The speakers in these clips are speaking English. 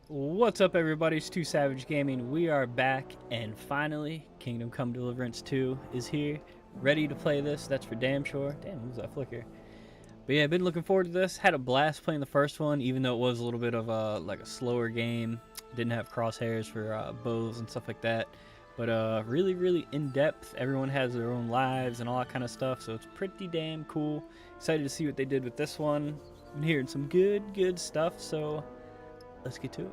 What's up, everybody? It's 2 Savage Gaming. We are back, and finally Kingdom Come Deliverance 2 is here, ready to play this. That's for damn sure. Damn, what was that flicker? But yeah, I've been looking forward to this. Had a blast playing the first one, even though it was a little bit of a slower game. Didn't have crosshairs for bows and stuff like that. But really in-depth. Everyone has their own lives and all that kind of stuff, so it's pretty damn cool. Excited to see what they did with this one. Been hearing some good stuff, so let's get to it.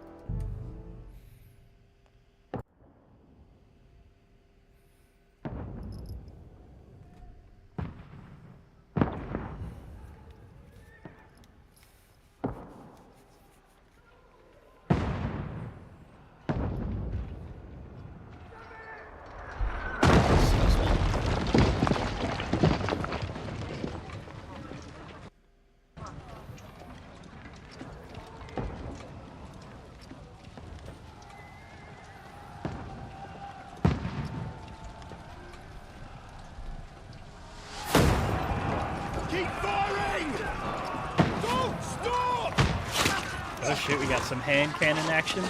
Oh shit, we got some hand cannon action.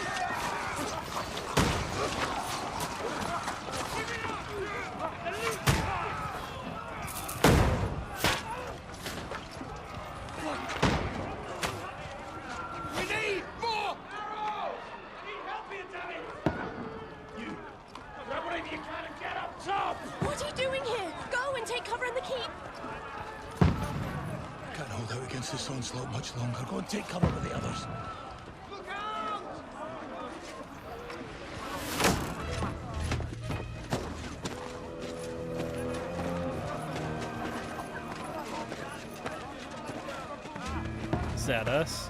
We need more! Need help here, Danny! You, grab whatever you can and get Can't hold out against this onslaught much longer. Go and take cover with the others. Look out! Is that us?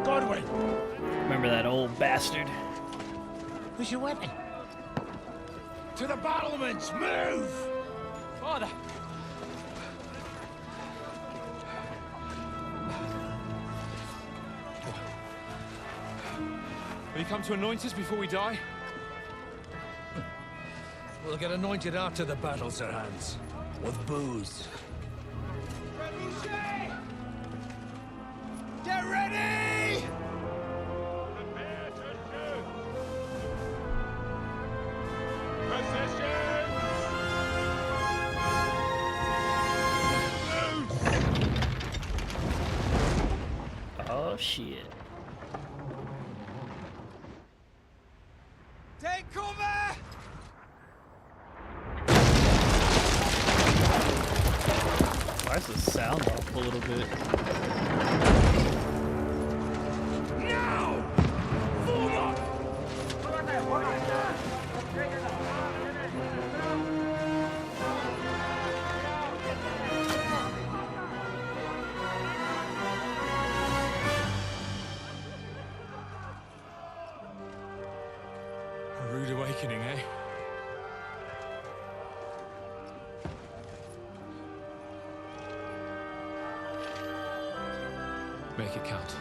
Godwin! Remember that old bastard? Who's your weapon? To the battlements! Move! Father! Will you come to anoint us before we die? We'll get anointed after the battle, Sir Hans. With booze. Get ready! Oh shit. Take cover! Why does the sound off a little bit? Now! Form up! A rude awakening, eh? Make it count.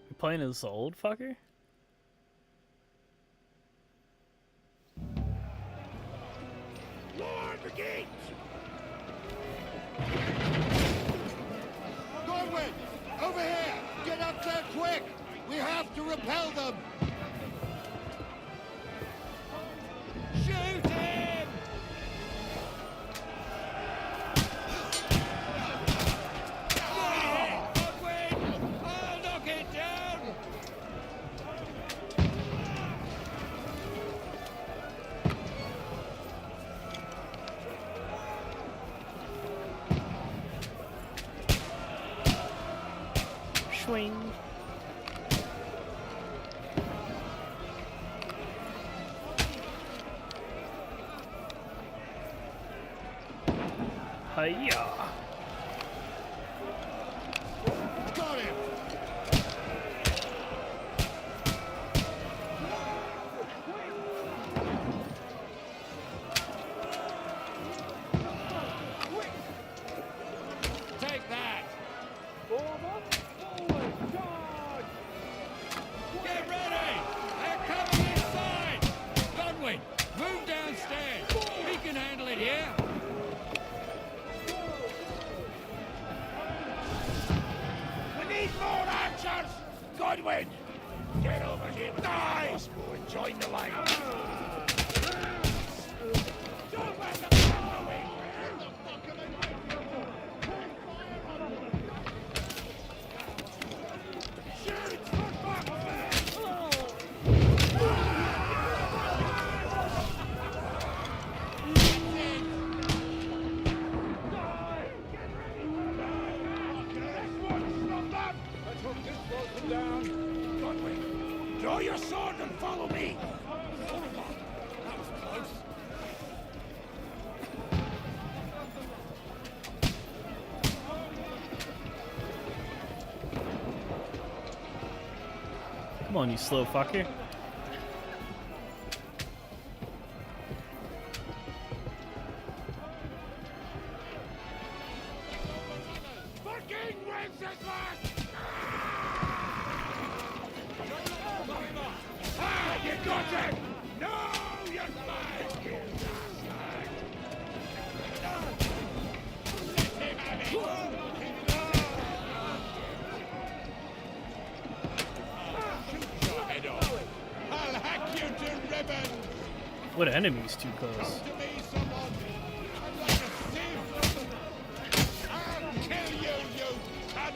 We playing as the old fucker? Lord, the gate! Godwin! Over here! Get up there quick! We have to repel them! Shoot him! Godwin! I'll knock it down! Swing. Hiya. Got him! Take that! Get ready! They're coming inside! Godwin, move downstairs! We can handle it here! We need more archers! Godwin! Get over here with the crossbow and join the line. Don't let them get away! Shoot! Fuck, man! Godwin, draw your sword and follow me. That was close. Come on, you slow fucker. Fucking Wenceslas! Ah, you got him! No, you're mine! put enemies too close. To me, someone. I'm like a sieve. I'll kill you, you cunt.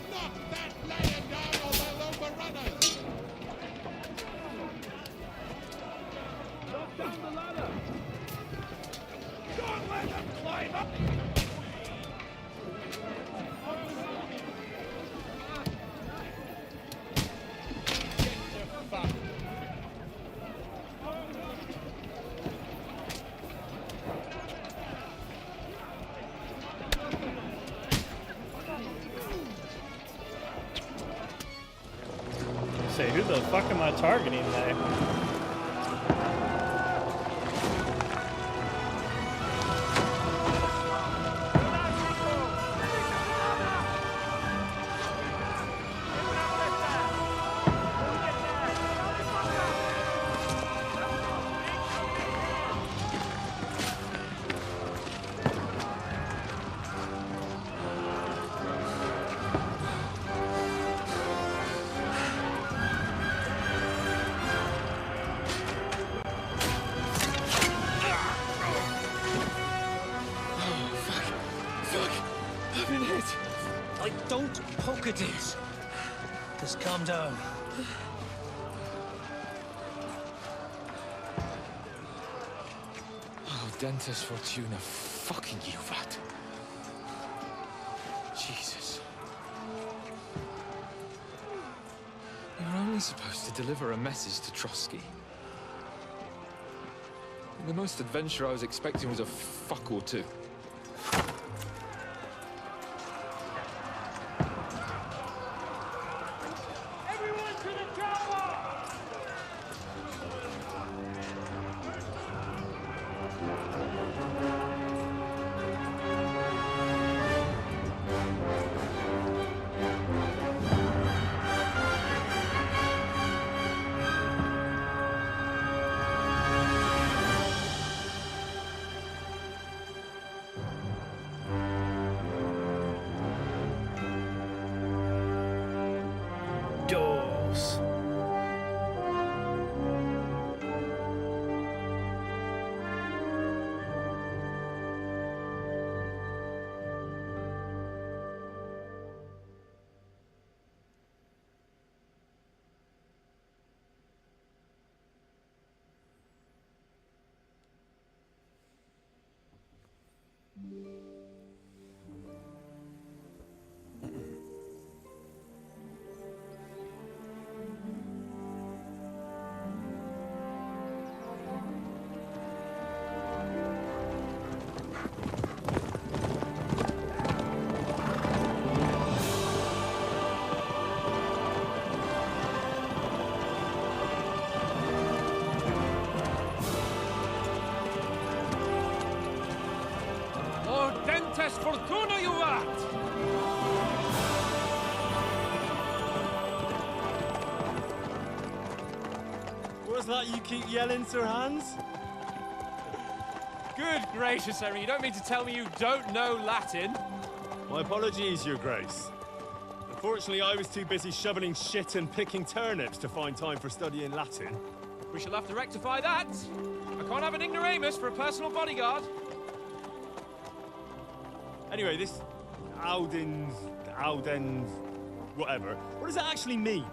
Knock that lion down or they'll overrun us. Knock down the ladder. Don't let them climb up. Say, who the fuck am I targeting there? Don't poke at it. Just calm down. Oh, Dentes Fortuna, fucking you, Vat. Jesus. You were only supposed to deliver a message to Trotsky. The most adventure I was expecting was a fuck or two. Doors. Dentes Fortuna, you Vat! What's that you keep yelling, Sir Hans? Good gracious, Henry, you don't mean to tell me you don't know Latin? My apologies, Your Grace. Unfortunately, I was too busy shoveling shit and picking turnips to find time for studying Latin. We shall have to rectify that. I can't have an ignoramus for a personal bodyguard. Anyway, this Audens, whatever. What does that actually mean?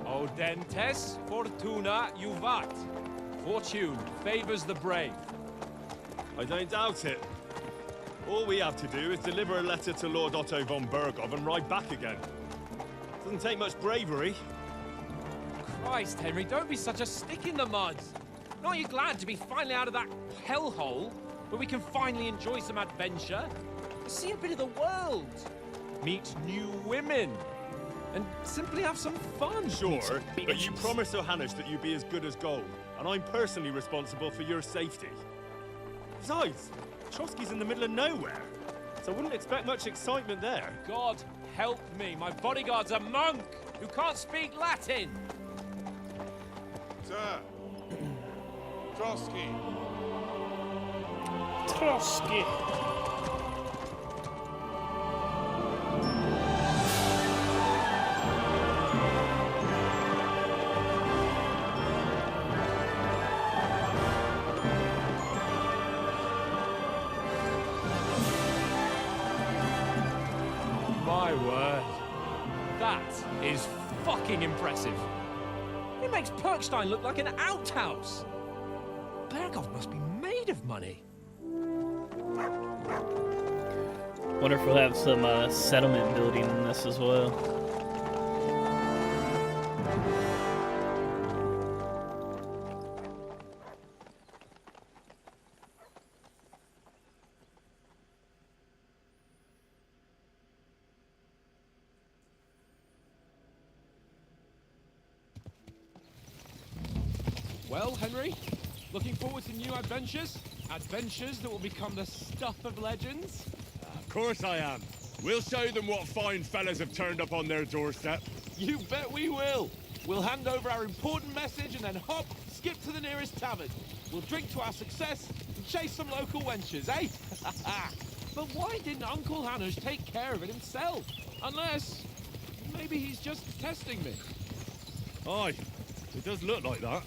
O Dentes Fortuna Juvat. Fortune favors the brave. I don't doubt it. All we have to do is deliver a letter to Lord Otto von Bergov and ride back again. Doesn't take much bravery. Christ, Henry, don't be such a stick in the mud. Aren't you glad to be finally out of that hellhole where we can finally enjoy some adventure? See a bit of the world. Meet new women. And simply have some fun. Sure, but you promised Johannes that you'd be as good as gold, and I'm personally responsible for your safety. Besides, Trotsky's in the middle of nowhere, so I wouldn't expect much excitement there. God help me, my bodyguard's a monk who can't speak Latin. Sir. Trotsky. Trotsky. My word. That is fucking impressive. It makes Perkstein look like an outhouse. Berghoff must be made of money. Wonder if we'll have some settlement building in this as well. Well, Henry, looking forward to new adventures? Adventures that will become the stuff of legends? Of course I am. We'll show them what fine fellas have turned up on their doorstep. You bet we will. We'll hand over our important message and then hop, skip to the nearest tavern. We'll drink to our success and chase some local wenches, eh? But why didn't Uncle Hanush take care of it himself? Unless, maybe he's just testing me. Aye, it does look like that.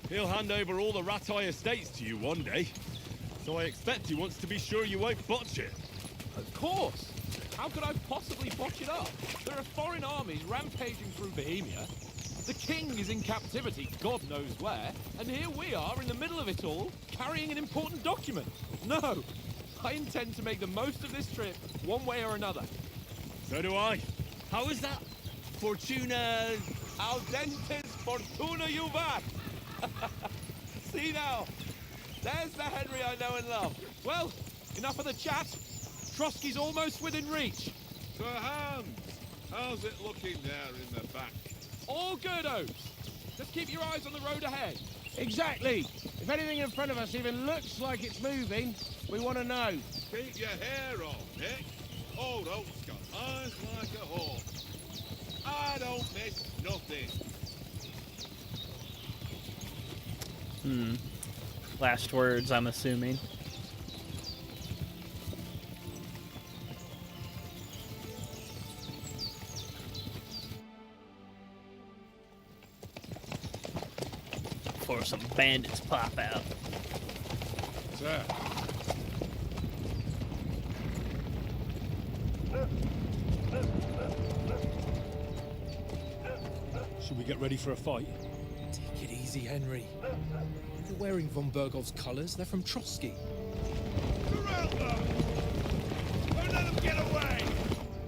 He'll hand over all the Ratai estates to you one day. So I expect he wants to be sure you won't botch it. Of course. How could I possibly botch it up? There are foreign armies rampaging through Bohemia. The king is in captivity, God knows where. And here we are in the middle of it all, carrying an important document. No, I intend to make the most of this trip, one way or another. So do I. How is that? Fortuna... Audentes fortuna juvat! See now, there's the Henry I know and love. Well, enough of the chat. Trotsky's almost within reach. Sir Hans, how's it looking there in the back? All good, Oates. Just keep your eyes on the road ahead. Exactly. If anything in front of us even looks like it's moving, we want to know. Keep your hair on, Nick. Old Oak's got eyes like a hawk. I don't miss nothing. Last words, I'm assuming. Before some bandits pop out. Sir. Should we get ready for a fight? Take it easy, Henry. They're wearing von Berghoff's colours. They're from Trotsky. Surround them! Don't let them get away!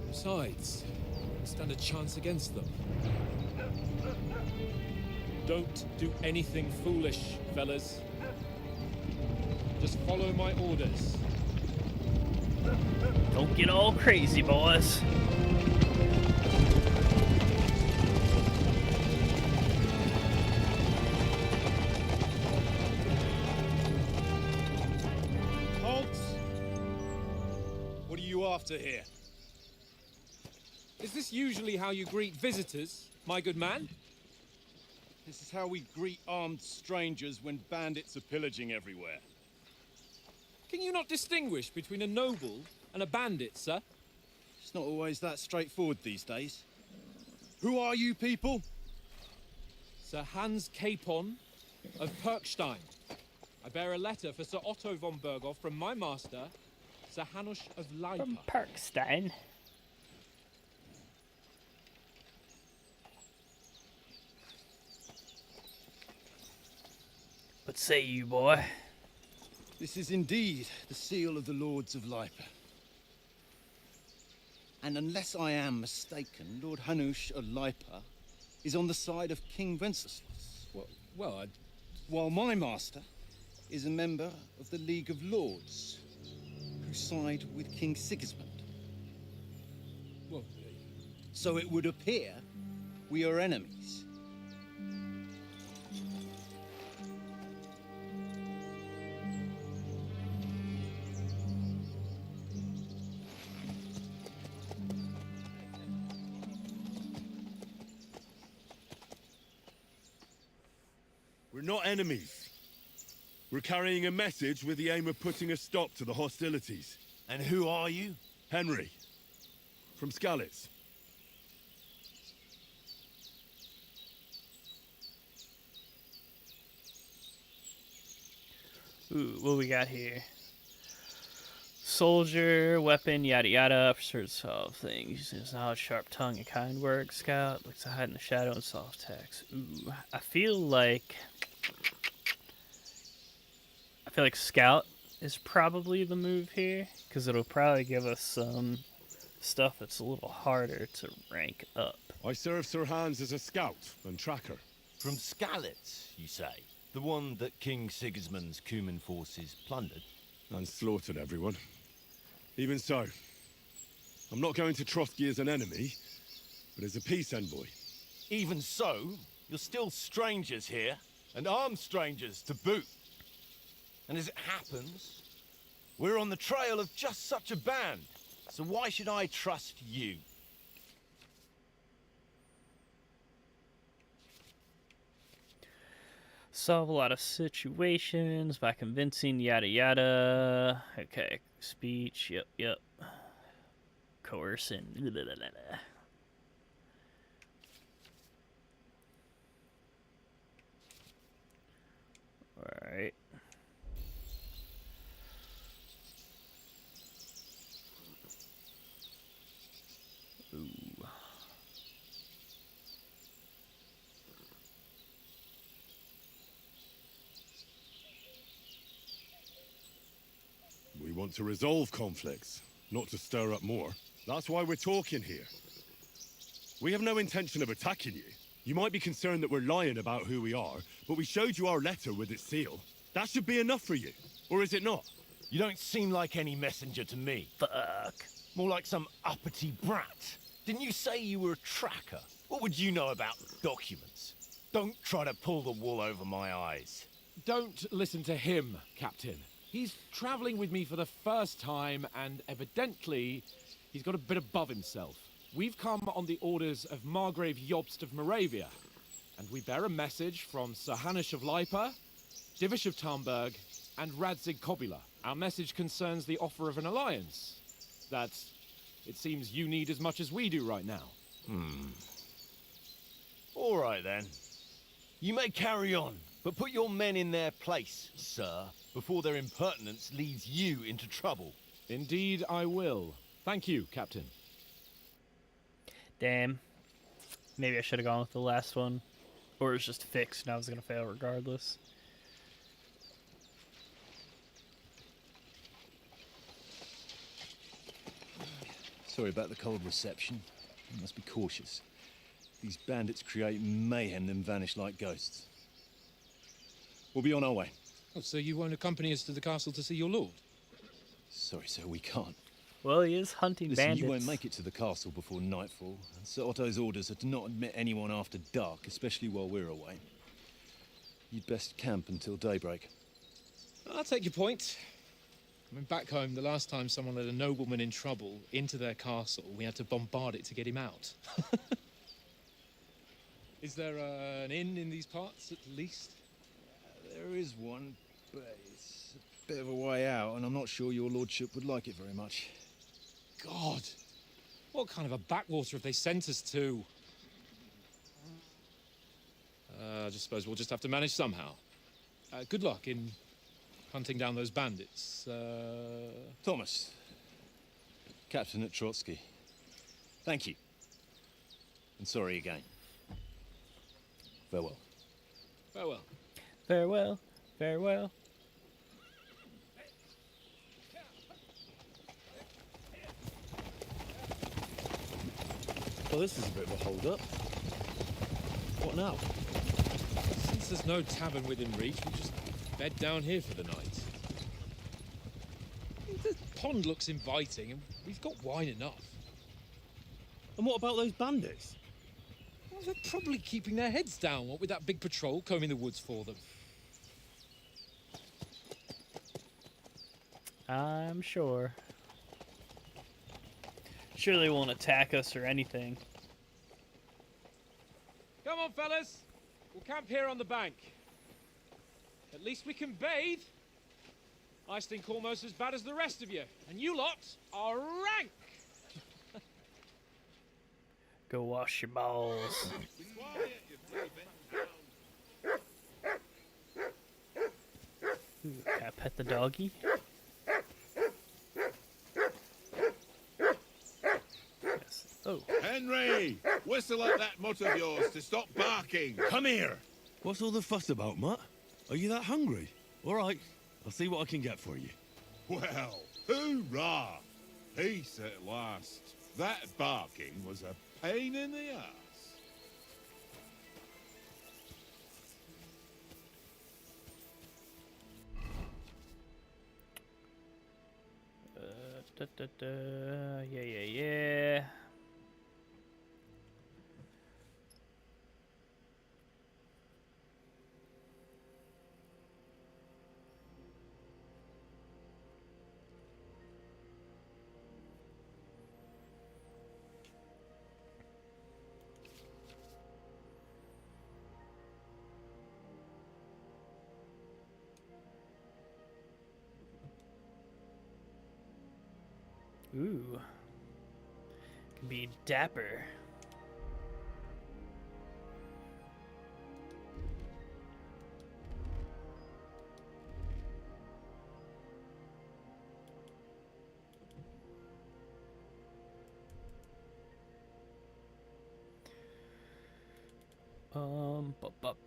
Besides, stand a chance against them. Don't do anything foolish, fellas. Just follow my orders. Don't get all crazy, boys. What are you after here? Is this usually how you greet visitors, my good man? This is how we greet armed strangers when bandits are pillaging everywhere. Can you not distinguish between a noble and a bandit, sir? It's not always that straightforward these days. Who are you people? Sir Hans Capon of Perkstein. I bear a letter for Sir Otto von Berghoff from my master, Sir Hanush of Leipa. From Perkstein. What say you, boy? This is indeed the seal of the Lords of Leipa. And unless I am mistaken, Lord Hanush of Leipa is on the side of King Wenceslas. Well, While my master is a member of the League of Lords, who side with King Sigismund. well, So it would appear we are enemies. We're not enemies. We're carrying a message with the aim of putting a stop to the hostilities. And who are you? Henry, from Skalitz. Ooh, what we got here? soldier, weapon, yada yada, for certain solve things. His knowledge, sharp tongue, and kind work. Scout, looks to hide in the shadow and solve attacks. Ooh, I feel like Scout is probably the move here, because it'll probably give us some stuff that's a little harder to rank up. I serve Sir Hans as a scout and tracker. From Skalitz, you say? The one that King Sigismund's Cuman forces plundered? And slaughtered everyone. Even so, I'm not going to Trotsky as an enemy, but as a peace envoy. Even so, you're still strangers here, and armed strangers to boot. And as it happens, we're on the trail of just such a band. So why should I trust you? Solve a lot of situations by convincing, yada yada. Okay, speech, yep. Coercing. Alright. Ooh. We want to resolve conflicts, not to stir up more. That's why we're talking here. We have no intention of attacking you. You might be concerned that we're lying about who we are, but we showed you our letter with its seal. That should be enough for you. Or is it not? You don't seem like any messenger to me. Fuck. More like some uppity brat. Didn't you say you were a tracker? What would you know about documents? Don't try to pull the wool over my eyes. Don't listen to him, Captain. He's traveling with me for the first time, and evidently, he's got a bit above himself. We've come on the orders of Margrave Jobst of Moravia, and we bear a message from Sir Hanush of Lipa, Divish of Tarnberg, and Radzig Kobula. Our message concerns the offer of an alliance that it seems you need as much as we do right now. All right, then. You may carry on, but put your men in their place, sir, before their impertinence leads you into trouble. Indeed, I will. Thank you, Captain. Damn. Maybe I should have gone with the last one. Or it was just fixed and I was going to fail regardless. Sorry about the cold reception. You must be cautious. These bandits create mayhem then vanish like ghosts. We'll be on our way. Oh, so you won't accompany us to the castle to see your lord? Sorry, sir, we can't. Well, he is hunting Listen, bandits. you won't make it to the castle before nightfall. And Sir Otto's orders are to not admit anyone after dark, especially while we're away. You'd best camp until daybreak. I'll take your point. I mean, back home, the last time someone let a nobleman in trouble into their castle, we had to bombard it to get him out. Is there an inn in these parts, at least? There is one, but it's a bit of a way out, and I'm not sure your lordship would like it very much. God! What kind of a backwater have they sent us to? I just suppose we'll just have to manage somehow. Good luck in hunting down those bandits. Thomas, captain at Trotsky. Thank you. And sorry again. Farewell. Farewell. Farewell. Farewell. Well, this is a bit of a hold-up. What now? Since there's no tavern within reach, we'll just bed down here for the night. The pond looks inviting, and we've got wine enough. And what about those bandits? Well, they're probably keeping their heads down, what with that big patrol combing the woods for them. I'm sure. Sure they won't attack us or anything. Come on, fellas. We'll camp here on the bank. At least we can bathe. I stink almost as bad as the rest of you. And you lot are rank. Go wash your balls. Ooh, can I pet the doggy? Henry! Whistle at that mutt of yours to stop barking. Come here! What's all the fuss about, Mutt? Are you that hungry? All right, I'll see what I can get for you. Well, hoorah! Peace at last. That barking was a pain in the ass. Yeah. Ooh. Can be dapper.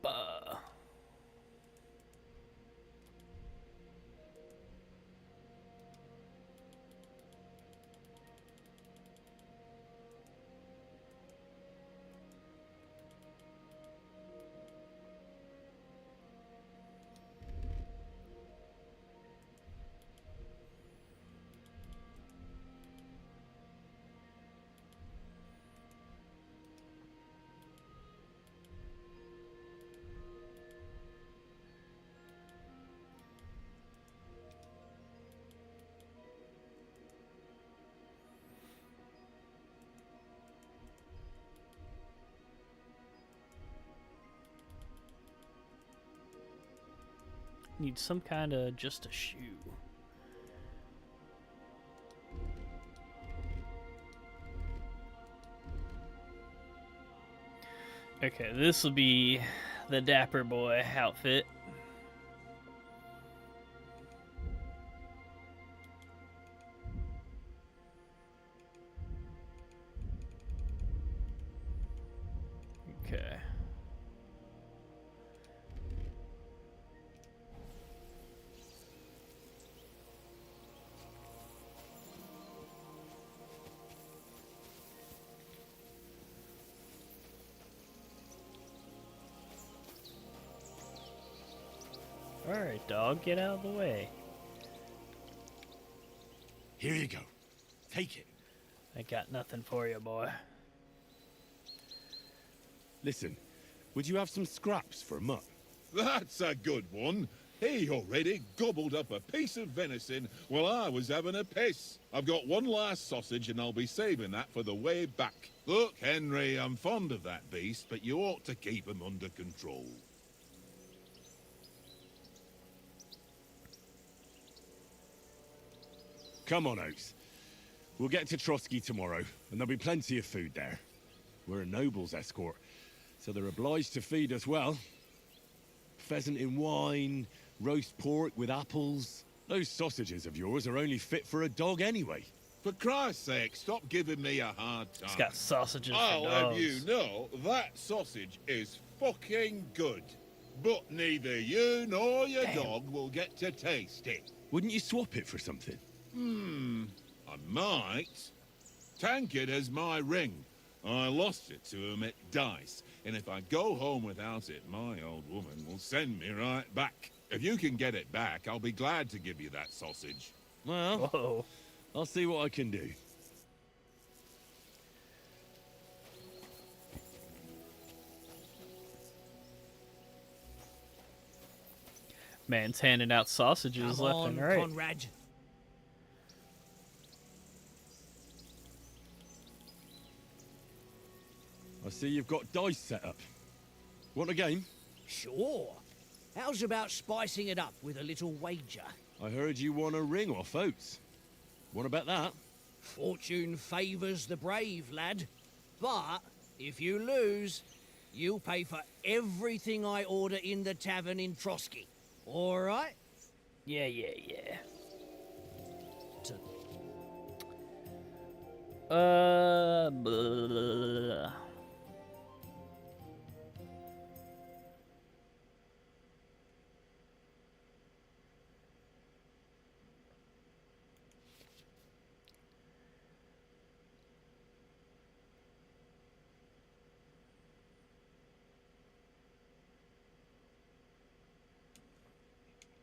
Ba. Need some kind of just a shoe. Okay, this will be the dapper boy outfit. Okay. Alright, dog, get out of the way. Here you go. Take it. I got nothing for you, boy. Listen, would you have some scraps for Mutt? That's a good one. He already gobbled up a piece of venison while I was having a piss. I've got one last sausage and I'll be saving that for the way back. Look, Henry, I'm fond of that beast, but you ought to keep him under control. Come on, Oaks. We'll get to Trotsky tomorrow, and there'll be plenty of food there. We're a noble's escort, so they're obliged to feed us well. Pheasant in wine, roast pork with apples. Those sausages of yours are only fit for a dog anyway. For Christ's sake, stop giving me a hard time. It's got sausages I'll for have dogs. you know, that sausage is fucking good. But neither you nor your dog will get to taste it. Wouldn't you swap it for something? I might. Tankard has my ring. I lost it to him at dice, and if I go home without it, my old woman will send me right back. If you can get it back, I'll be glad to give you that sausage. Well, Whoa. I'll see what I can do. Man's handing out sausages Come left on, and right. Conrad. I see you've got dice set up. Want a game? Sure. How's about spicing it up with a little wager? I heard you won a ring off Oates. What about that? Fortune favours the brave, lad. But if you lose, you'll pay for everything I order in the tavern in Trotsky. All right? Yeah. Blah.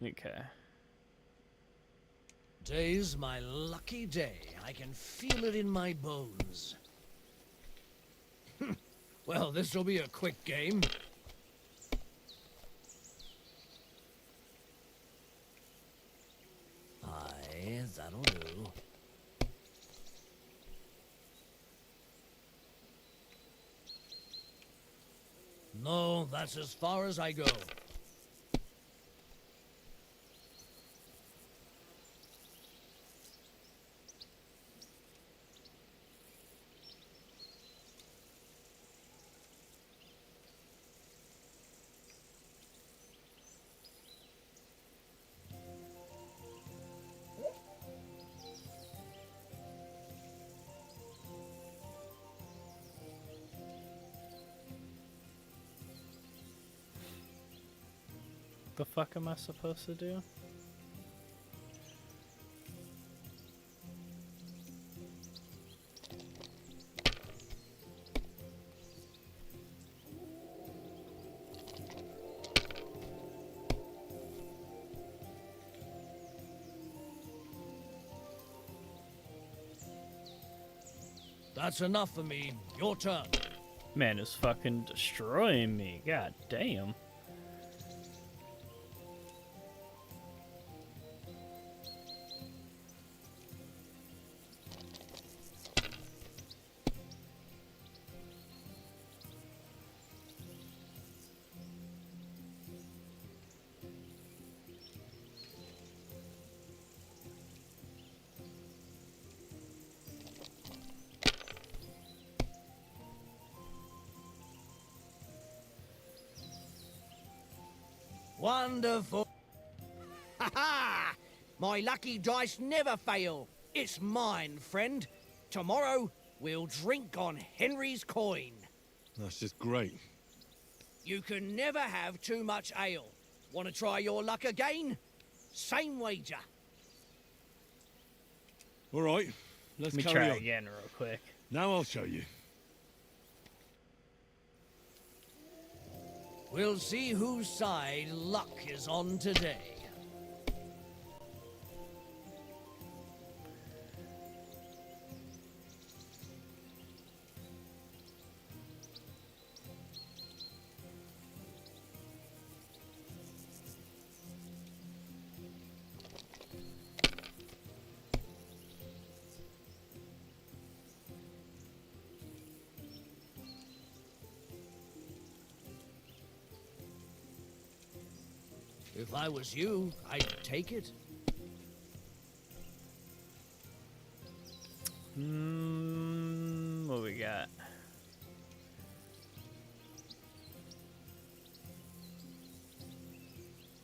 Okay. Today's my lucky day. I can feel it in my bones. Well, this'll be a quick game. Aye, that'll do. No, that's as far as I go. The fuck am I supposed to do? That's enough for me. Your turn. Man is fucking destroying me. God damn. Wonderful. Ha ha! My lucky dice never fail. It's mine, friend. Tomorrow, we'll drink on Henry's coin. That's just great. You can never have too much ale. Want to try your luck again? Same wager. All right, let's Let me carry try on. again real quick. Now I'll show you. We'll see whose side luck is on today. If I was you, I'd take it. What we got?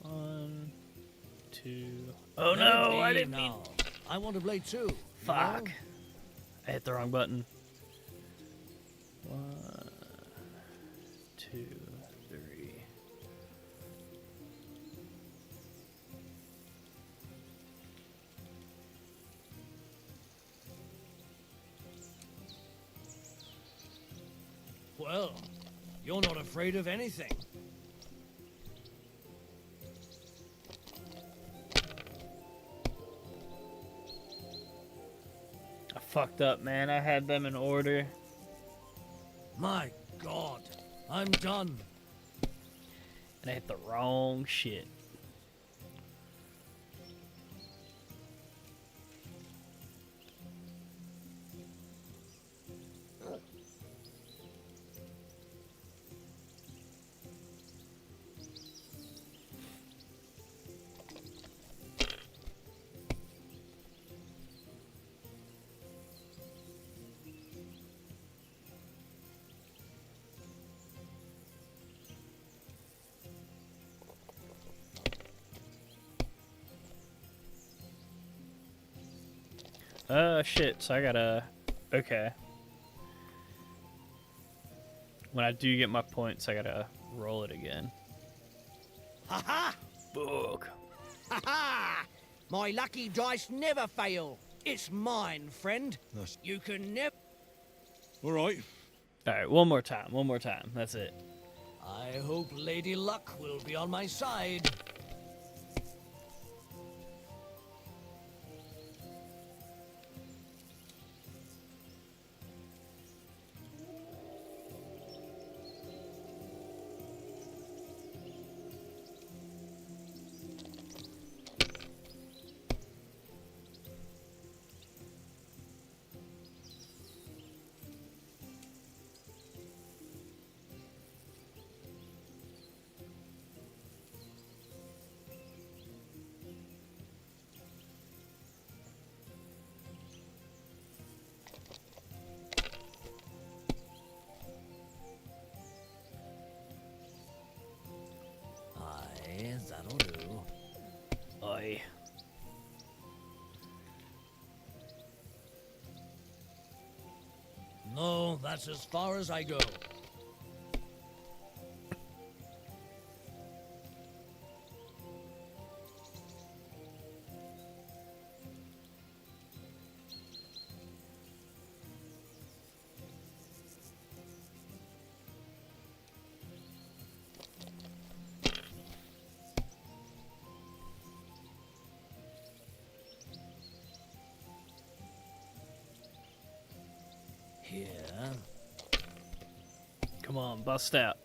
One, two. Oh no! I didn't mean. No, I want to play two. Fuck! I hit the wrong button. 1, 2, 3. Well, you're not afraid of anything. I fucked up, man. I had them in order. My God, I'm done. And I hit the wrong shit. Shit, so I gotta Okay. When I do get my points, I gotta roll it again. Ha ha! Book. Ha ha! My lucky dice never fail. It's mine, friend. Nice. You can never. All right. All right, one more time. One more time. That's it. I hope Lady Luck will be on my side. Aye, that'll do. Oi. No, that's as far as I go. Here. Come on, bust out.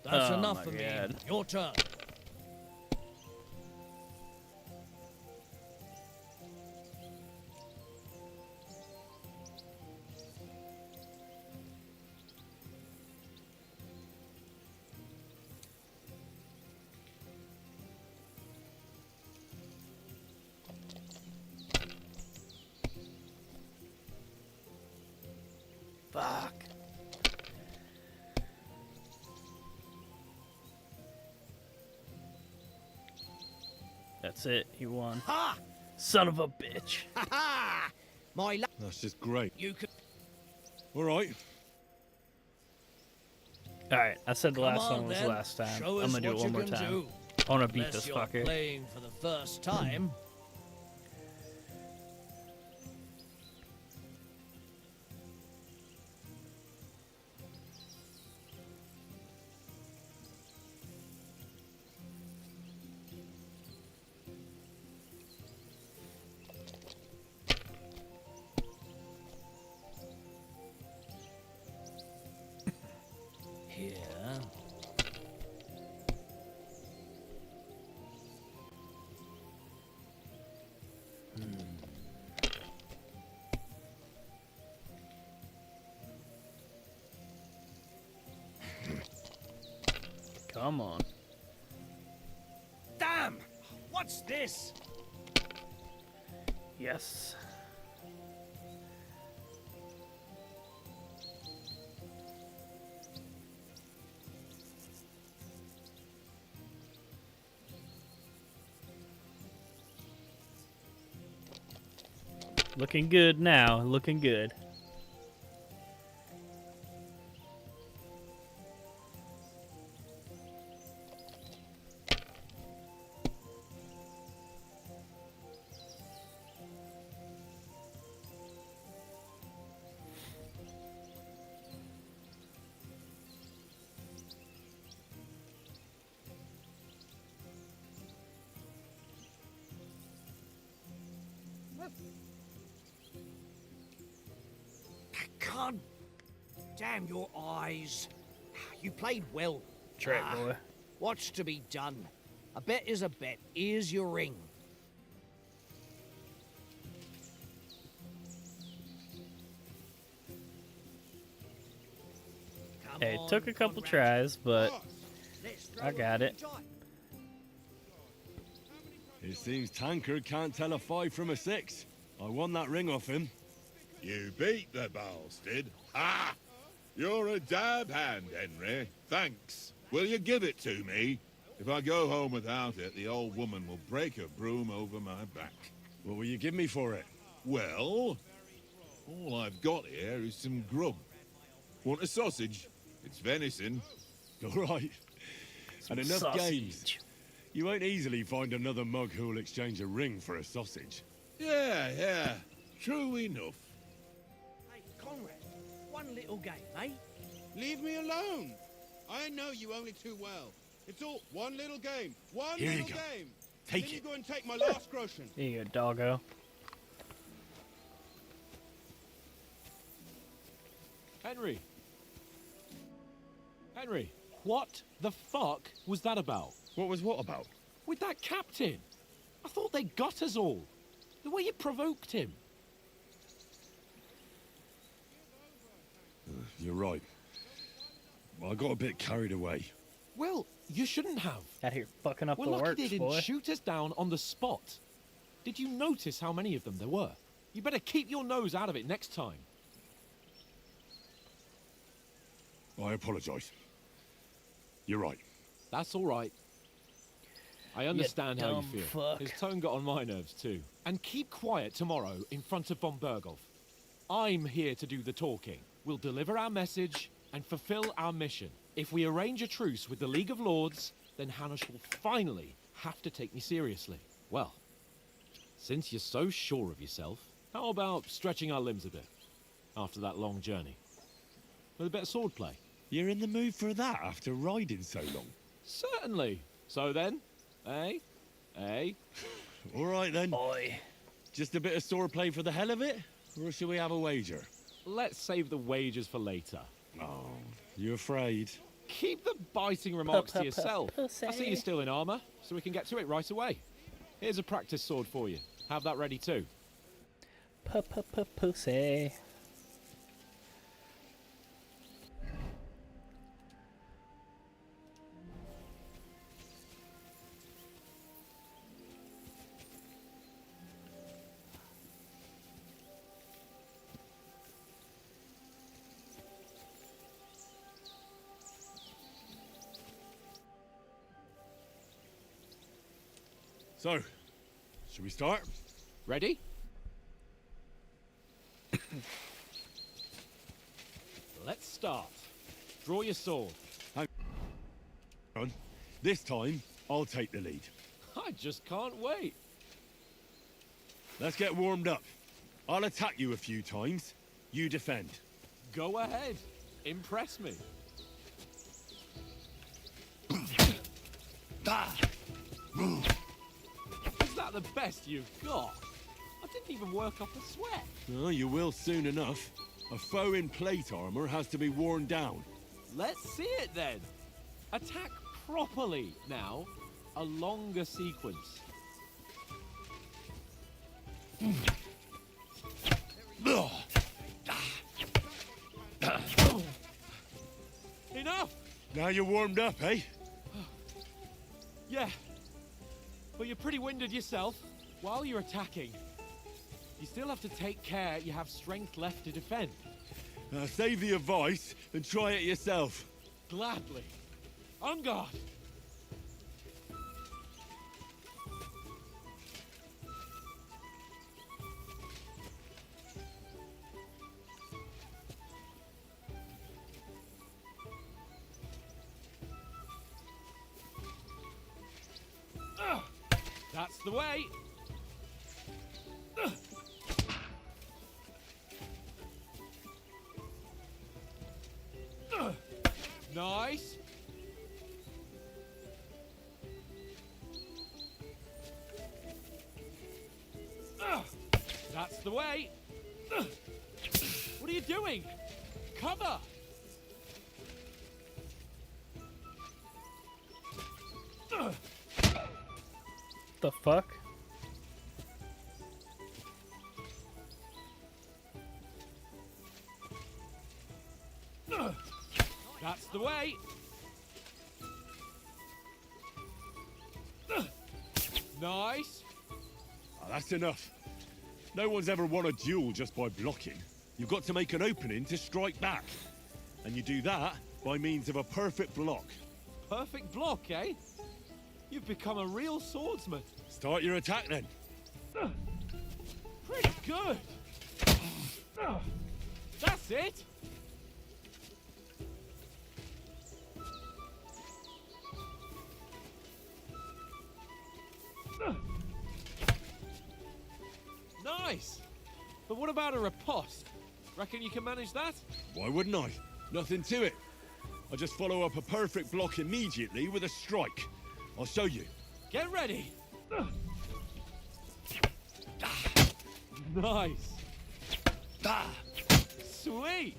That's Oh enough my for me. God. Your turn. Fuck. That's it. He won. Ha! Son of a bitch. Ha ha! My luck. That's just great. You can. All right. All right. I said the Come last on, one was then. last time. Show I'm us gonna do it what one you more can time. do. I wanna beat Unless this you're fucker. playing for the first time. Here. Come on. Damn! What's this? Yes. Looking good now. Looking good. God damn your eyes. You played well. Trick, boy. What's to be done? A bet is a bet. Here's your ring. Come Hey, it on, took a couple Conrad. tries, but Let's I throw got a it. die. It seems Tankard can't tell a 5 from a 6. I won that ring off him. You beat the bastard. Ha! You're a dab hand, Henry. Thanks. Will you give it to me? If I go home without it, the old woman will break her broom over my back. What will you give me for it? Well, all I've got here is some grub. Want a sausage? It's venison. All right. And enough sausage. games. You won't easily find another mug who will exchange a ring for a sausage. Yeah. True enough. Hey, Conrad, one little game, eh? Leave me alone. I know you only too well. It's all one little game. One Here you little go. game. Take then it. you go and take my last groschen. There you go, doggo. Henry. Henry, what the fuck was that about? What was what about? With that captain? I thought they got us all. The way you provoked him. You're right. I got a bit carried away. Well, you shouldn't have. Out here fucking up We're the lucky works, they didn't boy. shoot us down on the spot. Did you notice how many of them there were? You better keep your nose out of it next time. I apologise. You're right. That's all right. I understand how you dumb feel. fuck. His tone got on my nerves too. And keep quiet tomorrow in front of von Berghoff. I'm here to do the talking. We'll deliver our message and fulfill our mission. If we arrange a truce with the League of Lords, then Hanush will finally have to take me seriously. Well, since you're so sure of yourself, how about stretching our limbs a bit after that long journey? With a bit of swordplay. You're in the mood for that after riding so long? Certainly. So then, eh? All right then. Boy. Just a bit of swordplay for the hell of it? Or shall we have a wager? Let's save the wagers for later. Oh, you afraid? Keep the biting remarks to yourself. Pussy. I see you're still in armor, so we can get to it right away. Here's a practice sword for you. Have that ready too. Pussy. So, should we start? Ready? Let's start. Draw your sword. Hang on. This time, I'll take the lead. I just can't wait. Let's get warmed up. I'll attack you a few times. You defend. Go ahead. Impress me. Is that the best you've got? I didn't even work up a sweat. Oh, you will soon enough. A foe in plate armor has to be worn down. Let's see it then. Attack properly now. A longer sequence. Enough! Now you're warmed up, eh? Yeah. But you're pretty winded yourself. While you're attacking, you still have to take care you have strength left to defend. Save the advice and try it yourself. Gladly. On guard. That's the way. Nice. That's the way. What are you doing? Cover. The fuck? That's the way. Nice. Oh, that's enough. No one's ever won a duel just by blocking. You've got to make an opening to strike back. And you do that by means of a perfect block. Perfect block, eh? You've become a real swordsman. Start your attack then. Pretty good. That's it. Nice. But what about a riposte? Reckon you can manage that? Why wouldn't I? Nothing to it. I just follow up a perfect block immediately with a strike. I'll show you. Get ready. Nice. Sweet.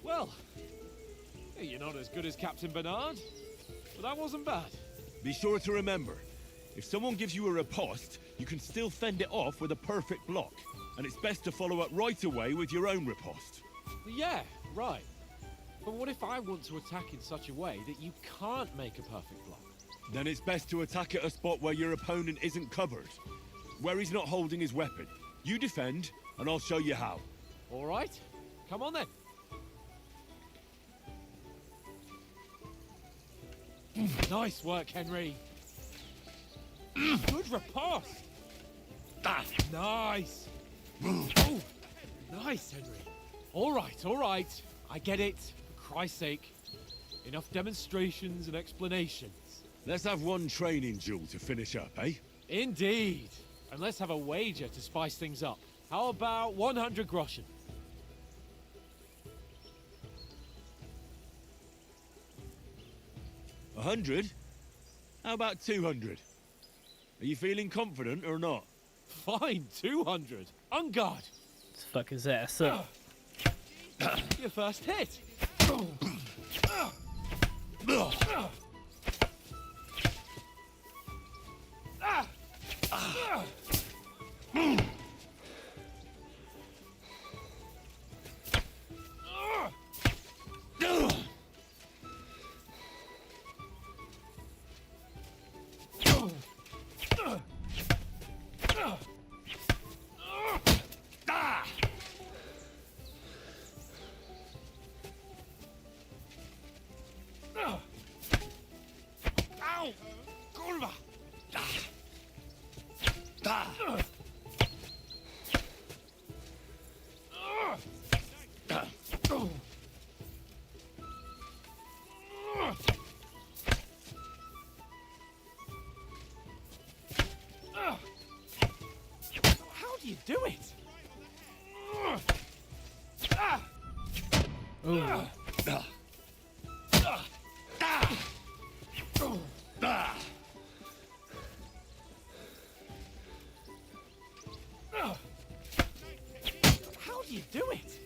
Well, you're not as good as Captain Bernard, but that wasn't bad. Be sure to remember, if someone gives you a riposte, you can still fend it off with a perfect block. And it's best to follow up right away with your own riposte. Yeah, right. But what if I want to attack in such a way that you can't make a perfect block? Then it's best to attack at a spot where your opponent isn't covered. Where he's not holding his weapon. You defend, and I'll show you how. All right. Come on then. Nice work, Henry. Good riposte. Nice. Oh, nice, Henry. All right. I get it. For Christ's sake. Enough demonstrations and explanations. Let's have one training duel to finish up, eh? Indeed. And let's have a wager to spice things up. How about 100 groschen? 100? How about 200? Are you feeling confident or not? Fine, 200. On guard. Let's fuck his ass up. Your first hit. How do you do it? Ooh. How do you do it?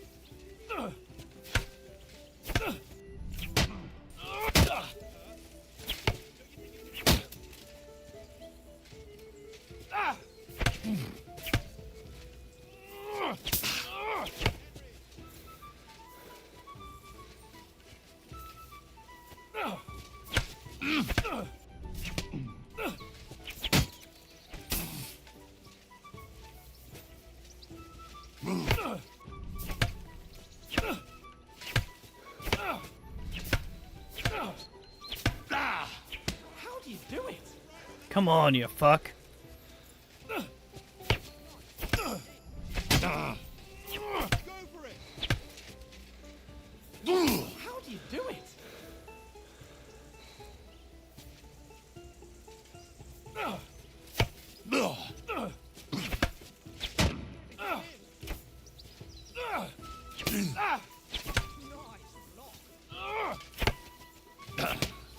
How do you do it? Come on, you fuck. Go for it! How do you do it?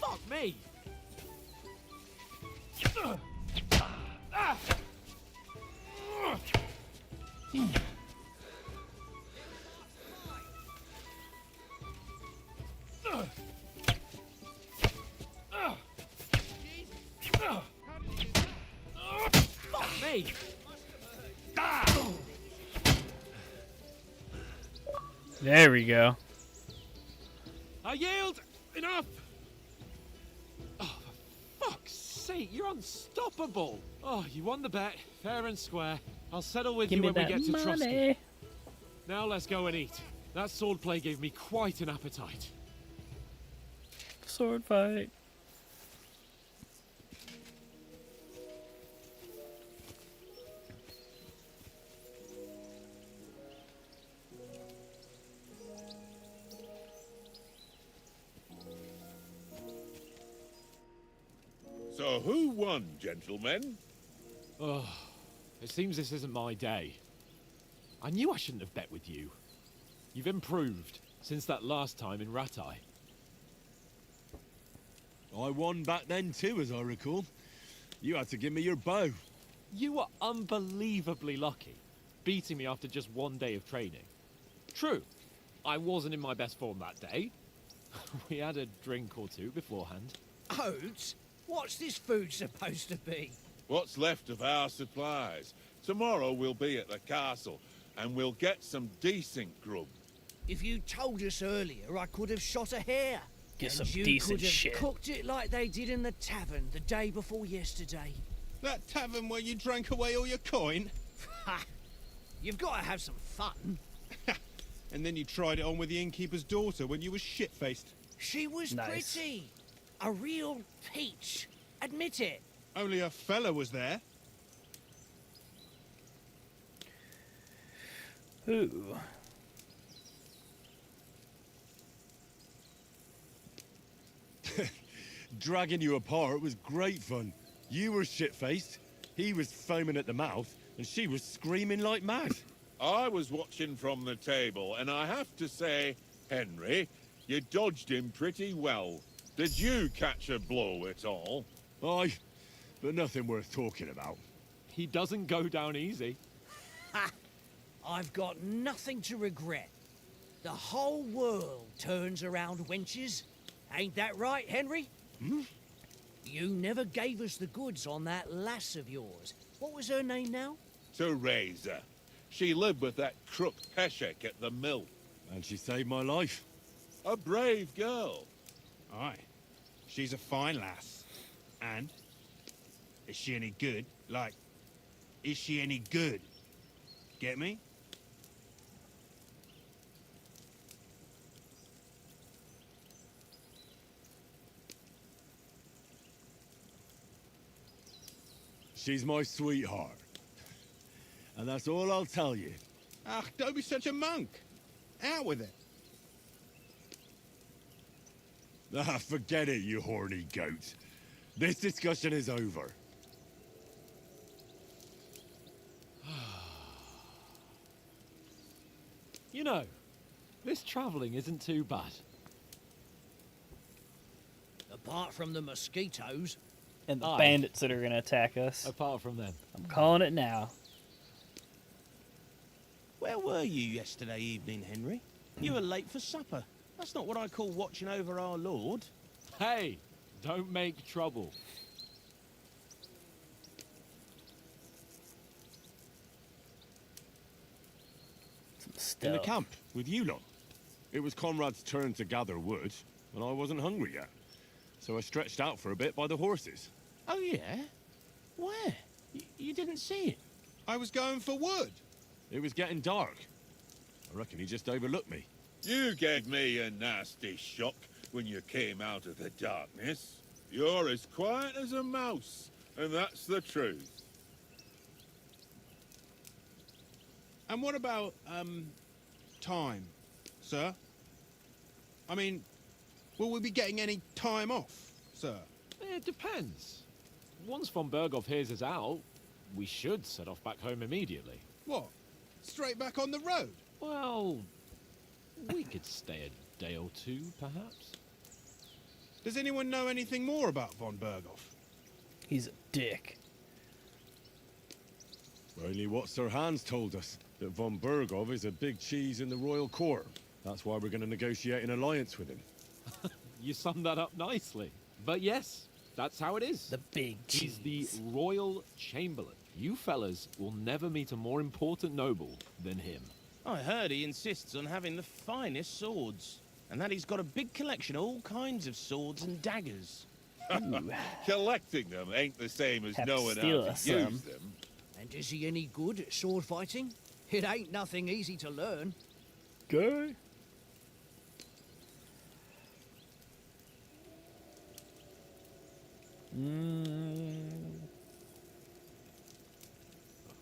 Fuck me! Fuck me! There we go. I yield! Enough! Oh, for fuck's sake, you're unstoppable! Oh, you won the bet, fair and square. I'll settle with Give you me when we that get to Trusky. money. Now let's go and eat. That swordplay gave me quite an appetite. Sword fight. So who won, gentlemen? Oh, it seems this isn't my day. I knew I shouldn't have bet with you. You've improved since that last time in Ratai. I won back then too, as I recall. You had to give me your bow. You were unbelievably lucky, beating me after just one day of training. True, I wasn't in my best form that day. We had a drink or two beforehand. Oats? What's this food supposed to be? What's left of our supplies. Tomorrow we'll be at the castle, and we'll get some decent grub. If you told us earlier, I could have shot a hare. Get and some you decent could have shit. cooked it like they did in the tavern the day before yesterday. That tavern where you drank away all your coin? Ha! You've got to have some fun. And then you tried it on with the innkeeper's daughter when you were shit-faced. She was Nice. pretty. A real peach. Admit it. Only a fella was there. Ooh. Dragging you apart was great fun. You were shit-faced, he was foaming at the mouth, and she was screaming like mad. I was watching from the table, and I have to say, Henry, you dodged him pretty well. Did you catch a blow at all? Aye, but nothing worth talking about. He doesn't go down easy. Ha! I've got nothing to regret. The whole world turns around wenches. Ain't that right, Henry? Hmm? You never gave us the goods on that lass of yours. What was her name now? Teresa. She lived with that crook Peshek at the mill. And she saved my life. A brave girl. Aye. She's a fine lass. And? Is she any good? Like, is she any good? Get me? She's my sweetheart. And that's all I'll tell you. Ah, don't be such a monk. Out with it. Ah, forget it, you horny goat. This discussion is over. You know, this travelling isn't too bad. Apart from the mosquitoes. And the Aye. bandits that are going to attack us. Apart from them. I'm calling it now. Where were you yesterday evening, Henry? You were late for supper. That's not what I call watching over our lord. Hey, don't make trouble. Some In stuff. the camp, with you lot. It was Conrad's turn to gather wood, and I wasn't hungry yet. So I stretched out for a bit by the horses. Oh, yeah? Where? You didn't see it? I was going for wood. It was getting dark. I reckon he just overlooked me. You gave me a nasty shock when you came out of the darkness. You're as quiet as a mouse, and that's the truth. And what about, time, sir? I mean, will we be getting any time off, sir? It depends. Once von Berghoff hears us out, we should set off back home immediately. What? Straight back on the road? Well, we could stay a day or two, perhaps. Does anyone know anything more about von Berghoff? He's a dick. Only what Sir Hans told us, that von Berghoff is a big cheese in the royal court. That's why we're going to negotiate an alliance with him. You summed that up nicely. But yes, that's how it is. The big cheese. He's the Royal Chamberlain. You fellas will never meet a more important noble than him. I heard he insists on having the finest swords. And that he's got a big collection of all kinds of swords and daggers. Collecting them ain't the same as Have to knowing steal how us to use some. them. And is he any good at sword fighting? It ain't nothing easy to learn. Go.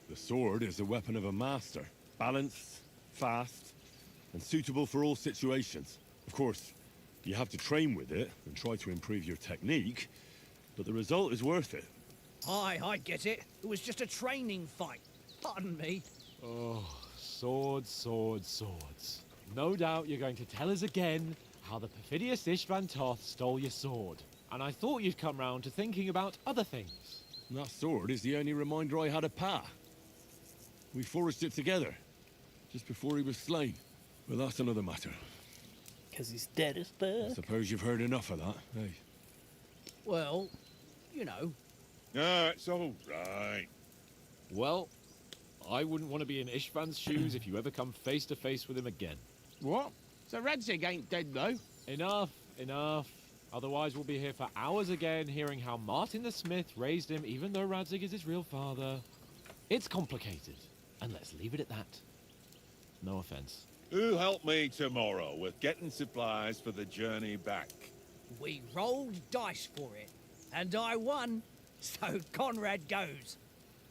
The sword is the weapon of a master. Balanced, fast, and suitable for all situations. Of course, you have to train with it and try to improve your technique, but the result is worth it. Aye, I get it. It was just a training fight. Pardon me. Oh, swords, swords, swords. No doubt you're going to tell us again how the perfidious Istvan Toth stole your sword. And I thought you'd come round to thinking about other things. And that sword is the only reminder I had of Pa. We forged it together, just before he was slain. But that's another matter. Because he's dead as fuck. I suppose you've heard enough of that, eh? Well, you know. Ah, it's all right. Well, I wouldn't want to be in Istvan's shoes if you ever come face to face with him again. What? So Radzig ain't dead, though? Enough, enough. Otherwise we'll be here for hours again hearing how Martin the Smith raised him even though Radzig is his real father. It's complicated, and let's leave it at that. No offense. Who'll help me tomorrow with getting supplies for the journey back? We rolled dice for it, and I won, so Conrad goes.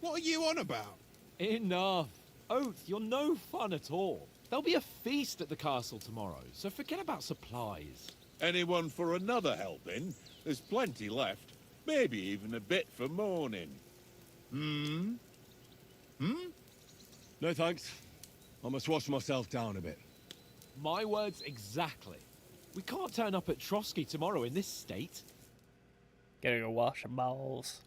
What are you on about? Enough. Oath, you're no fun at all. There'll be a feast at the castle tomorrow, so forget about supplies. Anyone for another helping? There's plenty left. Maybe even a bit for morning. No thanks. I must wash myself down a bit. My words exactly. We can't turn up at Trotsky tomorrow in this state. Gotta go wash your balls.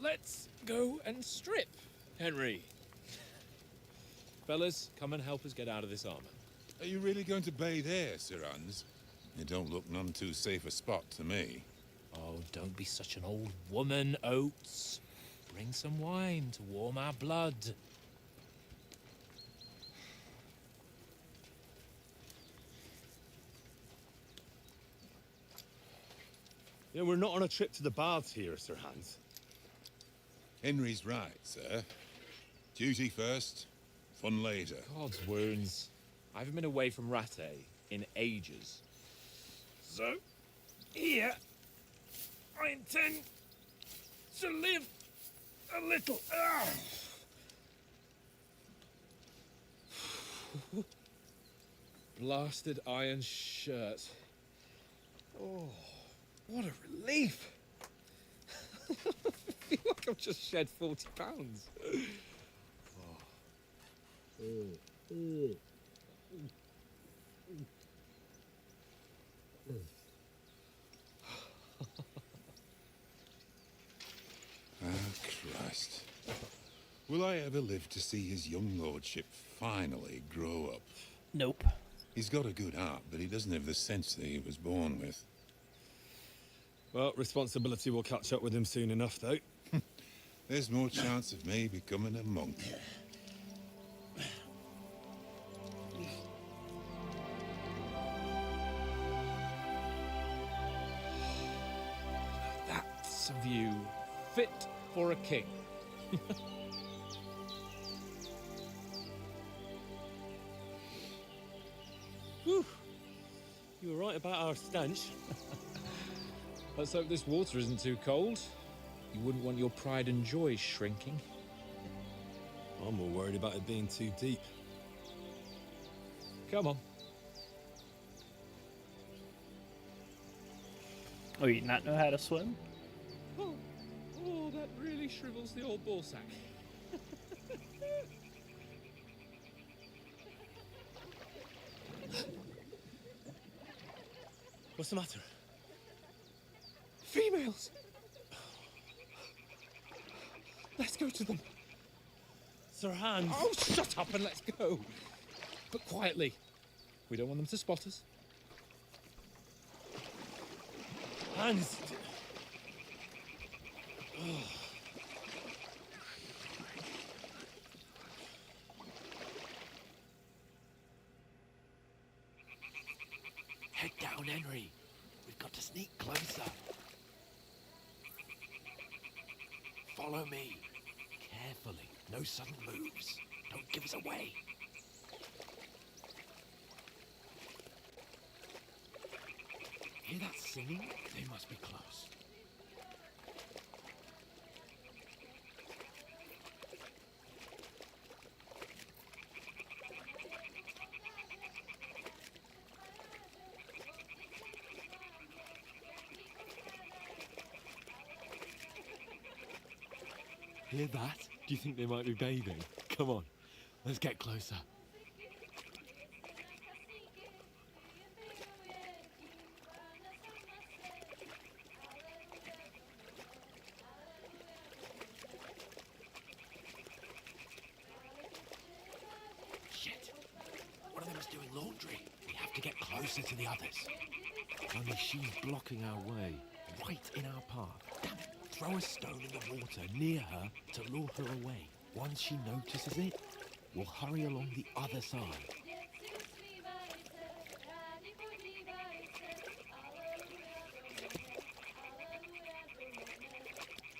Let's go and strip, Henry. Fellas, come and help us get out of this armor. Are you really going to bathe here, Sir Hans? It don't look none too safe a spot to me. Oh, don't be such an old woman, Oates. Bring some wine to warm our blood. Yeah, we're not on a trip to the baths here, Sir Hans. Henry's right, sir. Duty first, fun later. God's wounds. I haven't been away from Rattay in ages. So, here, I intend to live a little. Blasted iron shirt. Oh, what a relief. I feel like I've just shed 40 pounds. Christ. Will I ever live to see his young lordship finally grow up? Nope. He's got a good heart, but he doesn't have the sense that he was born with. Well, responsibility will catch up with him soon enough, though. There's more chance of me becoming a monk. That's a view fit for a king. Whew. You were right about our stench. Let's hope this water isn't too cold. You wouldn't want your pride and joy shrinking. I'm more worried about it being too deep. Come on. Oh, you not know how to swim? Oh, that really shrivels the old ball sack. What's the matter? Females! Let's go to them. Sir Hans. Oh, shut up and let's go. But quietly. We don't want them to spot us. Hans. Head down, Henry. We've got to sneak closer. Follow me. Carefully. No sudden moves. Don't give us away. Hear that singing? They must be close. Hear that? Do you think they might be bathing? Come on, let's get closer. Shit! One of them is doing laundry. We have to get closer to the others. Only she's blocking our way, right in our path. Damn it! Throw a stone in the water near her to lure her away. Once she notices it, we'll hurry along the other side.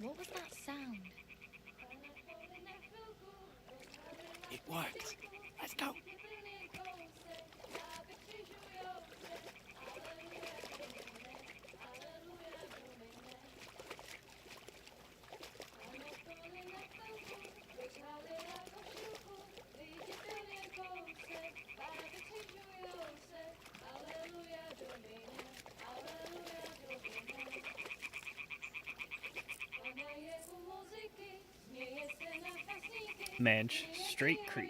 What was that sound? It worked. Let's go. Manch, straight creep.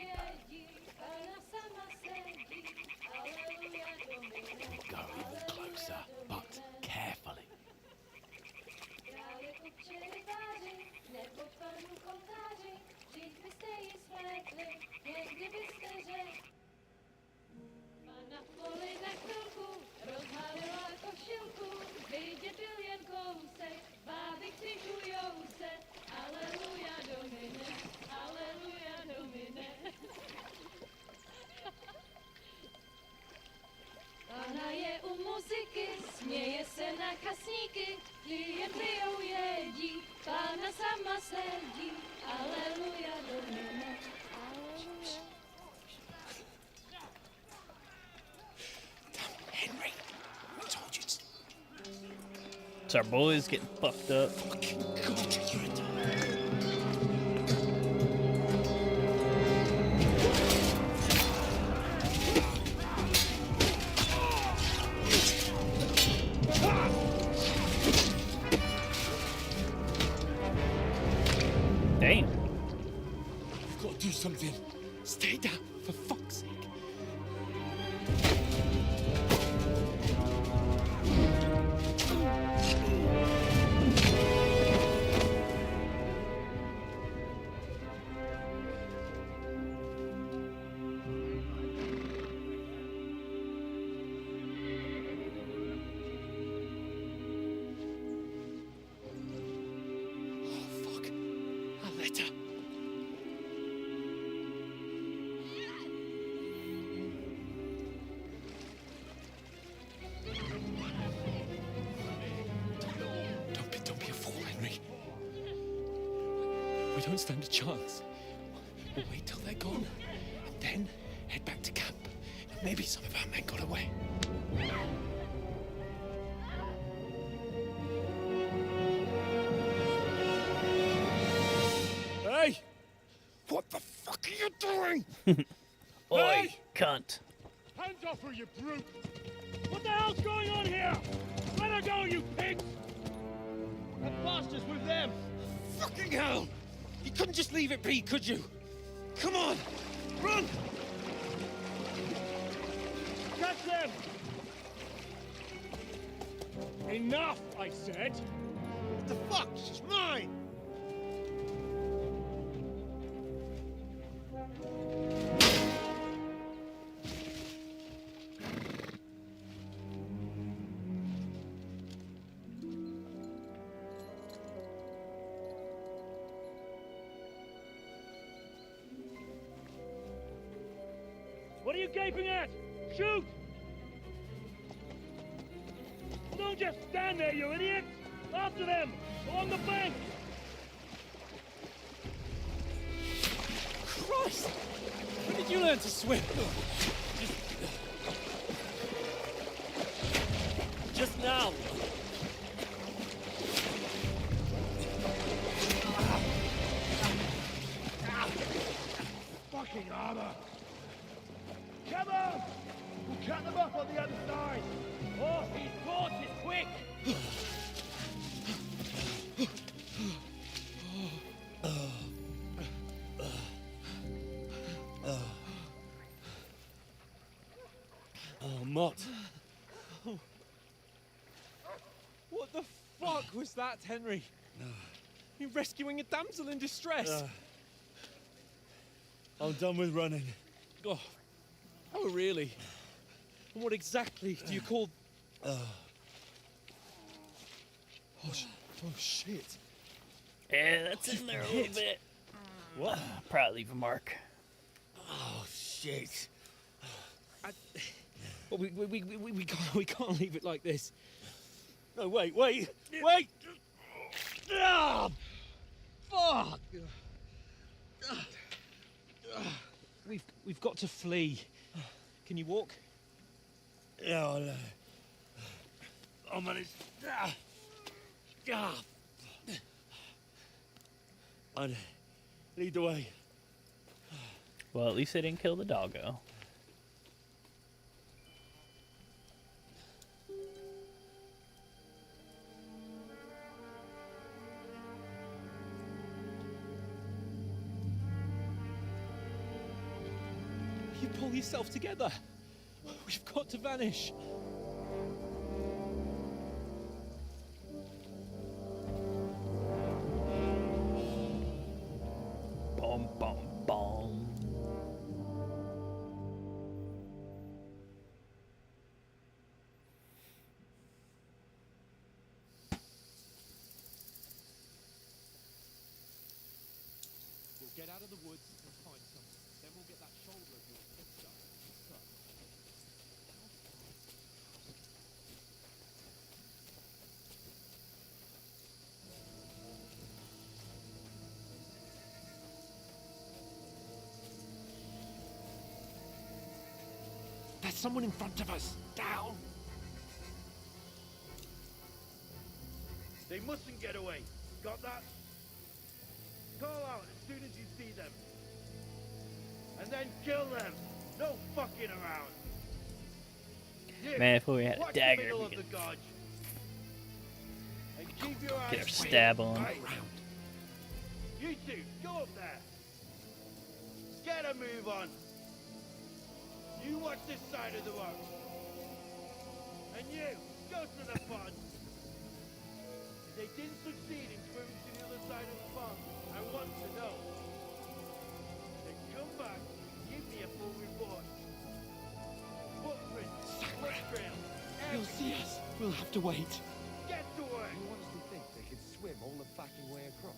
Go even closer, but carefully. Pana je u muzyky, směje se na kasníky, ty jen pijou jedí, Pána sama sedí, aleluja domine, aleluja. Henry, I told you. So our boys getting fucked up. Dang. We've got to do something. Stay down, for fuck's sake. We don't stand a chance. We'll wait till they're gone, and then head back to camp. Maybe some of our men got away. Hey! What the fuck are you doing? Oi, cunt. Hands off her, you brute! What the hell's going on here? Let her go, you pigs! That bastard's with them! Fucking hell! You couldn't just leave it be, could you? Come on! Run! Catch them! Enough, I said! What the fuck? She's mine! What are you gaping at? Shoot! Don't just stand there, you idiot! After them! Along the bank! Christ! When did you learn to swim? Just now. Fucking armor! Come on! We'll cut them off on the other side! Oh, these horses, quick! Oh, Mott. What the fuck was that, Henry? You rescuing a damsel in distress? I'm done with running. Oh, really? And what exactly do you call... Oh, shit. Yeah, that's in there a little bit. What? Probably leave a mark. Oh, shit. Well, we can't leave it like this. No, wait! Ah! Fuck! We've got to flee. Can you walk? Yeah, I'll manage. I'd lead the way. Well, at least they didn't kill the doggo. You pull yourself together. We've got to vanish. Boom, boom, boom. We'll get out of the woods and find someone. Then we'll get that shoulder of yours fixed up. There's someone in front of us. Down. They mustn't get away. Got that? Call out as soon as you see them. And then kill them. No fucking around. You, Man, if we had a watch dagger, the middle we of the could gorge. And keep your eyes get our peeled, stab on. right? You two, go up there. Get a move on. You watch this side of the rock. And you, go to the pond. If they didn't succeed in swimming to the other side of the pond, I want to know. Then come back and give me a full report. Footprints, blood trails, You'll see us. We'll have to wait. Get to work. You honestly think they could swim all the fucking way across?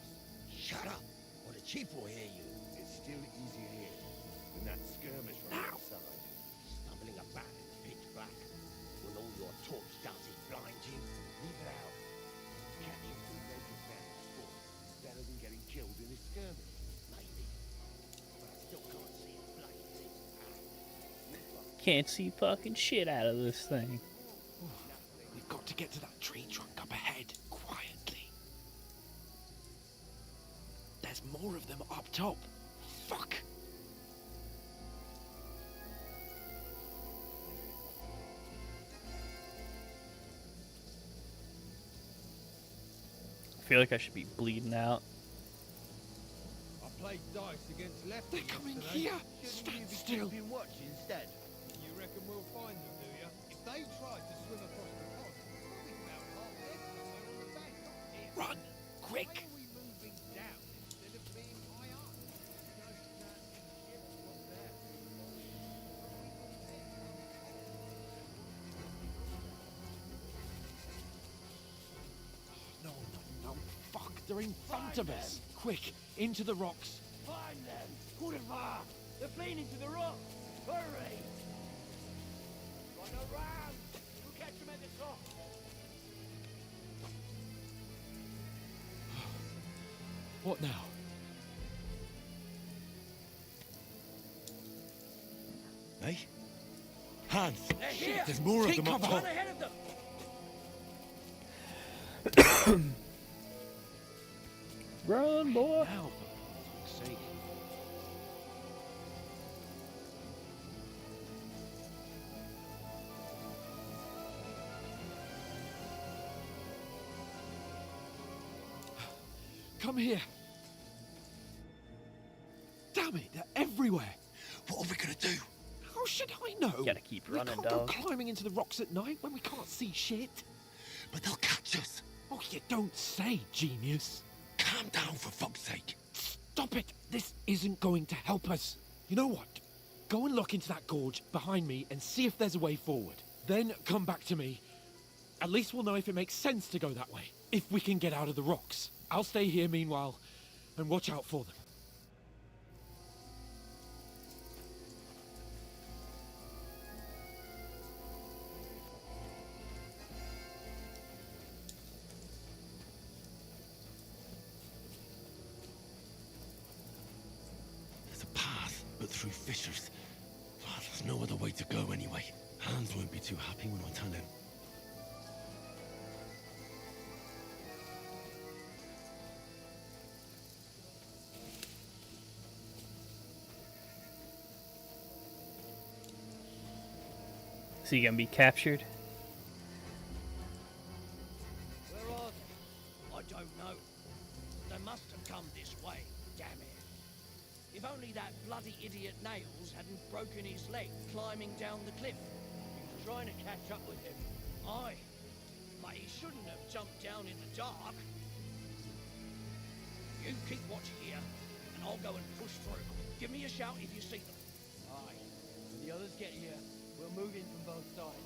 Shut up, or the chief will hear you. It's still easier here than that skirmish right Now. outside. Stumbling about in the pitch black. Will all your torch darting blind you? Leave it out. Catching two naked men in sport is better than getting killed in a skirmish. Maybe. But I still can't see a bloody thing. Can't see fucking shit out of this thing. We've got to get to that tree trunk up ahead, quietly. There's more of them up top. Fuck. I feel like I should be bleeding out. I played dice against left. They're coming here. Stand still. Keeping watch instead. You reckon we'll find them, do you? If they tried to swim across the pond, we found half their somewhere on the bank, not here. Run, quick. Why are we moving down instead of being high up? Because that ship was there. No, fuck. They're in front of us. Quick, into the rocks. Find them. Boulevard. They're fleeing into the rock. Hurry. Run around. We'll catch them at the top. What now? Eh? Hans! They're here! There's more of Take them up cover. top. Run ahead of them! Run, boy. Now, for fuck's sake. Come here. Damn it, they're everywhere. What are we gonna do? How should I know? You gotta keep running, we can't dog. go climbing into the rocks at night when we can't see shit. But they'll catch us. Oh, you don't say, genius. Calm down, for fuck's sake. Stop it. This isn't going to help us. You know what? Go and look into that gorge behind me and see if there's a way forward. Then come back to me. At least we'll know if it makes sense to go that way. If we can get out of the rocks. I'll stay here meanwhile and watch out for them. There's a path, but through fissures. Oh, there's no other way to go anyway. Hans won't be too happy when I tell him. So you gonna be captured? Where are they? I don't know. They must have come this way. Damn it. If only that bloody idiot Nails hadn't broken his leg climbing down the cliff. He was trying to catch up with him. Aye. But he shouldn't have jumped down in the dark. You keep watch here, and I'll go and push through. Give me a shout if you see them. Aye. When the others get here, we'll move in from both sides.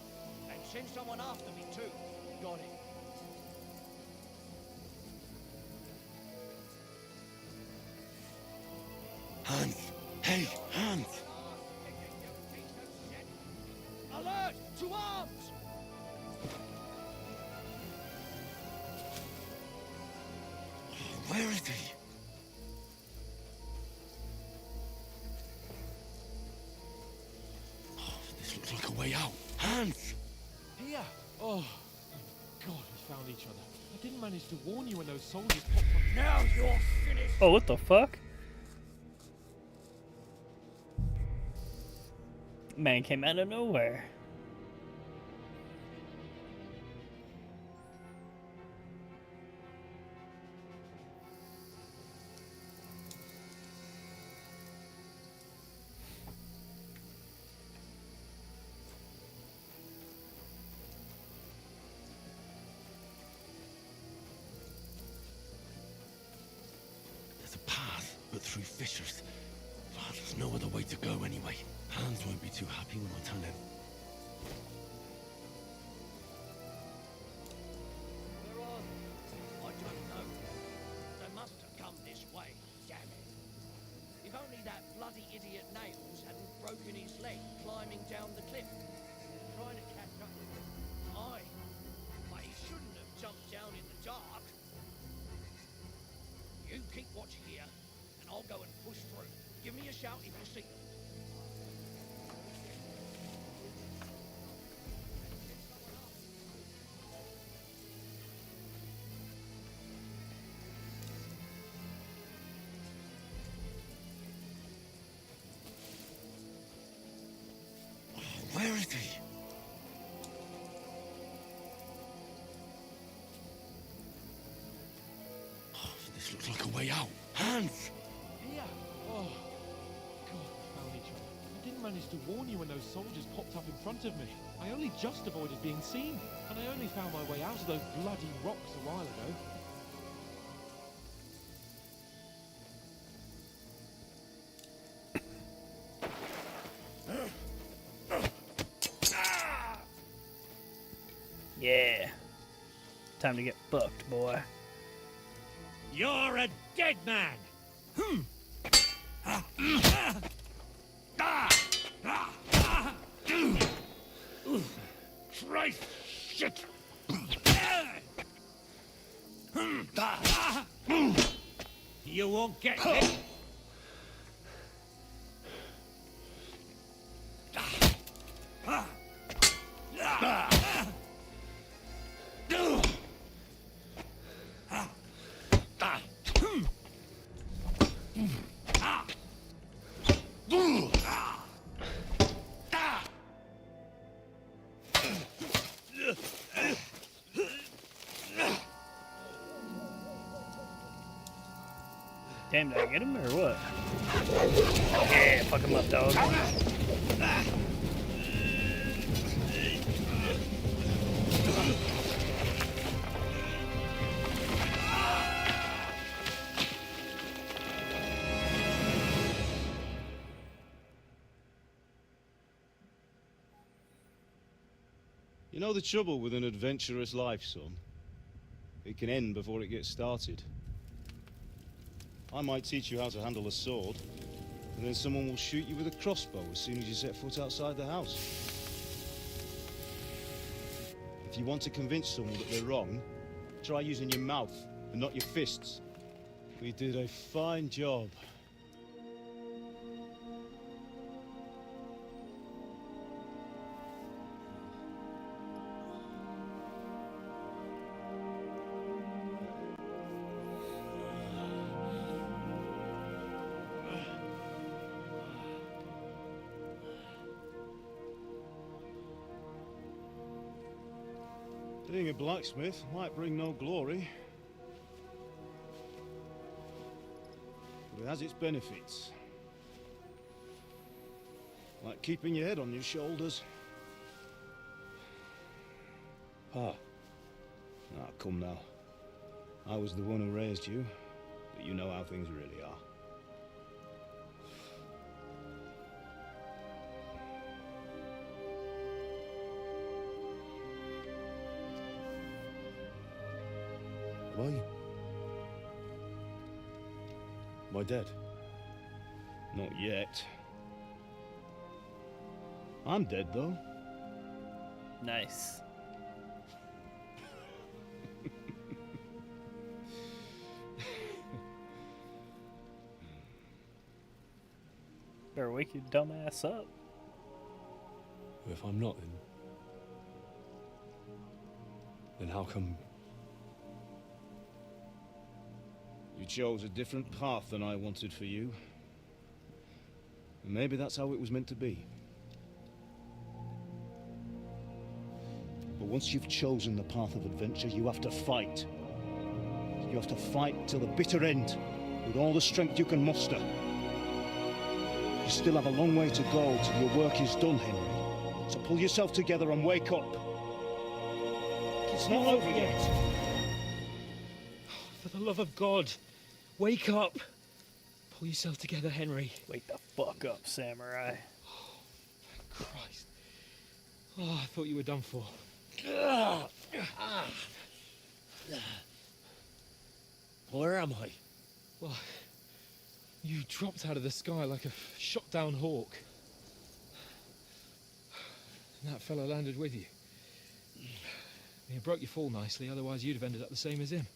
And send someone after me too. Got it. Hans! Hey, Hans! Alert! To arms! Where is he? Oh, this looks like a way out. Hans! Here! Oh, thank God we found each other. I didn't manage to warn you when those soldiers popped up. Now you're finished! Oh, what the fuck? Man came out of nowhere. There's a path, but through fissures. Oh, there's no other way to go anyway. Hans won't be too happy when I tell him. Where are they? I don't know. They must have come this way. Damn it. If only that bloody idiot Nails hadn't broken his leg climbing down the cliff. He was trying to catch up with him. Aye. But he shouldn't have jumped down in the dark. You keep watch here, and I'll go and push through. Give me a shout if you see them. Where is he? Oh, this looks like a way out. Hans! Here! Oh, God, we found each other. I didn't manage to warn you when those soldiers popped up in front of me. I only just avoided being seen. And I only found my way out of those bloody rocks a while ago. Yeah. Time to get fucked, boy. You're a dead man! Christ! Shit! You won't get hit! Damn, did I get him or what? Yeah, fuck him up, dog. You know the trouble with an adventurous life, son? It can end before it gets started. I might teach you how to handle a sword, and then someone will shoot you with a crossbow as soon as you set foot outside the house. If you want to convince someone that they're wrong, try using your mouth and not your fists. We did a fine job. Being a blacksmith might bring no glory, but it has its benefits. Like keeping your head on your shoulders. Ah, come now. I was the one who raised you, but you know how things really are. Am I dead? Not yet. I'm dead, though. Nice. Better wake your dumb ass up. If I'm not, then how come? You chose a different path than I wanted for you. And maybe that's how it was meant to be. But once you've chosen the path of adventure, you have to fight. You have to fight till the bitter end, with all the strength you can muster. You still have a long way to go till your work is done, Henry. So pull yourself together and wake up. It's not over yet. For the love of God, wake up! Pull yourself together, Henry. Wake the fuck up, samurai. Christ. Oh, I thought you were done for. Where am I? Well, you dropped out of the sky like a shot-down hawk. And that fella landed with you. You broke your fall nicely, otherwise you'd have ended up the same as him.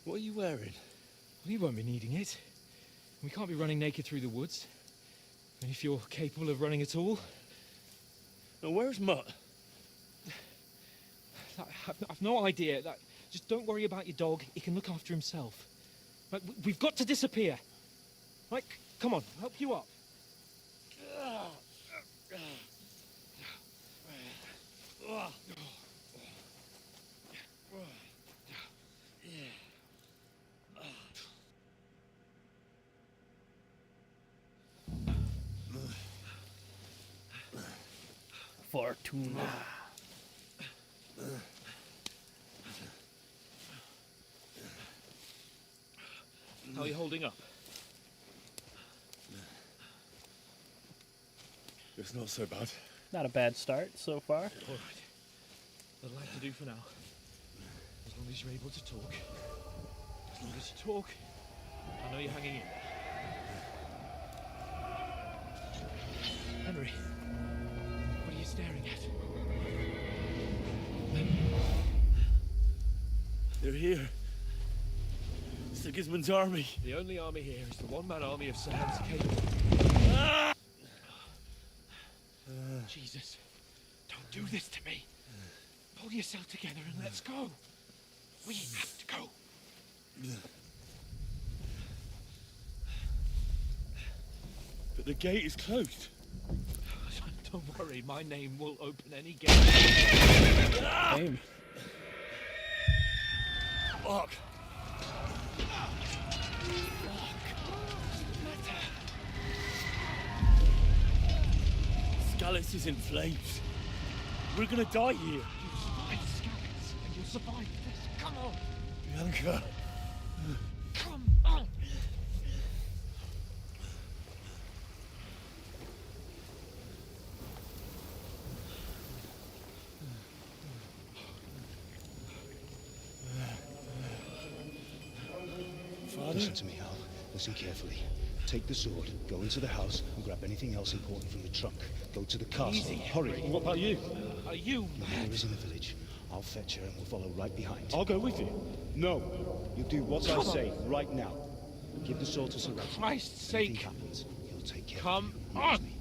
What are you wearing? Well, you won't be needing it. We can't be running naked through the woods. And if you're capable of running at all... Now, where's Mutt? I've no idea. Just don't worry about your dog. He can look after himself. Right, we've got to disappear. Right, come on, I'll help you up. Fortuna. How are you holding up? It's not so bad. Not a bad start so far. All right. That'll have to do for now. As long as you're able to talk. As long as you talk, I know you're hanging in there. Henry, what are you staring at? They're here. Sigismund's army. The only army here is the one-man army of Sir Hans Cable. Jesus, don't do this to me. Pull yourself together and let's go. We have to go. But the gate is closed. Don't worry, my name will open any gate. Damn. Fuck. Skalitz is in flames. We're gonna die here. You survive Skalitz, and you'll survive this. Come on. Bianca. Come on. Listen to me, Hal. Listen carefully. Take the sword, go into the house, and grab anything else important from the trunk. Go to the castle. Easy, Hurry. Henry. What about you? Are you Mother is in the village. I'll fetch her and we'll follow right behind. I'll go with you. No. You do what I Come on. say right now. Give the sword to Sir Ralph. For Christ's If anything sake. happens, he'll take care Come of you. on.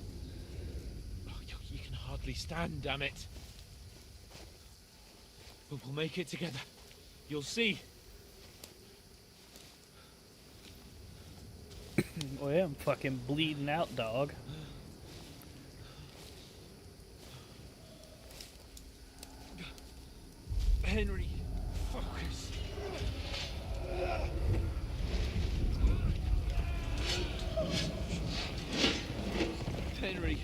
Oh, you can hardly stand, damn it. But we'll make it together. You'll see. Oh yeah, I'm fucking bleeding out, dog. Henry, focus. Henry,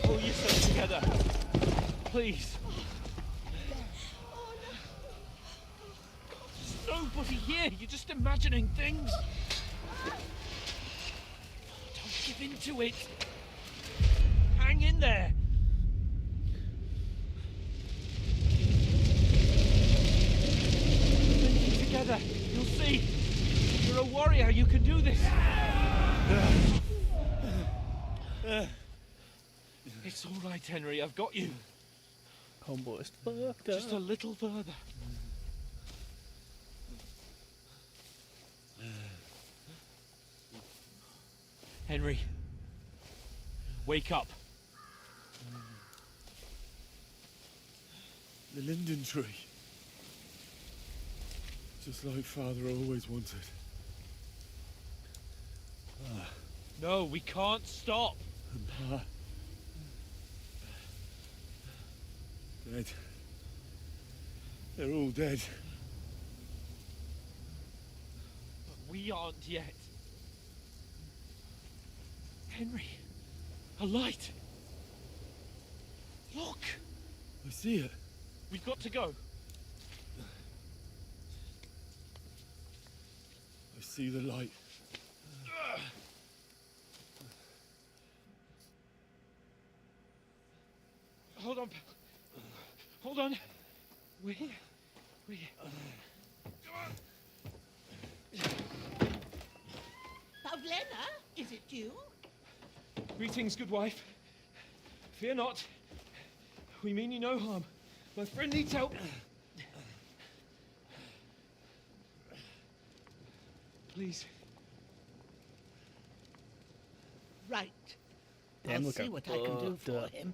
pull yourself together. Please. There's nobody here. You're just imagining things. Don't give in to it. Hang in there. Together, you'll see. You're a warrior. You can do this. It's all right, Henry. I've got you. Homeboy's fucked up. Just a little further. Henry, wake up. The linden tree. Just like Father always wanted. No, we can't stop. And Pa. Dead. They're all dead. But we aren't yet. Henry, a light. Look. I see it. We've got to go. I see the light. Hold on, pal. Hold on. We're here. We're here. Pavlena, is it you? Greetings, good wife. Fear not. We mean you no harm. My friend needs help. Please. Right. Damn, I'll look see how what I can do fucked for up. him.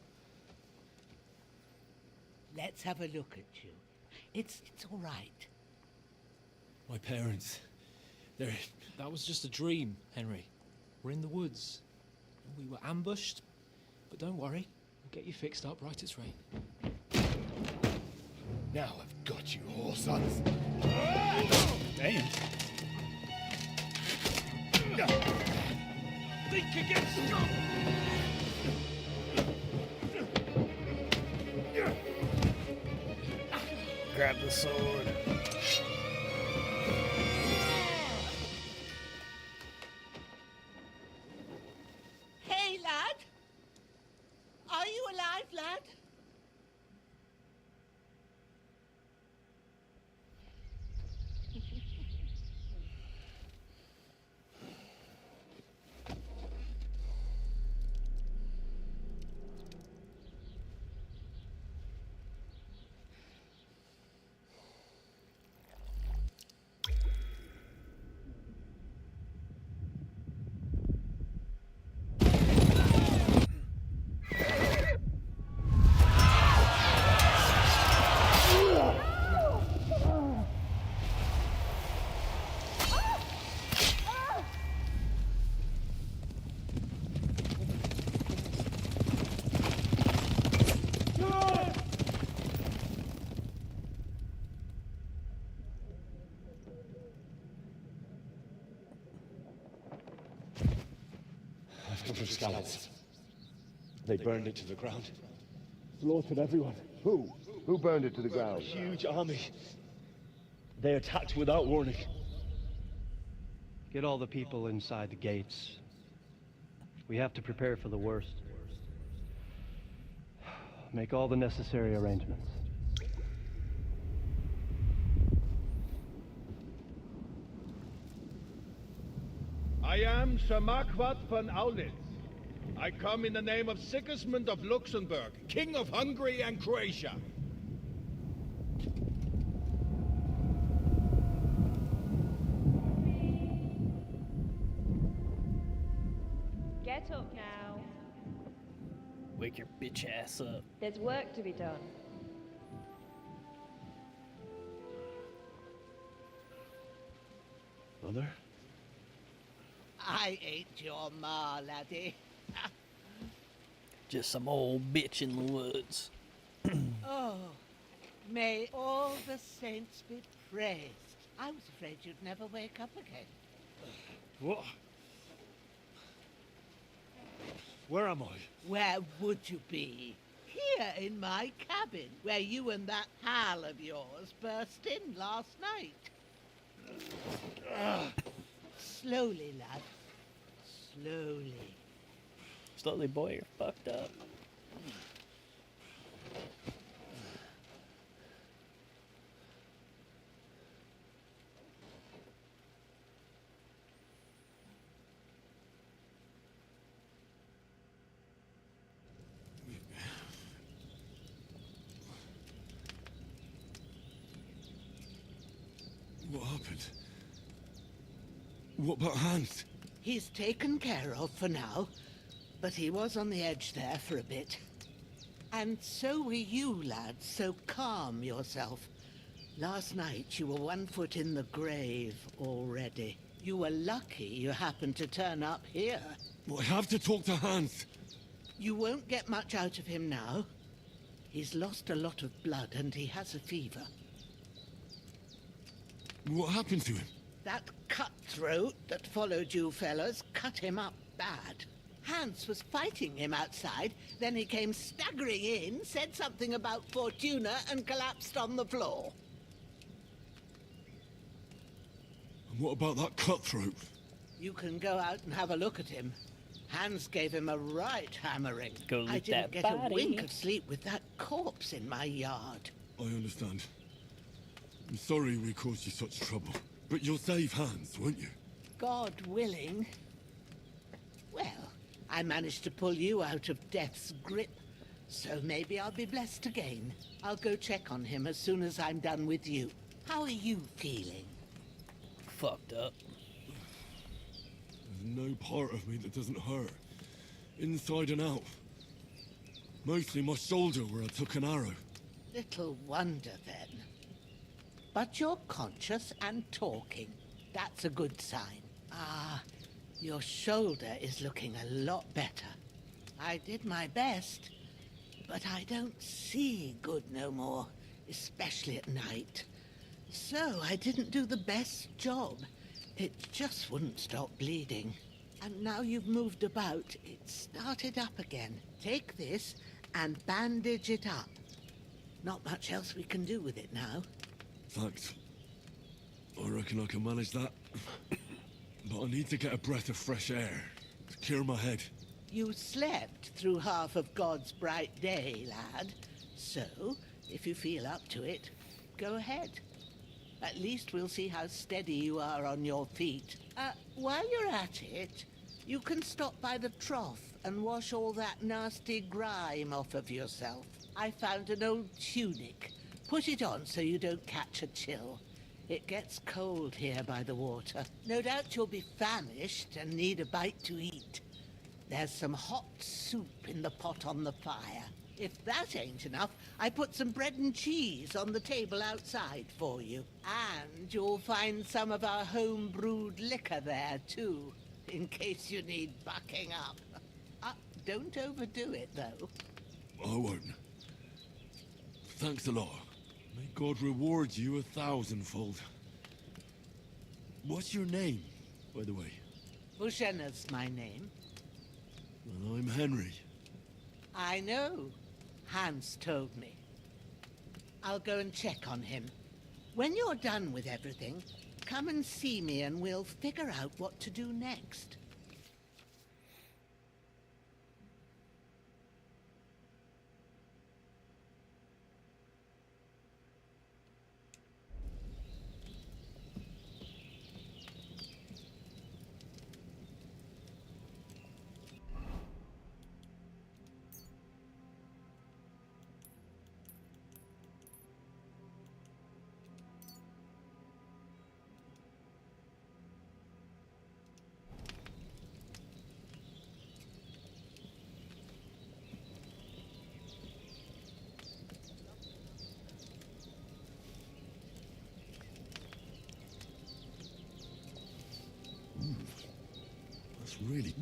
Let's have a look at you. It's all right. My parents. That was just a dream, Henry. We're in the woods. We were ambushed. But don't worry. We'll get you fixed up right as rain. Now I've got you, whore sons. Damn. Think against scum! Grab the sword. Hey, lad. Are you alive, lad? I've come from Skalitz. They burned it to the ground. Slaughtered everyone. Who? Who burned it to the A ground? huge army. They attacked without warning. Get all the people inside the gates. We have to prepare for the worst. Make all the necessary arrangements. I am Sir Marquardt von Aulitz. I come in the name of Sigismund of Luxembourg, King of Hungary and Croatia. Get up now. Wake your bitch ass up. There's work to be done. Mother? I ain't your ma, laddie. Just some old bitch in the woods. Oh, may all the saints be praised. I was afraid you'd never wake up again. What? Where am I? Where would you be? Here in my cabin, where you and that pal of yours burst in last night. Slowly, lad. Slowly. Slowly, boy, you're fucked up. What happened? What about Hans? He's taken care of for now, but he was on the edge there for a bit. And so were you, lad, so calm yourself. Last night you were 1 foot in the grave already. You were lucky you happened to turn up here. Well, I have to talk to Hans. You won't get much out of him now. He's lost a lot of blood and he has a fever. What happened to him? That cutthroat that followed you fellas cut him up bad. Hans was fighting him outside, then he came staggering in, said something about Fortuna and collapsed on the floor. And what about that cutthroat? You can go out and have a look at him. Hans gave him a right hammering. Go I loot didn't that get body. a wink of sleep with that corpse in my yard. I understand. I'm sorry we caused you such trouble. But you'll save Hans, won't you? God willing. Well, I managed to pull you out of death's grip, so maybe I'll be blessed again. I'll go check on him as soon as I'm done with you. How are you feeling? Fucked up. There's no part of me that doesn't hurt. Inside and out. Mostly my shoulder where I took an arrow. Little wonder then. But you're conscious and talking. That's a good sign. Ah, your shoulder is looking a lot better. I did my best, but I don't see good no more, especially at night. So I didn't do the best job. It just wouldn't stop bleeding. And now you've moved about, it started up again. Take this and bandage it up. Not much else we can do with it now. Thanks. I reckon I can manage that. But I need to get a breath of fresh air to clear my head. You slept through half of God's bright day, lad. So, if you feel up to it, go ahead. At least we'll see how steady you are on your feet. While you're at it, you can stop by the trough and wash all that nasty grime off of yourself. I found an old tunic. Put it on so you don't catch a chill. It gets cold here by the water. No doubt you'll be famished and need a bite to eat. There's some hot soup in the pot on the fire. If that ain't enough, I put some bread and cheese on the table outside for you. And you'll find some of our home-brewed liquor there, too, in case you need bucking up. Don't overdo it, though. I won't. Thanks a lot. May God reward you 1,000-fold. What's your name, by the way? Bushena's my name. Well, I'm Henry. I know. Hans told me. I'll go and check on him. When you're done with everything, come and see me and we'll figure out what to do next. That's really...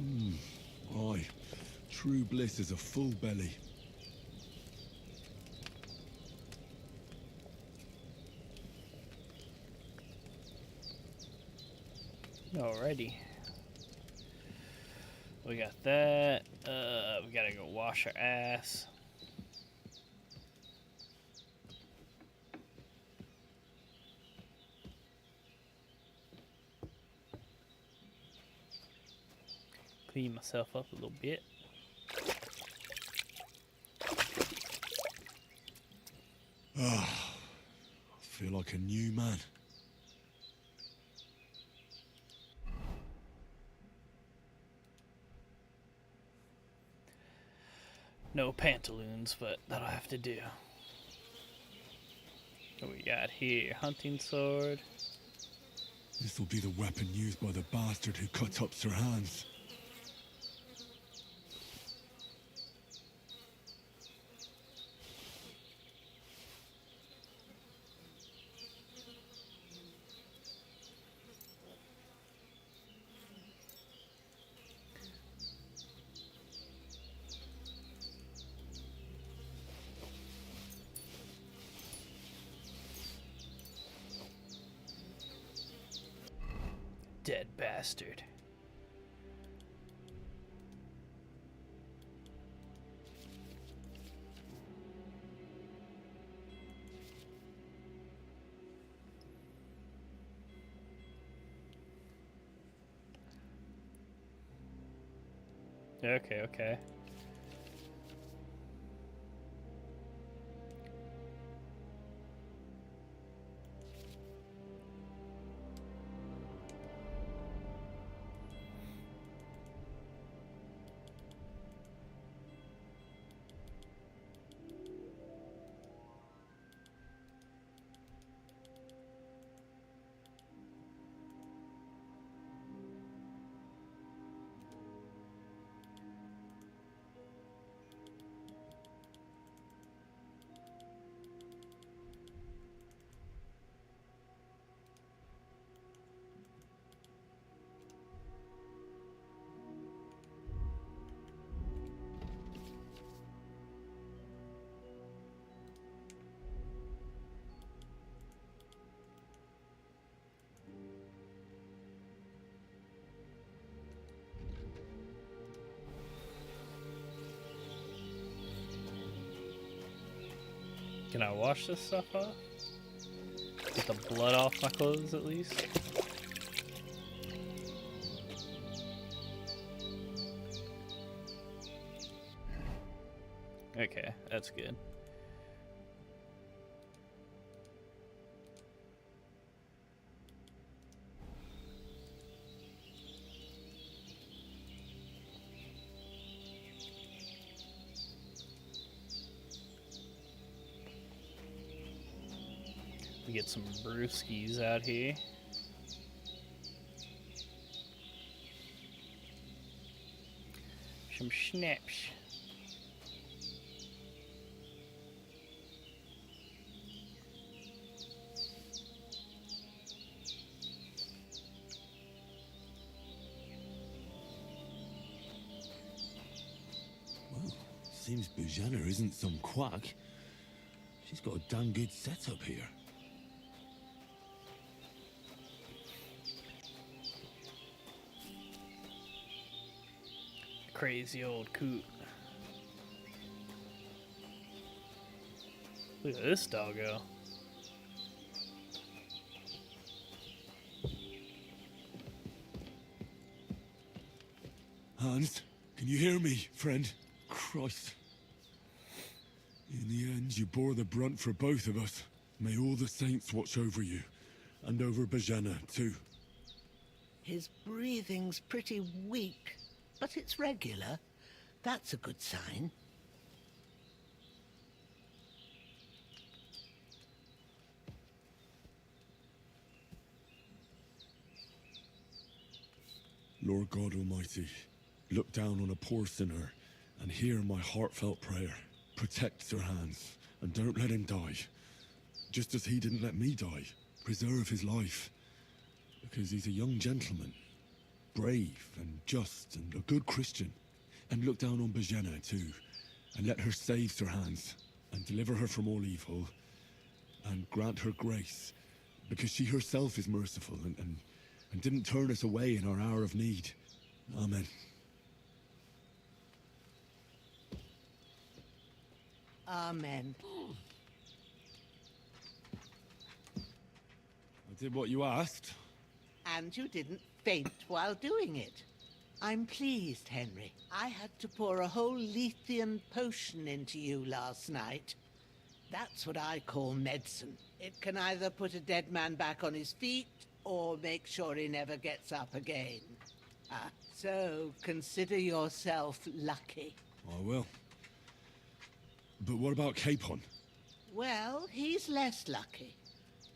Aye. True bliss is a full belly. Alrighty. We got that. We gotta go wash our ass. Clean myself up a little bit. I feel like a new man. No pantaloons, but that'll have to do. What we got here? Hunting sword. This'll be the weapon used by the bastard who cut up Sir Hans. Dead bastard. Okay. Can I wash this stuff off? Get the blood off my clothes at least? Okay, that's good. We get some brewskis out here. Some schnapps. Well, seems Bujana isn't some quack. She's got a damn good setup here. Crazy old coot. Look at this doggo. Hans, can you hear me, friend? Christ. In the end, you bore the brunt for both of us. May all the saints watch over you, and over Bajana, too. His breathing's pretty weak, but it's regular. That's a good sign. Lord God Almighty, look down on a poor sinner and hear my heartfelt prayer. Protect Sir Hans, and don't let him die. Just as he didn't let me die. Preserve his life. Because he's a young gentleman. Brave and just and a good Christian. And look down on Bajana too. And let her save Sir Hans. And deliver her from all evil. And grant her grace. Because she herself is merciful and didn't turn us away in our hour of need. Amen. Amen. I did what you asked. And you didn't faint while doing it. I'm pleased, Henry. I had to pour a whole Lethean potion into you last night. That's what I call medicine. It can either put a dead man back on his feet, or make sure he never gets up again. So consider yourself lucky. I will. But what about Capon? Well, he's less lucky.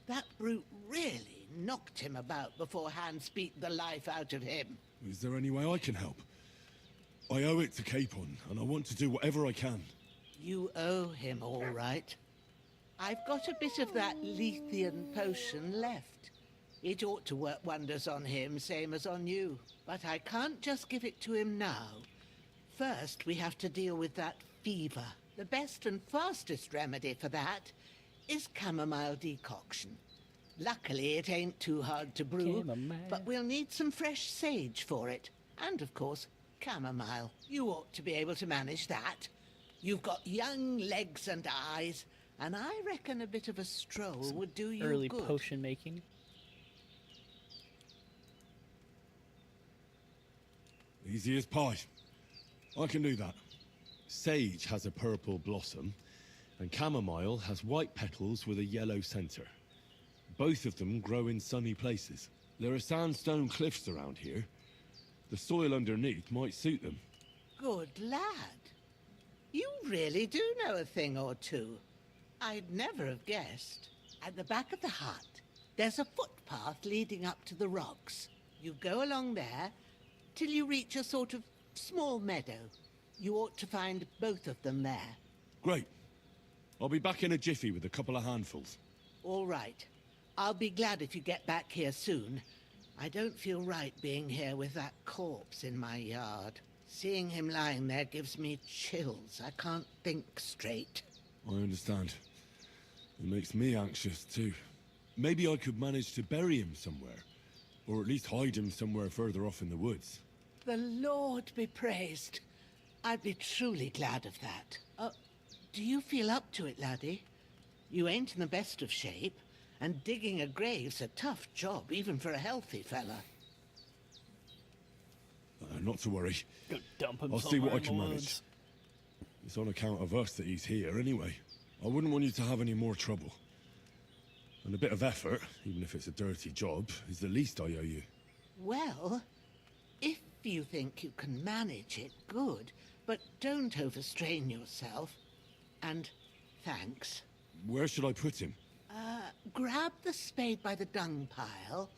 That brute really knocked him about before Hans beat the life out of him. Is there any way I can help? I owe it to Capon, and I want to do whatever I can. You owe him, all right. I've got a bit of that Lethean potion left. It ought to work wonders on him, same as on you. But I can't just give it to him now. First, we have to deal with that fever. The best and fastest remedy for that is chamomile decoction. Luckily, it ain't too hard to brew, but we'll need some fresh sage for it. And, of course, chamomile. You ought to be able to manage that. You've got young legs and eyes, and I reckon a bit of a stroll would do you Early good. potion making. Easy as pie. I can do that. Sage has a purple blossom, and chamomile has white petals with a yellow center. Both of them grow in sunny places. There are sandstone cliffs around here. The soil underneath might suit them. Good lad. You really do know a thing or two. I'd never have guessed. At the back of the hut, there's a footpath leading up to the rocks. You go along there till you reach a sort of small meadow. You ought to find both of them there. Great. I'll be back in a jiffy with a couple of handfuls. All right. I'll be glad if you get back here soon. I don't feel right being here with that corpse in my yard. Seeing him lying there gives me chills. I can't think straight. I understand. It makes me anxious too. Maybe I could manage to bury him somewhere. Or at least hide him somewhere further off in the woods. The Lord be praised. I'd be truly glad of that. Do you feel up to it, laddie? You ain't in the best of shape, and digging a grave's a tough job, even for a healthy fella. Not to worry. Go dump him I'll see what I somewhere in can the manage. woods. It's on account of us that he's here anyway. I wouldn't want you to have any more trouble. And a bit of effort, even if it's a dirty job, is the least I owe you. Well, if you think you can manage it, good. But don't overstrain yourself. And thanks. Where should I put him? Grab the spade by the dung pile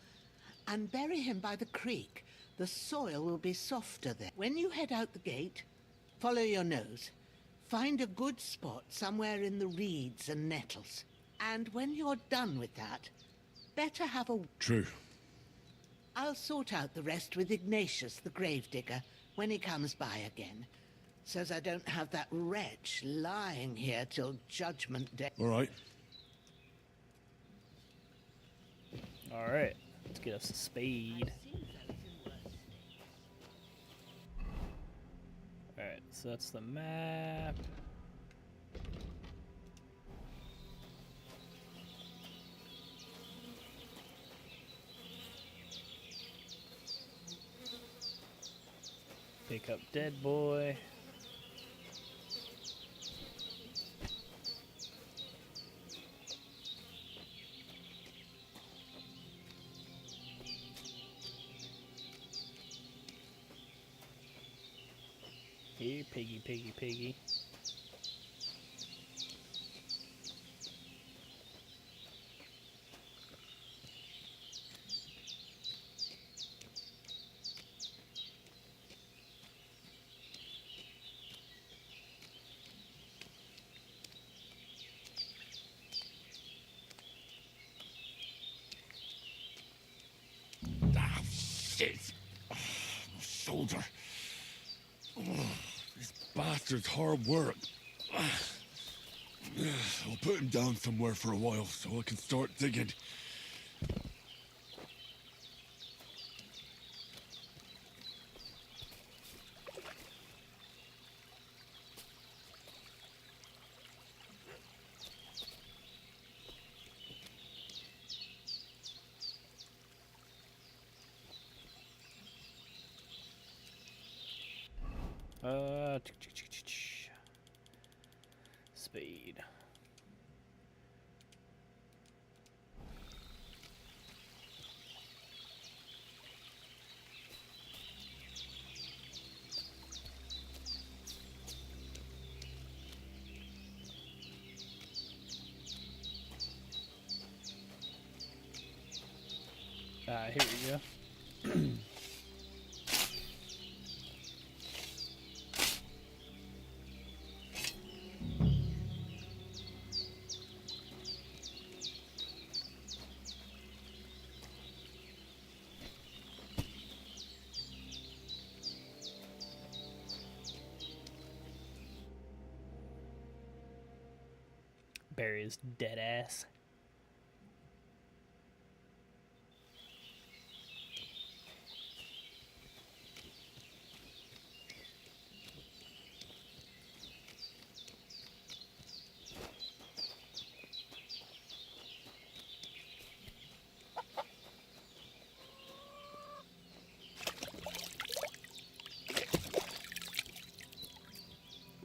and bury him by the creek. The soil will be softer there. When you head out the gate, follow your nose. Find a good spot somewhere in the reeds and nettles. And when you're done with that, better have a... True. I'll sort out the rest with Ignatius, the gravedigger, when he comes by again. Says I don't have that wretch lying here till Judgment Day. All right. All right, let's get us a spade. All right, so that's the map. Pick up dead boy. Here, piggy, piggy, piggy. Ah, shit! Oh, my shoulder. Oh, this bastard's hard work. I'll put him down somewhere for a while so I can start digging. Speed. Here we go. Bury his dead ass.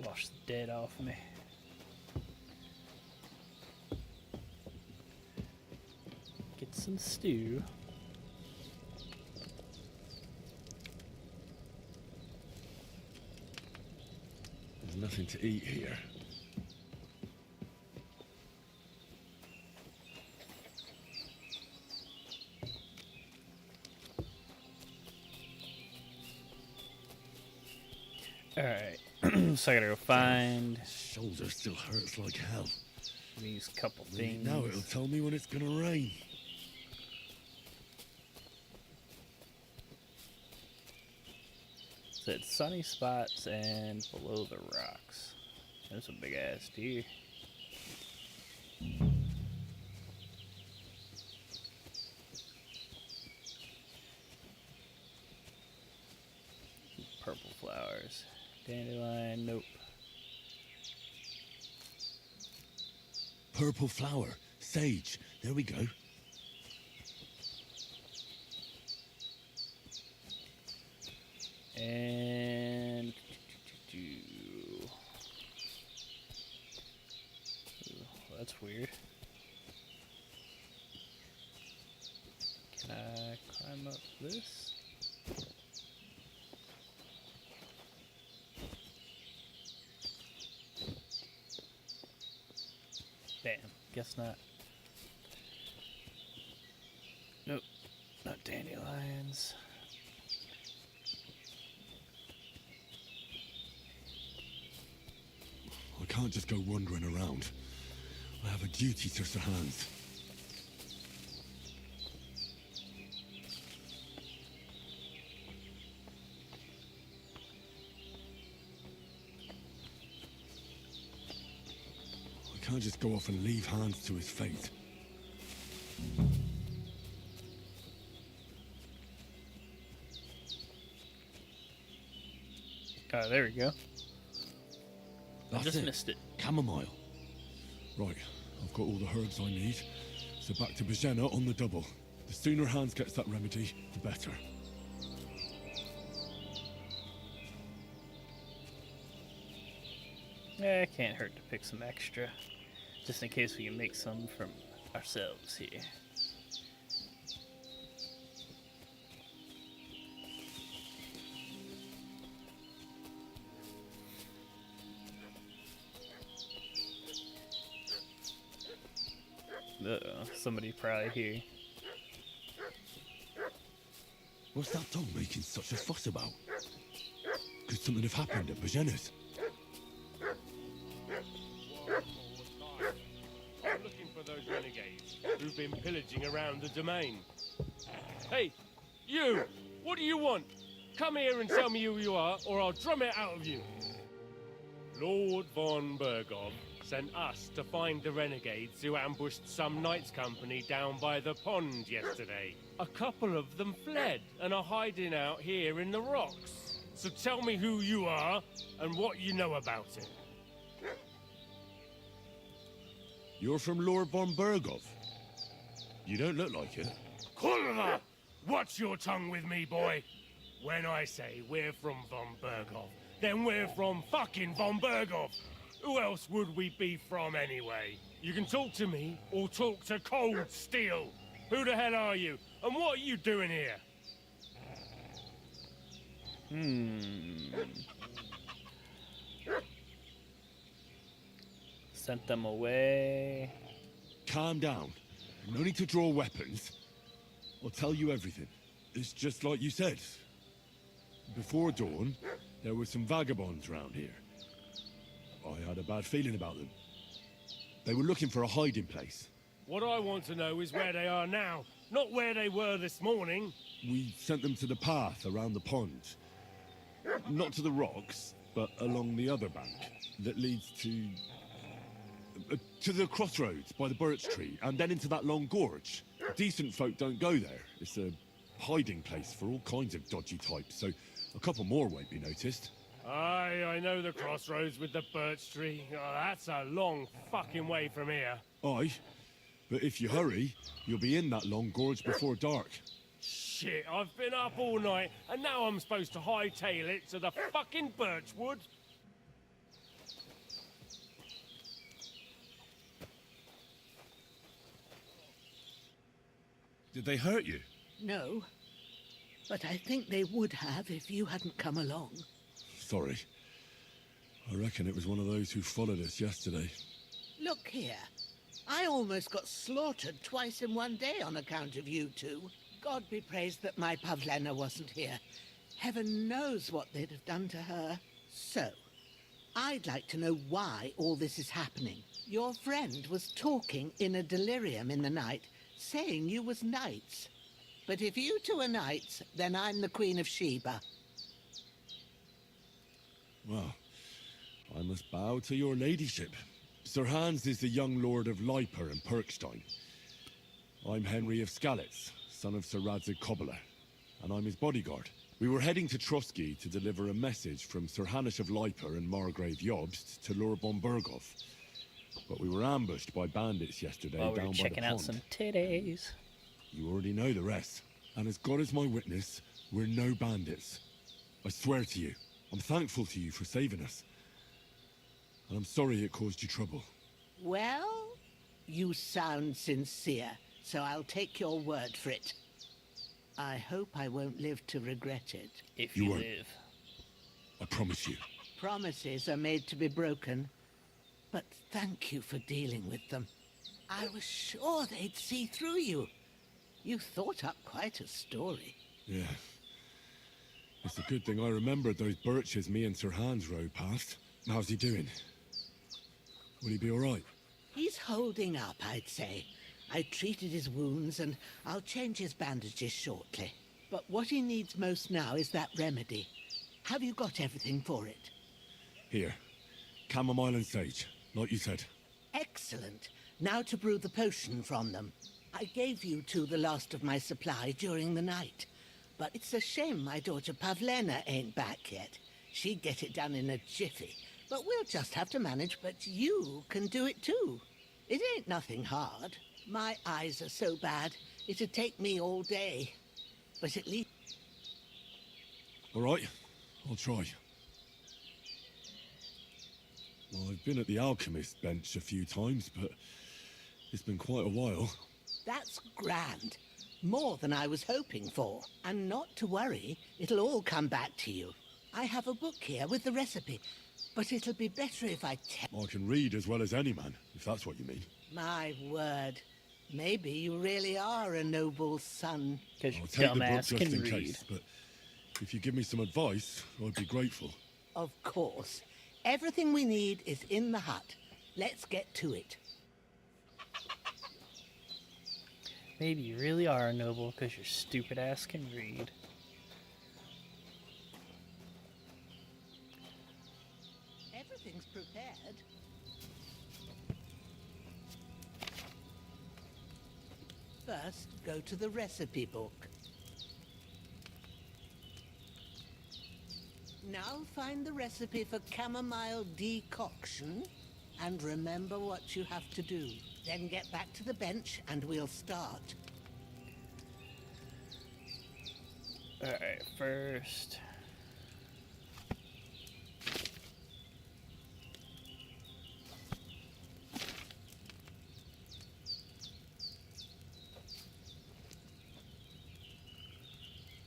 Wash the dead off me. Get some stew. There's nothing to eat here. Alright, so I gotta go find. Shoulder still hurts like hell. These couple Maybe things. now it'll tell me when it's gonna rain. Said sunny spots and below the rocks. There's a big ass deer. Purple flowers. Dandelion, nope. Purple flower. Sage. There we go. And that's weird. Can I climb up this? Damn, guess not. Nope, not dandelions. I can't just go wandering around. I have a duty to Sir Hans. I can't just go off and leave Hans to his fate. Oh, there we go. I That's just it. missed it. Chamomile. Right, I've got all the herbs I need. So back to Bajena on the double. The sooner Hans gets that remedy, the better. It can't hurt to pick some extra, just in case we can make some from ourselves here. Uh-oh, somebody probably here. What's that dog making such a fuss about? Could something have happened at Bajena's? I'm looking for those renegades who've been pillaging around the domain. Hey, you! What do you want? Come here and tell me who you are, or I'll drum it out of you. Lord von Bergov sent us to find the renegades who ambushed some knights' company down by the pond yesterday. A couple of them fled and are hiding out here in the rocks. So tell me who you are and what you know about it. You're from Lord von Bergov. You don't look like it. Kulva! Watch your tongue with me, boy. When I say we're from von Bergov, then we're from fucking von Bergov. Who else would we be from anyway? You can talk to me or talk to Cold Steel. Who the hell are you? And what are you doing here? Sent them away. Calm down. No need to draw weapons. I'll tell you everything. It's just like you said. Before dawn, there were some vagabonds around here. I had a bad feeling about them. They were looking for a hiding place. What I want to know is where they are now, not where they were this morning. We sent them to the path around the pond. Not to the rocks, but along the other bank that leads to the crossroads by the birch tree, and then into that long gorge. Decent folk don't go there. It's a hiding place for all kinds of dodgy types, so a couple more won't be noticed. Aye, I know the crossroads with the birch tree. Oh, that's a long fucking way from here. Aye, but if you hurry, you'll be in that long gorge before dark. Shit, I've been up all night, and now I'm supposed to hightail it to the fucking birchwood? Did they hurt you? No, but I think they would have if you hadn't come along. Sorry. I reckon it was one of those who followed us yesterday. Look here. I almost got slaughtered twice in one day on account of you two. God be praised that my Pavlena wasn't here. Heaven knows what they'd have done to her. So, I'd like to know why all this is happening. Your friend was talking in a delirium in the night, saying you was knights. But if you two are knights, then I'm the Queen of Sheba. Well, I must bow to your ladyship. Sir Hans is the young lord of Leiper and Perkstein. I'm Henry of Skalitz, son of Sir Radzig Cobbler, and I'm his bodyguard. We were heading to Trotsky to deliver a message from Sir Hanish of Leiper and Margrave Jobst to Lord von Bergov. But we were ambushed by bandits yesterday While we down were by the checking out pond. some titties. You already know the rest. And as God is my witness, we're no bandits. I swear to you, I'm thankful to you for saving us. And I'm sorry it caused you trouble. Well, you sound sincere, so I'll take your word for it. I hope I won't live to regret it. If you won't. I promise you. Promises are made to be broken, but thank you for dealing with them. I was sure they'd see through you. You thought up quite a story. Yeah. It's a good thing I remembered those birches me and Sir Hans rode past. How's he doing? Will he be all right? He's holding up, I'd say. I treated his wounds, and I'll change his bandages shortly. But what he needs most now is that remedy. Have you got everything for it? Here. Chamomile and sage, like you said. Excellent. Now to brew the potion from them. I gave you two the last of my supply during the night. But it's a shame my daughter Pavlena ain't back yet. She'd get it done in a jiffy. But we'll just have to manage, but you can do it too. It ain't nothing hard. My eyes are so bad, it'd take me all day. But at least... All right, I'll try. I've been at the alchemist bench a few times, but it's been quite a while. That's grand. More than I was hoping for. And not to worry, it'll all come back to you. I have a book here with the recipe, but it'll be better if I tell. I can read as well as any man, if that's what you mean. My word. Maybe you really are a noble son. I'll take the book just in case, but if you give me some advice, I'd be grateful. Of course. Everything we need is in the hut. Let's get to it. Maybe you really are a noble because your stupid ass can read. Everything's prepared. First, go to the recipe book. Now find the recipe for chamomile decoction and remember what you have to do. Then get back to the bench and we'll start. Alright, first.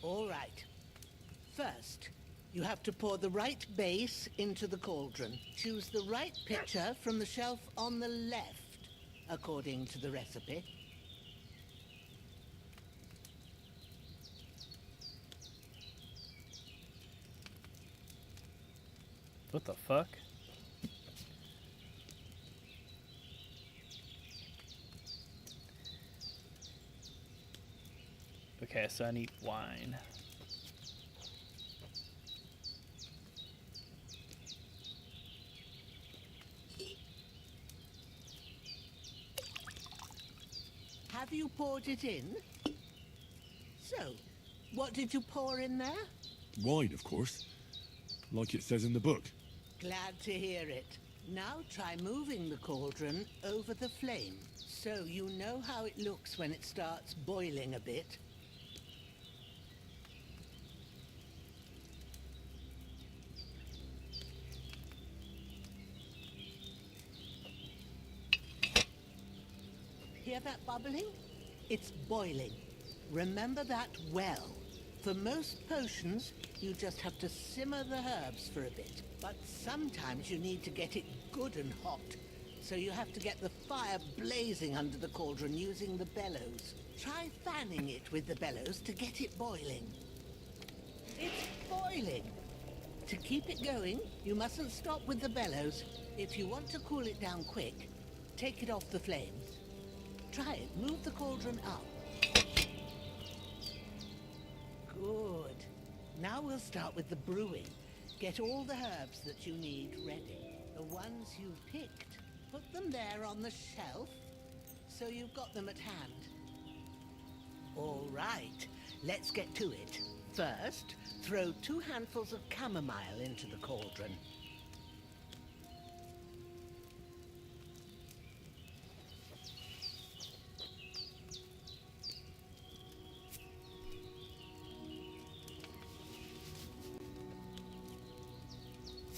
All right. First, you have to pour the right base into the cauldron. Choose the right pitcher from the shelf on the left, according to the recipe. What the fuck? Okay, so I need wine. Have you poured it in? So, what did you pour in there? Wine, of course. Like it says in the book. Glad to hear it. Now try moving the cauldron over the flame, so you know how it looks when it starts boiling a bit. Hear that bubbling? It's boiling. Remember that well. For most potions, you just have to simmer the herbs for a bit. But sometimes you need to get it good and hot. So you have to get the fire blazing under the cauldron using the bellows. Try fanning it with the bellows to get it boiling. It's boiling! To keep it going, you mustn't stop with the bellows. If you want to cool it down quick, take it off the flames. Try it. Move the cauldron up. Good. Now we'll start with the brewing. Get all the herbs that you need ready. The ones you've picked. Put them there on the shelf, so you've got them at hand. All right, let's get to it. First, throw 2 handfuls of chamomile into the cauldron.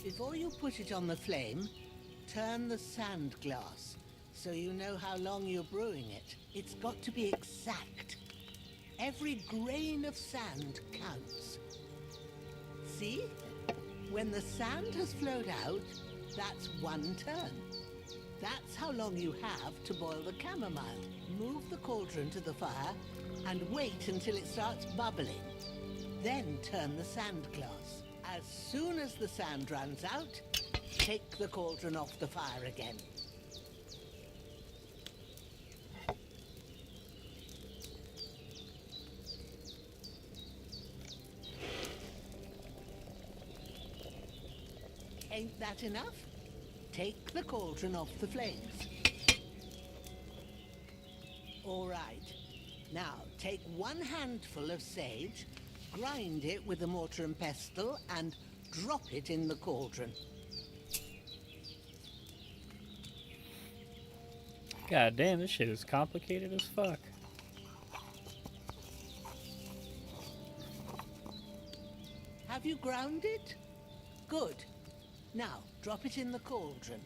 Before you put it on the flame, turn the sand glass so you know how long you're brewing it. It's got to be exact. Every grain of sand counts. See? When the sand has flowed out, that's 1 turn. That's how long you have to boil the chamomile. Move the cauldron to the fire and wait until it starts bubbling. Then turn the sand glass. As soon as the sand runs out, take the cauldron off the fire again. Ain't that enough? Take the cauldron off the flames. All right. Now, take 1 handful of sage, grind it with a mortar and pestle, and drop it in the cauldron. God damn, this shit is complicated as fuck. Have you ground it? Good. Now, drop it in the cauldron.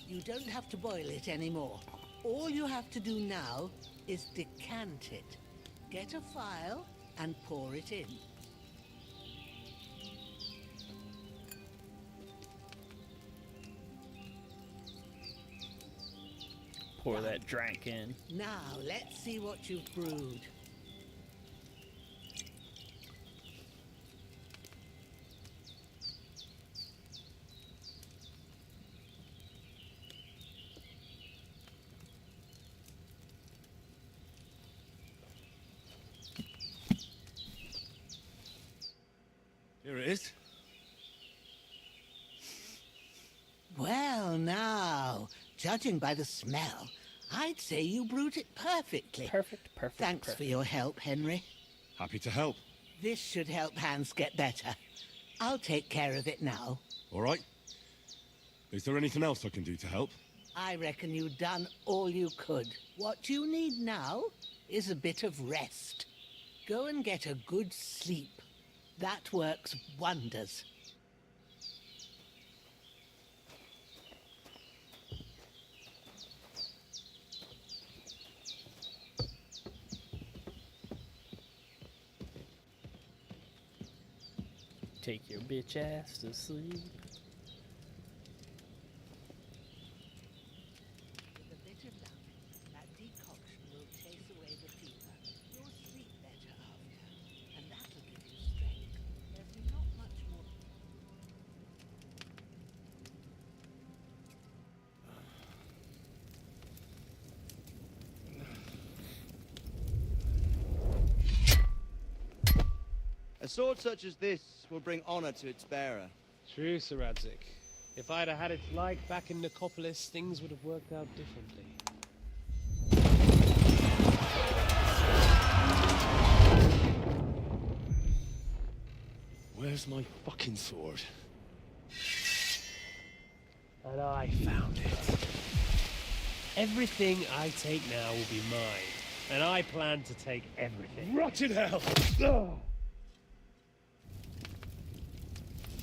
You don't have to boil it anymore. All you have to do now is decant it. Get a phial and pour it in. Pour that drink in. Now, let's see what you've brewed. Here it is. Well, now, judging by the smell, I'd say you brewed it perfectly. Perfect. Thanks for your help, Henry. Happy to help. This should help Hans get better. I'll take care of it now. All right. Is there anything else I can do to help? I reckon you've done all you could. What you need now is a bit of rest. Go and get a good sleep. That works wonders. Take your bitch ass to sleep. With a bit of luck, that decoction will chase away the fever. You'll sleep better after, and that'll give you strength. There's not much more. A sword such as this will bring honor to its bearer. True, Sir Radzik. If I'd have had its like back in Nicopolis, things would have worked out differently. Where's my fucking sword? And I found it. Everything I take now will be mine, and I plan to take everything. Rot in hell!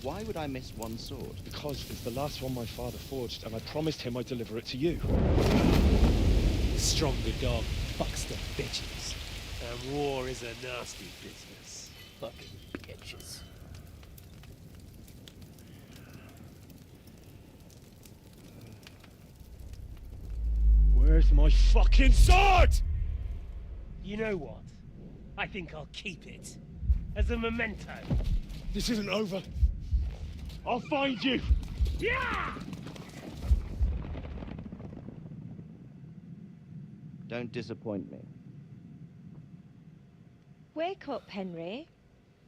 Why would I miss one sword? Because it's the last one my father forged, and I promised him I'd deliver it to you. The stronger dog fucks the bitches, and war is a nasty business. Fucking bitches. Where's my fucking sword? You know what? I think I'll keep it as a memento. This isn't over. I'll find you! Yeah! Don't disappoint me. Wake up, Henry.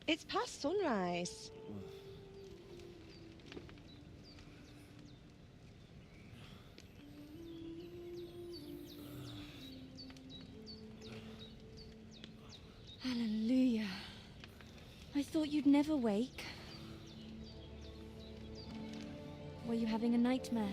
It's past sunrise. Hallelujah. I thought you'd never wake. Were you having a nightmare?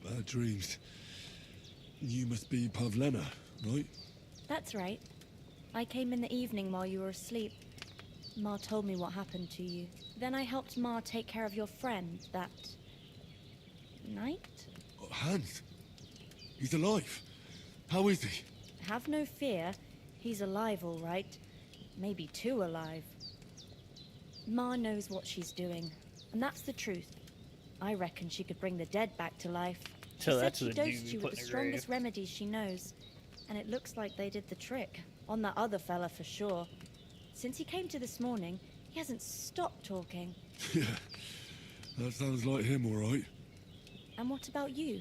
Bad dreams. You must be Pavlena, right? That's right. I came in the evening while you were asleep. Ma told me what happened to you. Then I helped Ma take care of your friend that night? Hans? He's alive. How is he? Have no fear. He's alive, all right. Maybe too alive. Ma knows what she's doing, and that's the truth. I reckon she could bring the dead back to life. She said she dosed you with the strongest remedies she knows, and it looks like they did the trick. On that other fella for sure. Since he came to this morning, he hasn't stopped talking. Yeah, that sounds like him, all right. And what about you?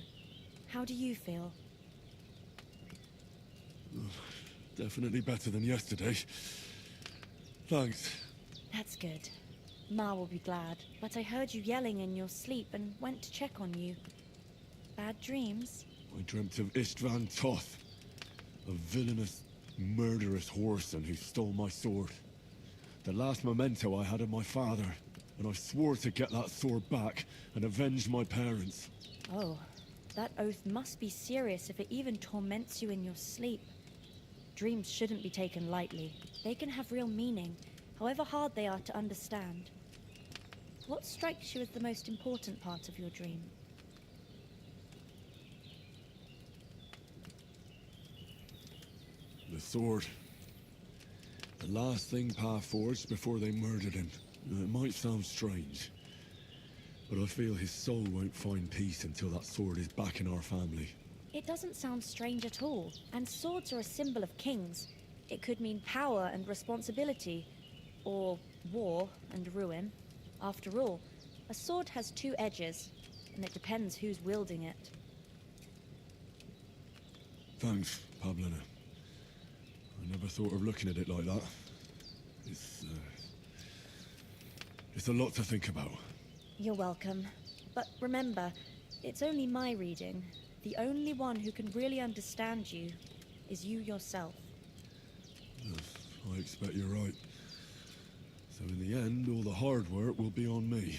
How do you feel? Definitely better than yesterday. Thanks. That's good. Ma will be glad, but I heard you yelling in your sleep and went to check on you. Bad dreams? I dreamt of Istvan Toth, a villainous, murderous whoreson who stole my sword. The last memento I had of my father. and I swore to get that sword back and avenge my parents. Oh, that oath must be serious if it even torments you in your sleep. Dreams shouldn't be taken lightly. They can have real meaning, however hard they are to understand. What strikes you as the most important part of your dream? The sword. The last thing Pa forged before they murdered him. It might sound strange, but I feel his soul won't find peace until that sword is back in our family. It doesn't sound strange at all, and swords are a symbol of kings. It could mean power and responsibility, or war and ruin. After all, a sword has two edges, and it depends who's wielding it. Thanks, Pablina. I never thought of looking at it like that. It's a lot to think about. You're welcome. But remember, it's only my reading. The only one who can really understand you is you yourself. Yes, I expect you're right. So in the end, all the hard work will be on me.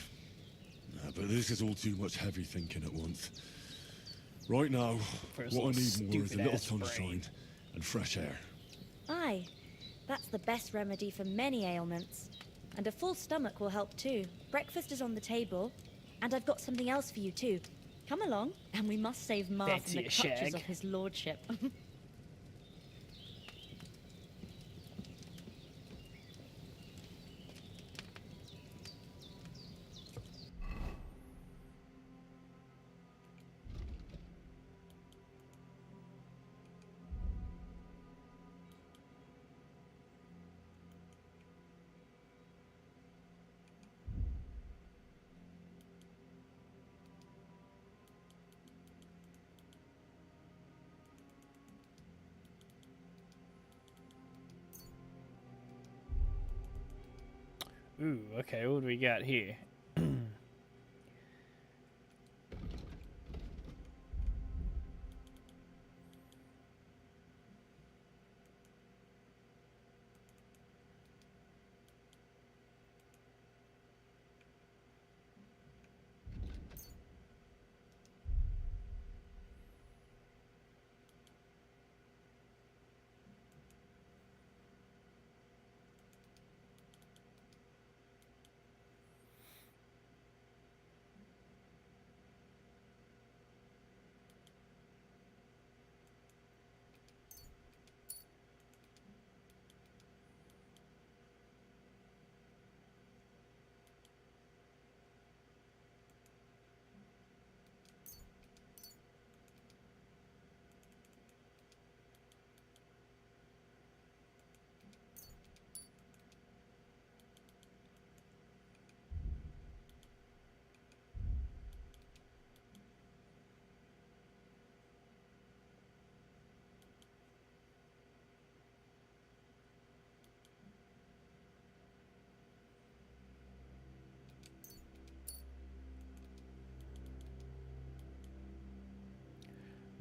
But this is all too much heavy thinking at once. Right now, what I need more is a little sunshine and fresh air. Aye, that's the best remedy for many ailments. And a full stomach will help too. Breakfast is on the table, and I've got something else for you too. Come along, and we must save Mars from the clutches of his lordship. Ooh, okay, what do we got here?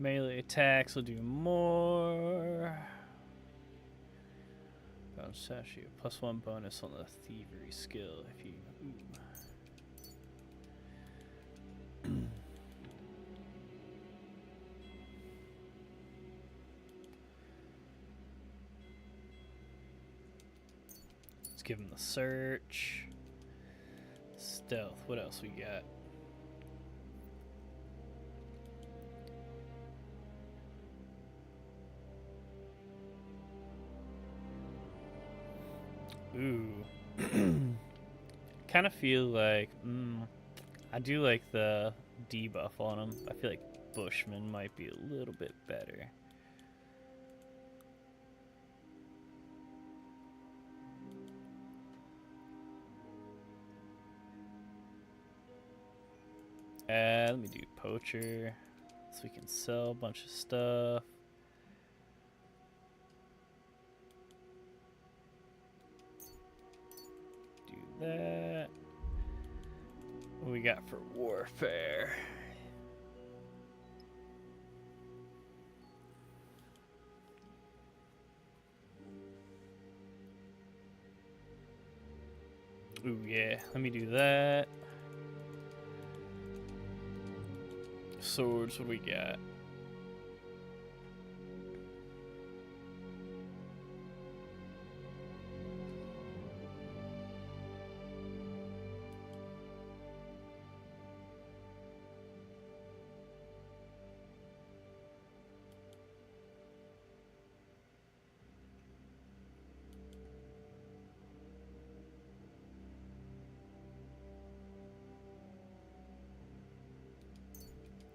Melee attacks will do more. Bounce statue. +1 bonus on the thievery skill if you. Let's give him the search. Stealth. What else we got? Ooh. Kind of feel like, I do like the debuff on him. I feel like Bushman might be a little bit better. Let me do Poacher, so we can sell a bunch of stuff. That. What we got for warfare? Ooh, yeah. Let me do that. Swords, what do we got?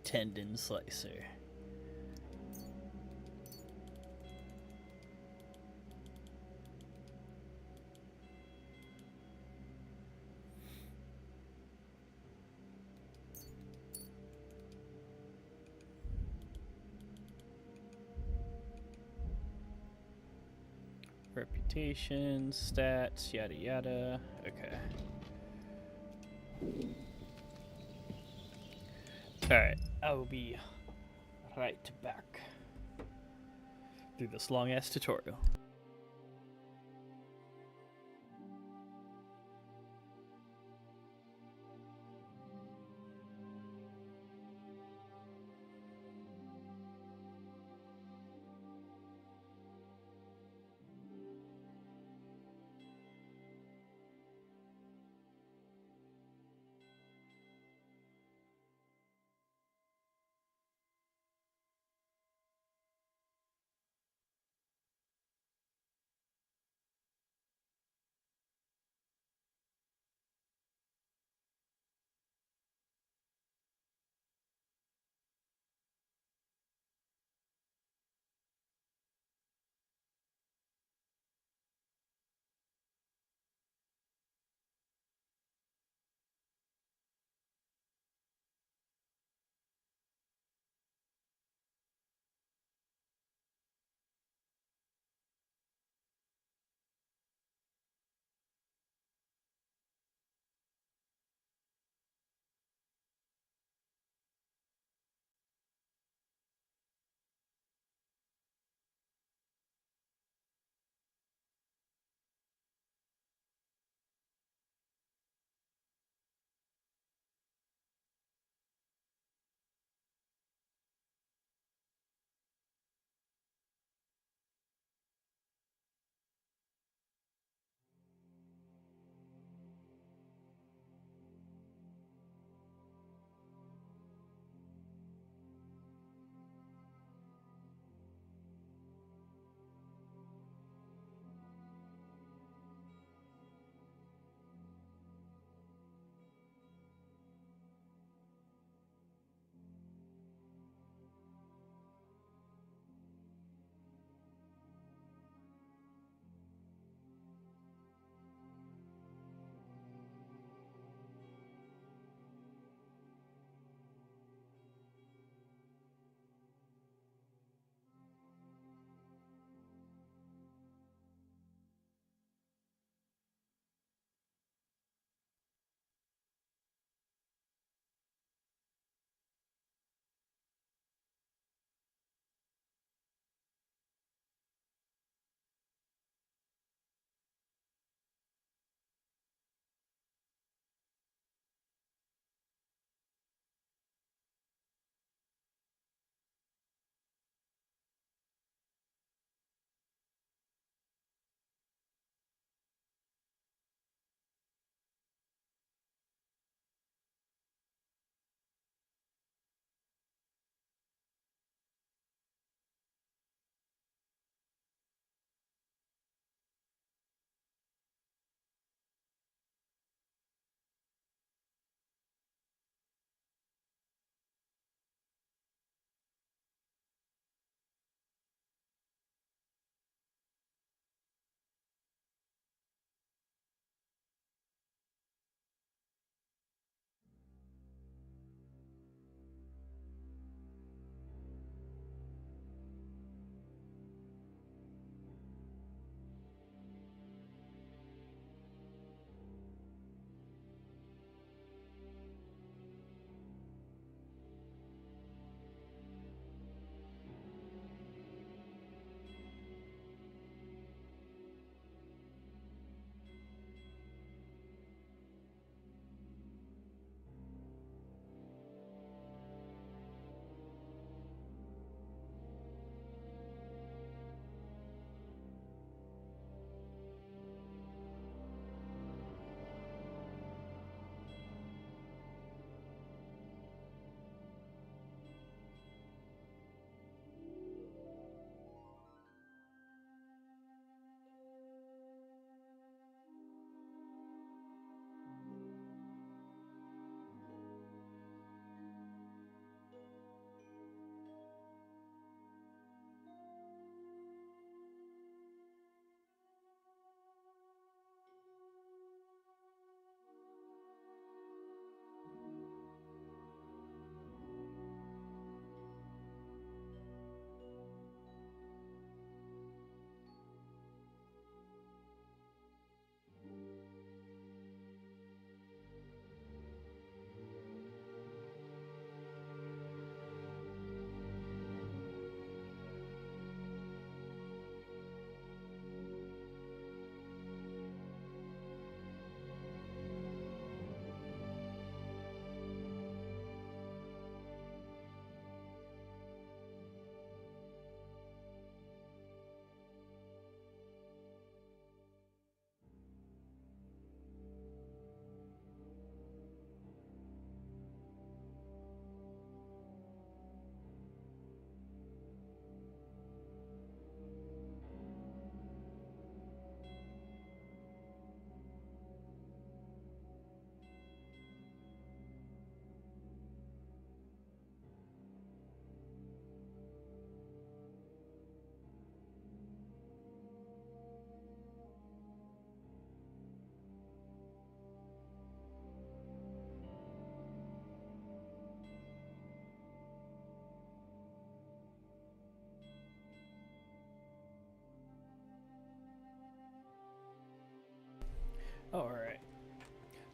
Tendon slicer. Reputation, stats, yada yada. Okay. Alright, I will be right back through this long ass tutorial.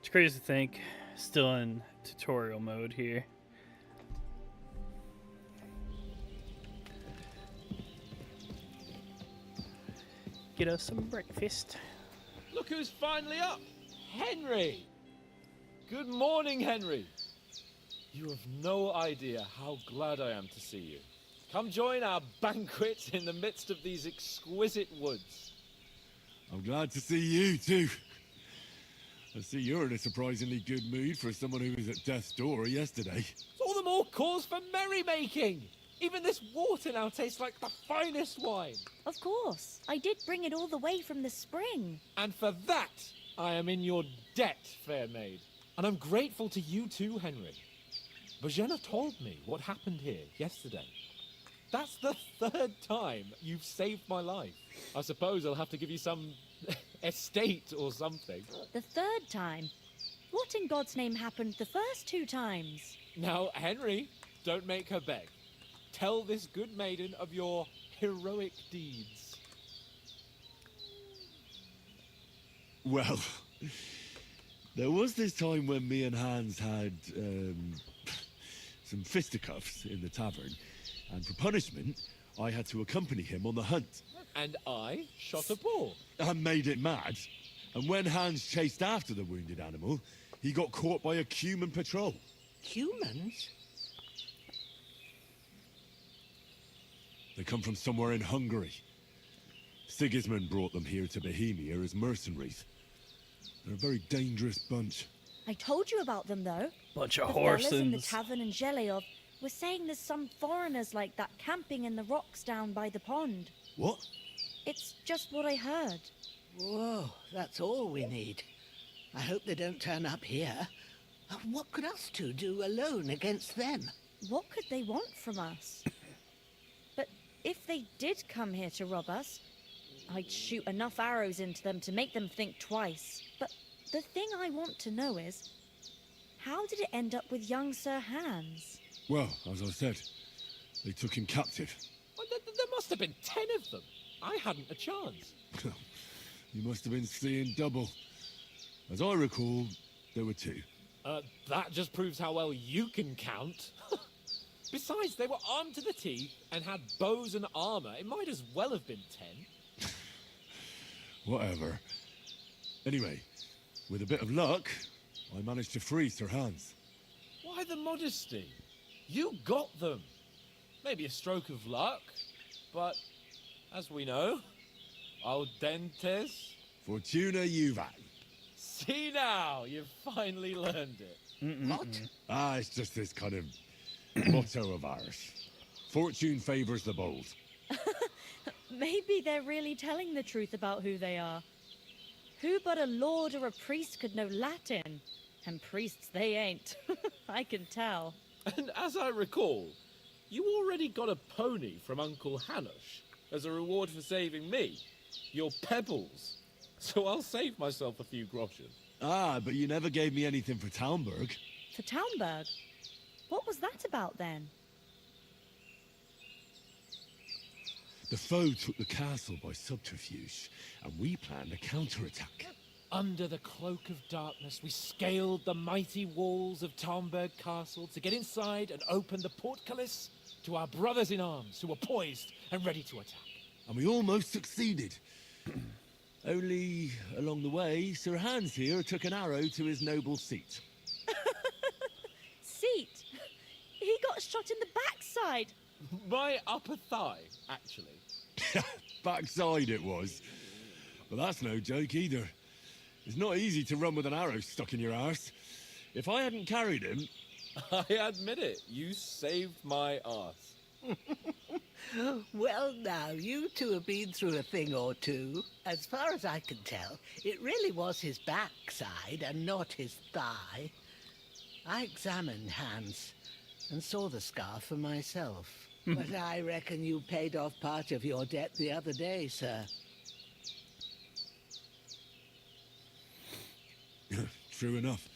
It's crazy to think, still in tutorial mode here. Get us some breakfast. Look who's finally up! Henry! Good morning, Henry! You have no idea how glad I am to see you. Come join our banquet in the midst of these exquisite woods. I'm glad to see you too. I see you're in a surprisingly good mood for someone who was at death's door yesterday. It's all the more cause for merrymaking! Even this water now tastes like the finest wine. Of course. I did bring it all the way from the spring. And for that, I am in your debt, fair maid. And I'm grateful to you too, Henry. Bojena told me what happened here yesterday. That's the third time you've saved my life. I suppose I'll have to give you some estate or something. The third time? What in God's name happened the first 2 times? Now, Henry, don't make her beg. Tell this good maiden of your heroic deeds. Well, there was this time when me and Hans had some fisticuffs in the tavern, and for punishment, I had to accompany him on the hunt. And I shot a boar. And made it mad. And when Hans chased after the wounded animal, he got caught by a human patrol. Humans? They come from somewhere in Hungary. Sigismund brought them here to Bohemia as mercenaries. They're a very dangerous bunch. I told you about them, though. Bunch of the fellas horsens. in the tavern in Zheleov were saying there's some foreigners like that camping in the rocks down by the pond. What? It's just what I heard. Whoa, that's all we need. I hope they don't turn up here. What could us two do alone against them? What could they want from us? But if they did come here to rob us, I'd shoot enough arrows into them to make them think twice. But the thing I want to know is, how did it end up with young Sir Hans? Well, as I said, they took him captive. Well, there must have been 10 of them. I hadn't a chance. You must have been seeing double. As I recall, there were 2. That just proves how well you can count. Besides, they were armed to the teeth and had bows and armor. It might as well have been 10. Whatever. Anyway, with a bit of luck, I managed to free Sir Hans. Why the modesty? You got them. Maybe a stroke of luck, but as we know, audentes Fortuna juvat. See now, you've finally learned it. What? Ah, it's just this kind of motto of ours. Fortune favors the bold. Maybe they're really telling the truth about who they are. Who but a lord or a priest could know Latin? And priests they ain't. I can tell. And as I recall, you already got a pony from Uncle Hanush as a reward for saving me. Your pebbles. So I'll save myself a few groschen. Ah, but you never gave me anything for Talmberg. For Talmberg? What was that about then? The foe took the castle by subterfuge, and we planned a counterattack. Under the cloak of darkness, we scaled the mighty walls of Talmberg Castle to get inside and open the portcullis to our brothers in arms who were poised and ready to attack. And we almost succeeded. Only, along the way, Sir Hans here took an arrow to his noble seat. Seat? He got shot in the backside. My upper thigh, actually. Backside it was. But that's no joke either. It's not easy to run with an arrow stuck in your arse. If I hadn't carried him... I admit it, you saved my arse. Well, now, you two have been through a thing or two. As far as I can tell, it really was his backside and not his thigh. I examined Hans and saw the scar for myself. But I reckon you paid off part of your debt the other day, sir. True enough.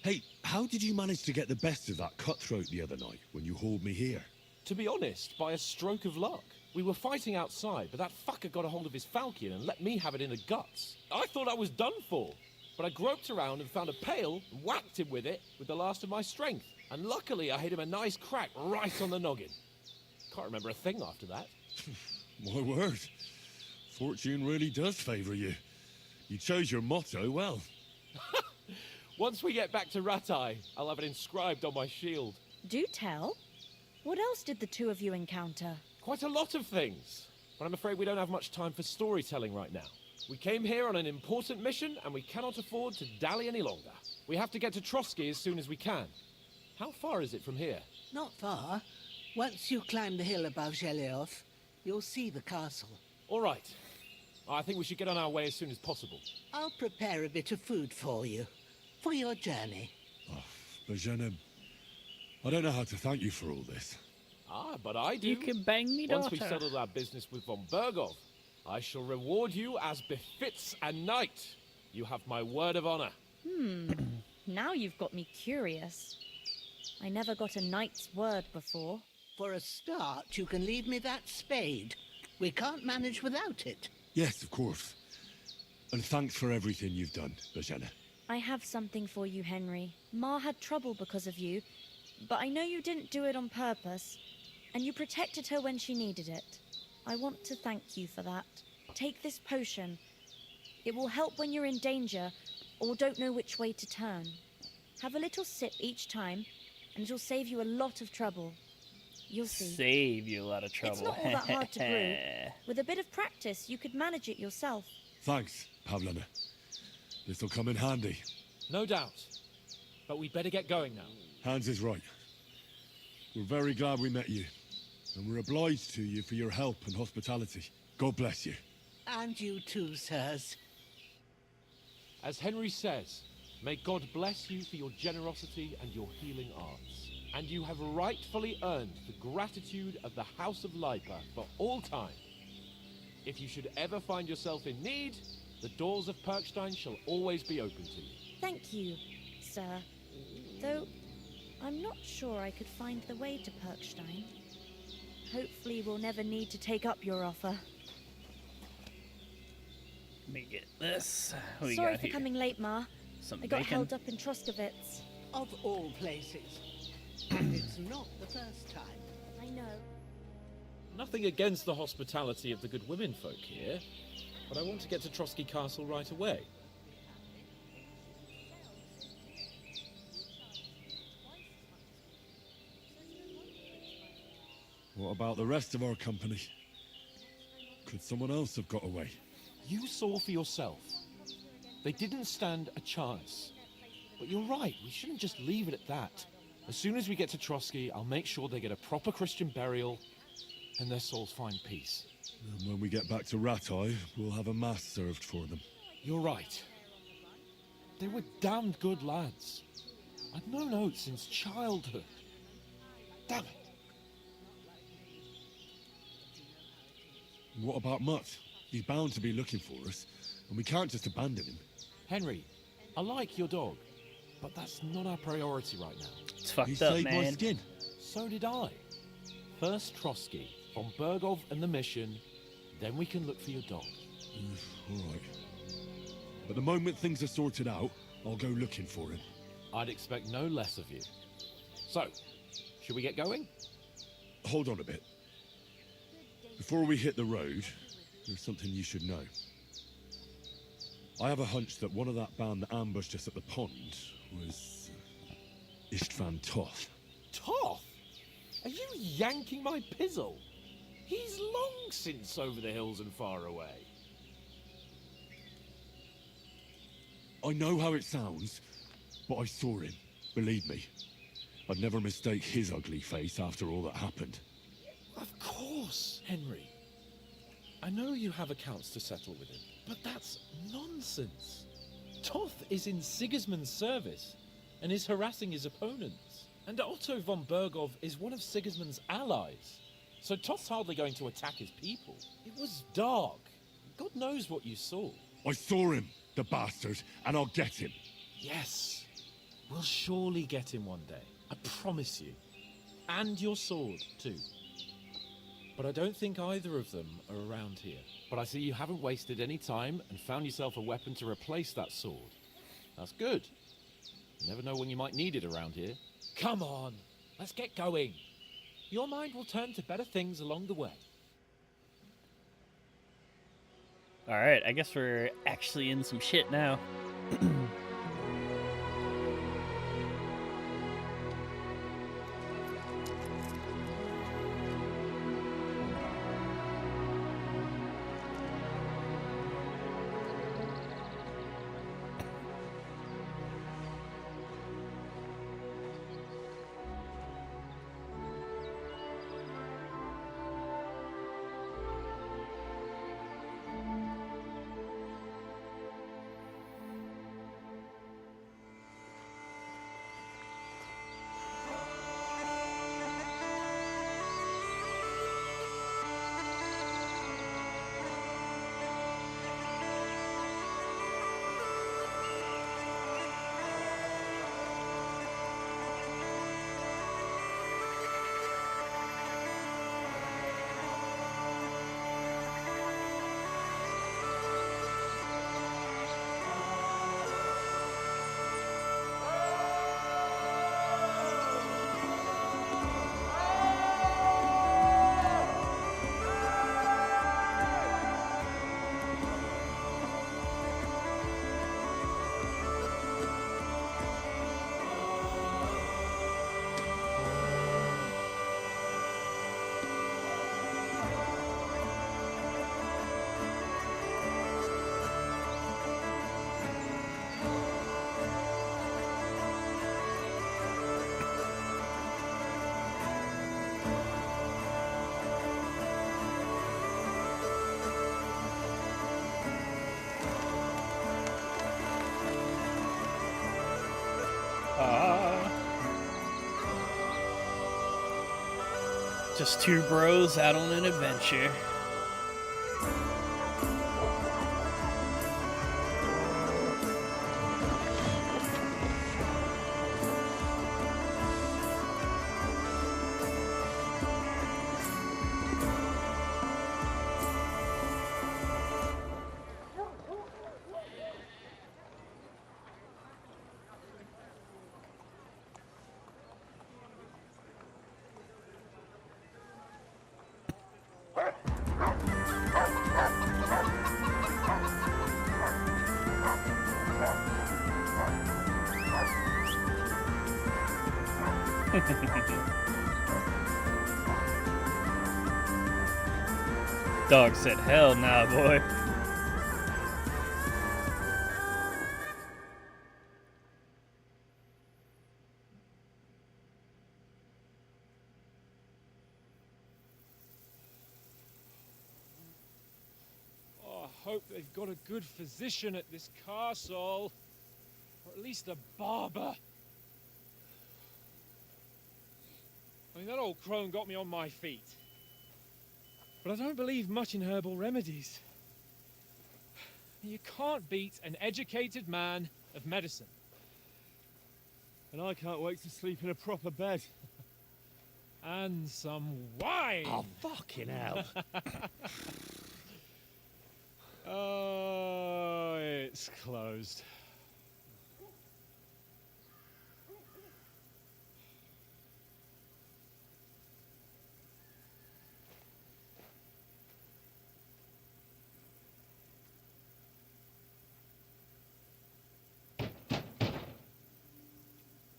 Hey, how did you manage to get the best of that cutthroat the other night when you hauled me here? To be honest, by a stroke of luck. We were fighting outside, but that fucker got a hold of his falchion and let me have it in the guts. I thought I was done for. but I groped around and found a pail and whacked him with it with the last of my strength. And luckily, I hit him a nice crack right on the noggin. Can't remember a thing after that. My word. Fortune really does favour you. You chose your motto well. Once we get back to Rattay, I'll have it inscribed on my shield. Do tell. What else did the two of you encounter? Quite a lot of things, but I'm afraid we don't have much time for storytelling right now. We came here on an important mission, and we cannot afford to dally any longer. We have to get to Trotsky as soon as we can. How far is it from here? Not far. Once you climb the hill above Zheleov, you'll see the castle. All right. I think we should get on our way as soon as possible. I'll prepare a bit of food for you, for your journey. Bozhena, I don't know how to thank you for all this. Ah, but I do. You can bang me, daughter. Once we've settled our business with von Bergov, I shall reward you as befits a knight. You have my word of honor. Now you've got me curious. I never got a knight's word before. For a start, you can leave me that spade. We can't manage without it. Yes, of course. And thanks for everything you've done, Bozhena. I have something for you, Henry. Ma had trouble because of you, but I know you didn't do it on purpose, and you protected her when she needed it. I want to thank you for that. Take this potion. It will help when you're in danger or don't know which way to turn. Have a little sip each time, and it'll save you a lot of trouble. You'll see. Save you a lot of trouble. It's not all that hard to brew. With a bit of practice, you could manage it yourself. Thanks, Pavlana. This'll come in handy. No doubt. But we'd better get going now. Hans is right. We're very glad we met you. And we're obliged to you for your help and hospitality. God bless you. And you too, sirs. As Henry says, may God bless you for your generosity and your healing arts. And you have rightfully earned the gratitude of the House of Lipa for all time. If you should ever find yourself in need, the doors of Perkstein shall always be open to you. Thank you, sir. Though, I'm not sure I could find the way to Perkstein. Hopefully we'll never need to take up your offer. Let me get this. What we Sorry got for here? coming late, Ma. Some I got bacon. held up in Troskowitz. Of all places. And it's not the first time. I know. Nothing against the hospitality of the good women folk here, but I want to get to Trotsky Castle right away. What about the rest of our company? Could someone else have got away? You saw for yourself. They didn't stand a chance. But you're right, we shouldn't just leave it at that. As soon as we get to Trotsky, I'll make sure they get a proper Christian burial and their souls find peace. And when we get back to Rattay, we'll have a mass served for them. You're right. They were damned good lads. I've known Oates since childhood. Damn it. What about Mutt? He's bound to be looking for us, and we can't just abandon him. Henry, I like your dog, but that's not our priority right now. It's fucked He up, saved man. my skin. So did I. First Trotsky, von Bergov and the mission, then we can look for your dog. All right. But the moment things are sorted out, I'll go looking for him. I'd expect no less of you. So, should we get going? Hold on a bit. Before we hit the road, there's something you should know. I have a hunch that one of that band that ambushed us at the pond was Istvan Toth. Toth? Are you yanking my pizzle? He's long since over the hills and far away. I know how it sounds, but I saw him. Believe me. I'd never mistake his ugly face after all that happened. Of course, Henry. I know you have accounts to settle with him, but that's nonsense. Toth is in Sigismund's service and is harassing his opponents. And Otto von Bergov is one of Sigismund's allies. So Toth's hardly going to attack his people. It was dark. God knows what you saw. I saw him, the bastard, and I'll get him. Yes. We'll surely get him one day. I promise you. And your sword, too. But I don't think either of them are around here. But I see you haven't wasted any time and found yourself a weapon to replace that sword. That's good. You never know when you might need it around here. Come on, let's get going. Your mind will turn to better things along the way. Alright, I guess we're actually in some shit now. Just two bros out on an adventure. Dog said, hell nah, boy. Oh, I hope they've got a good physician at this castle. Or at least a barber. I mean, that old crone got me on my feet. But I don't believe much in herbal remedies. You can't beat an educated man of medicine. And I can't wait to sleep in a proper bed. And some wine! Oh, fucking hell. Oh, it's closed.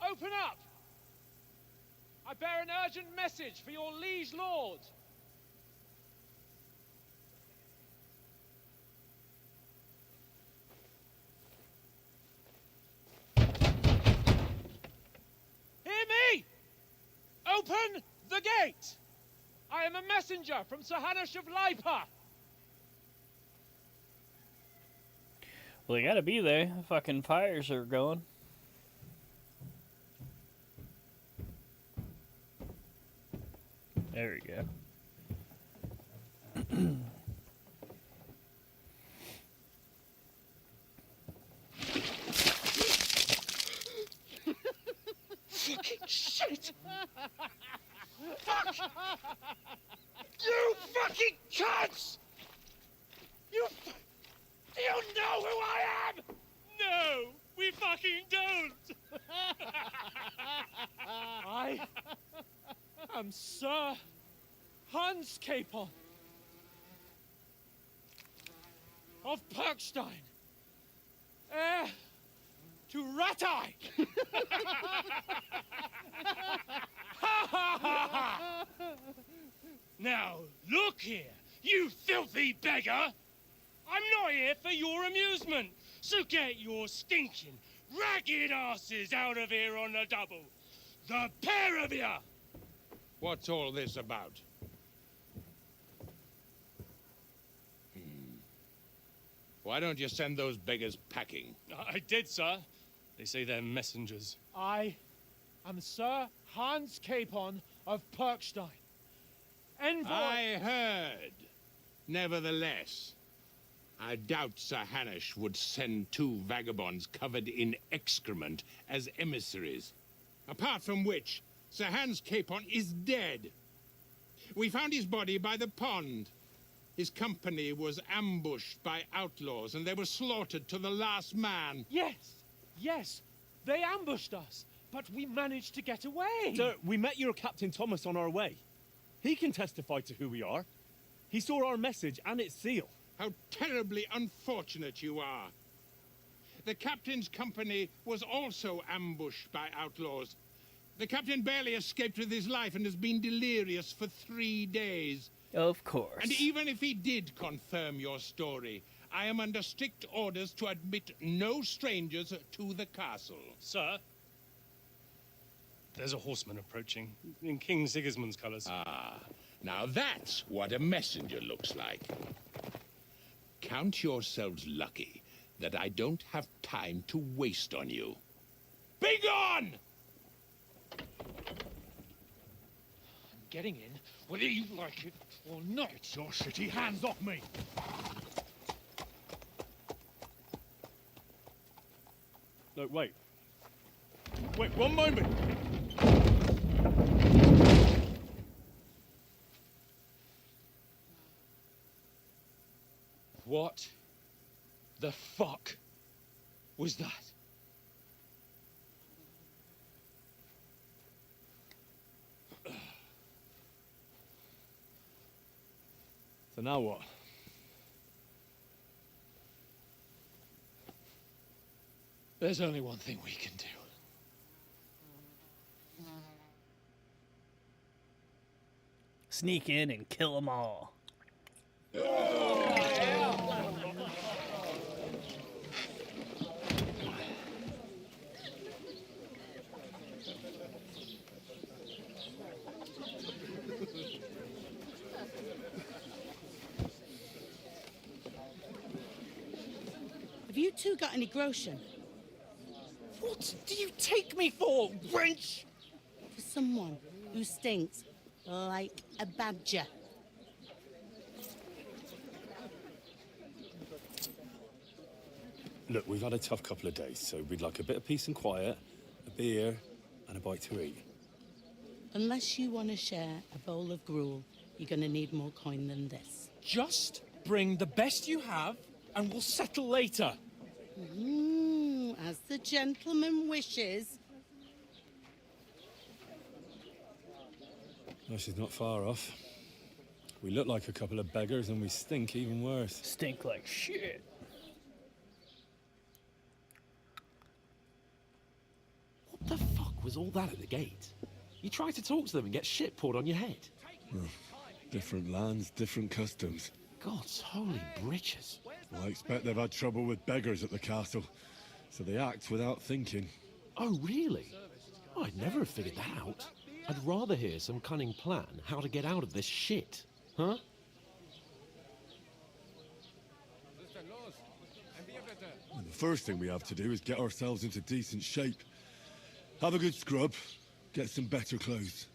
Open up! I bear an urgent message for your liege lord. Hear me! Open the gate! I am a messenger from Sir Hanush of Lipa. Well, they gotta be there. The fucking fires are going. There we go. Fucking shit! Fuck! You fucking cunts! Do you know who I am? No! We fucking don't! I am Sir Hans Capon of Perkstein, heir to Ratai. Now, look here, you filthy beggar! I'm not here for your amusement, so get your stinking, ragged asses out of here on the double. The pair of you! What's all this about? Why don't you send those beggars packing? I did, sir. They say they're messengers. I am Sir Hans Capon of Perkstein, envoy. I heard. Nevertheless, I doubt Sir Hanush would send two vagabonds covered in excrement as emissaries. Apart from which, Sir Hans Capon is dead. We found his body by the pond. His company was ambushed by outlaws, and they were slaughtered to the last man. Yes, they ambushed us, but we managed to get away. Sir, we met your Captain Thomas on our way. He can testify to who we are. He saw our message and its seal. How terribly unfortunate you are. The captain's company was also ambushed by outlaws. The captain barely escaped with his life and has been delirious for 3 days. Of course. And even if he did confirm your story, I am under strict orders to admit no strangers to the castle. Sir, there's a horseman approaching, in King Sigismund's colours. Ah, now that's what a messenger looks like. Count yourselves lucky that I don't have time to waste on you. Be gone! I'm getting in, whether you like it or not. Get your shitty hands off me! No, wait. Wait, one moment! What the fuck was that? So now what? There's only one thing we can do. Sneak in and kill them all. Have you two got any groschen? What do you take me for, wench? For someone who stinks like a badger. Look, we've had a tough couple of days, so we'd like a bit of peace and quiet, a beer, and a bite to eat. Unless you want to share a bowl of gruel, you're going to need more coin than this. Just bring the best you have, and we'll settle later. As the gentleman wishes. No, she's not far off. We look like a couple of beggars, and we stink even worse. Stink like shit. What the fuck was all that at the gate? You try to talk to them and get shit poured on your head. Different lands, different customs. God's holy britches. Well, I expect they've had trouble with beggars at the castle, so they act without thinking. Oh, really? Oh, I'd never have figured that out. I'd rather hear some cunning plan how to get out of this shit. Huh? And the first thing we have to do is get ourselves into decent shape. Have a good scrub, get some better clothes.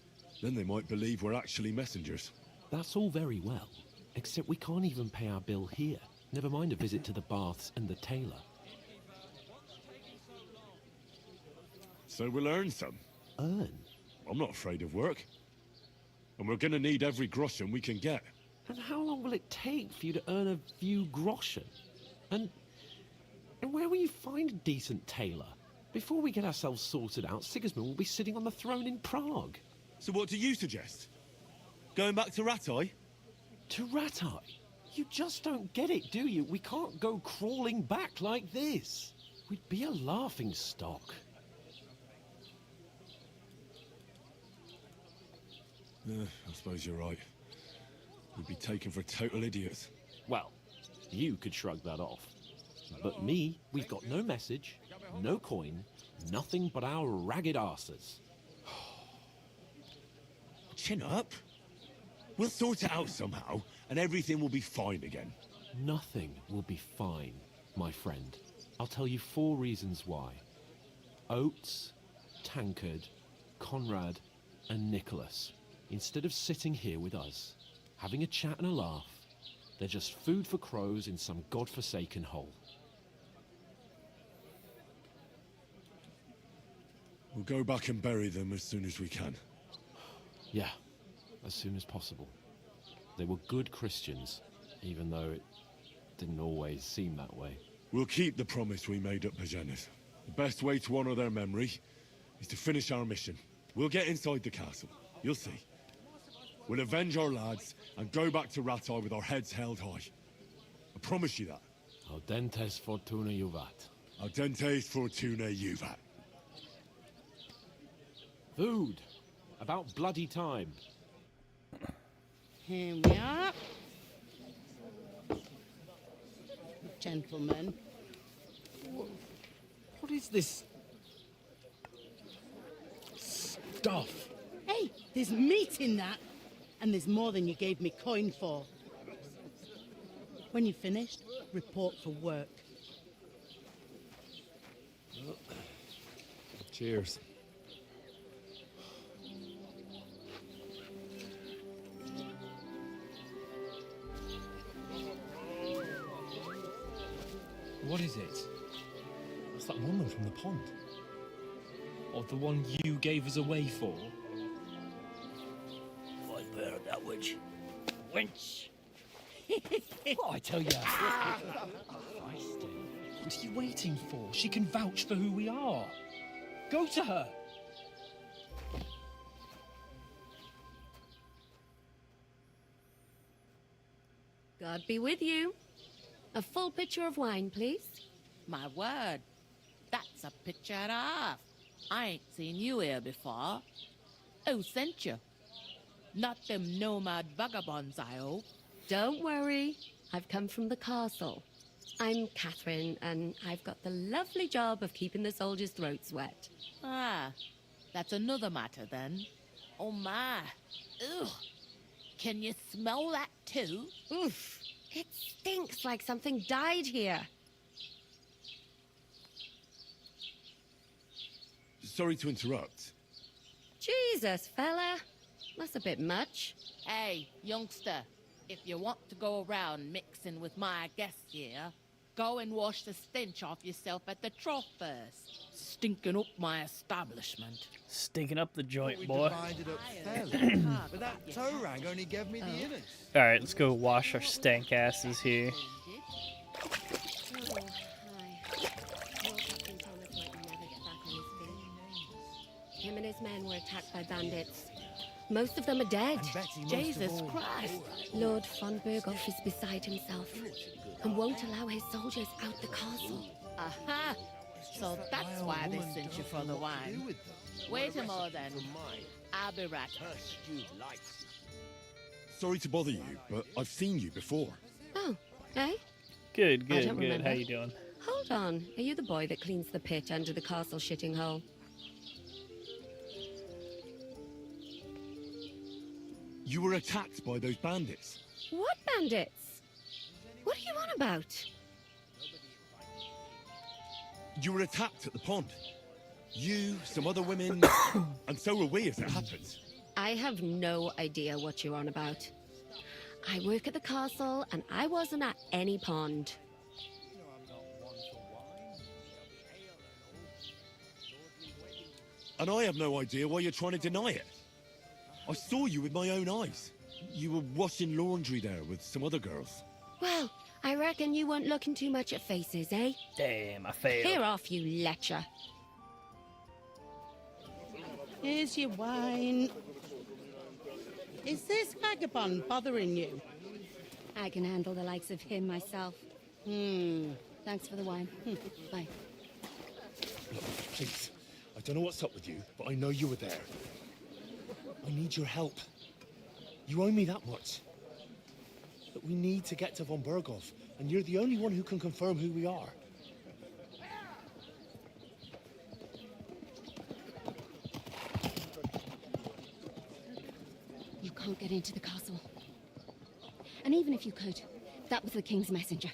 Then they might believe we're actually messengers. That's all very well, except we can't even pay our bill here. Never mind a visit to the baths and the tailor. So we'll earn some. Earn? I'm not afraid of work. And we're gonna need every groschen we can get. And how long will it take for you to earn a few groschen? And And where will you find a decent tailor? Before we get ourselves sorted out, Sigismund will be sitting on the throne in Prague. So what do you suggest? Going back to Ratai? To Ratai? You just don't get it, do you? We can't go crawling back like this. We'd be a laughing stock. I suppose you're right. We'd be taken for total idiots. Well, you could shrug that off. But me, we've got no message, no coin, nothing but our ragged arses. Chin up. We'll sort it out somehow, and everything will be fine again. Nothing will be fine, my friend. I'll tell you 4 reasons why. Oates, Tankard, Conrad, and Nicholas, instead of sitting here with us, having a chat and a laugh, they're just food for crows in some godforsaken hole. We'll go back and bury them as soon as we can. Yeah, as soon as possible. They were good Christians, even though it didn't always seem that way. We'll keep the promise we made at Pagenis. The best way to honor their memory is to finish our mission. We'll get inside the castle. You'll see. We'll avenge our lads and go back to Ratai with our heads held high. I promise you that. Audentes fortuna juvat. Audentes fortuna juvat. Food. About bloody time. Here we are. Gentlemen. What is this stuff? Hey, there's meat in that. And there's more than you gave me coin for. When you're finished, report for work. Cheers. What is it? It's that woman from the pond. Or the one you gave us away for? I've heard that witch. Wench! What I tell you? What are you waiting for? She can vouch for who we are. Go to her. God be with you. A full pitcher of wine, please. My word, that's a picture and a half. I ain't seen you here before. Who sent you? Not them nomad vagabonds, I hope. Don't worry. I've come from the castle. I'm Catherine, and I've got the lovely job of keeping the soldiers' throats wet. Ah, that's another matter then. Oh my. Ugh. Can you smell that too? Oof. It stinks like something died here. Sorry to interrupt. Jesus, fella. That's a bit much. Hey, youngster, if you want to go around mixing with my guests here, go and wash the stench off yourself at the trough first. Stinking up my establishment. Stinking up the joint, boy. Divided up fairly, but that toe rag only gave me the inners. All right, let's go wash our stank asses here. Him and his men were attacked by bandits. Most of them are dead. Jesus Christ. Lord von Berghoff is beside himself and won't allow his soldiers out the castle. Aha! So that's why they sent you for the wine. Wait a moment then. I'll be right back. Sorry to bother you, but I've seen you before. Oh, eh? Good, I good, don't good. remember. How you doing? Hold on. Are you the boy that cleans the pit under the castle shitting hole? You were attacked by those bandits. What bandits? What are you on about? You were attacked at the pond. You, some other women, and so were we as it happens. I have no idea what you're on about. I work at the castle, and I wasn't at any pond. And I have no idea why you're trying to deny it. I saw you with my own eyes. You were washing laundry there with some other girls. Well, I reckon you weren't looking too much at faces, eh? Damn, I failed. Clear off, you lecher. Here's your wine. Is this vagabond bothering you? I can handle the likes of him myself. Thanks for the wine. Bye. Look, please. I don't know what's up with you, but I know you were there. I need your help. You owe me that much. But we need to get to von Berghoff, and you're the only one who can confirm who we are. You can't get into the castle. And even if you could, that was the king's messenger.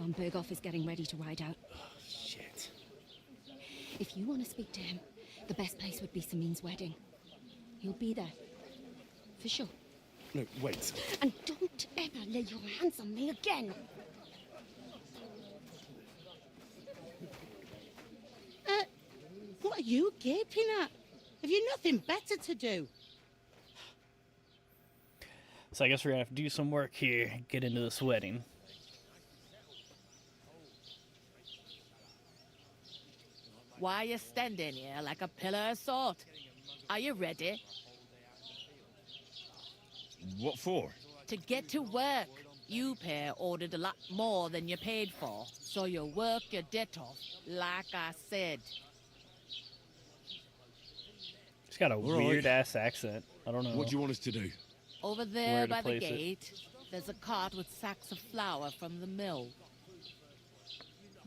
Von Berghoff is getting ready to ride out. Oh, shit. If you want to speak to him, the best place would be Samin's wedding. He'll be there. For sure. No, wait. And don't ever lay your hands on me again. What are you gaping at? Have you nothing better to do? So I guess we're gonna have to do some work here, get into this wedding. Why are you standing here like a pillar of salt? Are you ready? What for? To get to work. You pair ordered a lot more than you paid for, so you work your debt off, like I said. He's got a weird-ass accent. I don't know. What do you want us to do? Over there Where to by the place it. gate, there's a cart with sacks of flour from the mill.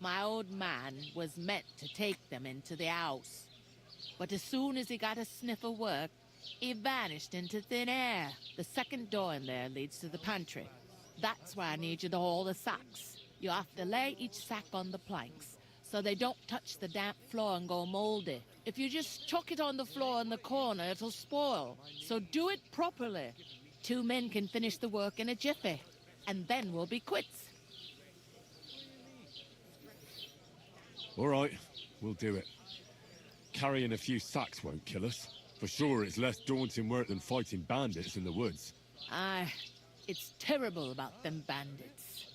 My old man was meant to take them into the house. But as soon as he got a sniff of work, he vanished into thin air. The second door in there leads to the pantry. That's where I need you to haul the sacks. You have to lay each sack on the planks, so they don't touch the damp floor and go moldy. If you just chuck it on the floor in the corner, it'll spoil. So do it properly. 2 men can finish the work in a jiffy, and then we'll be quits. All right, we'll do it. Carrying a few sacks won't kill us. For sure, it's less daunting work than fighting bandits in the woods. Aye, it's terrible about them bandits.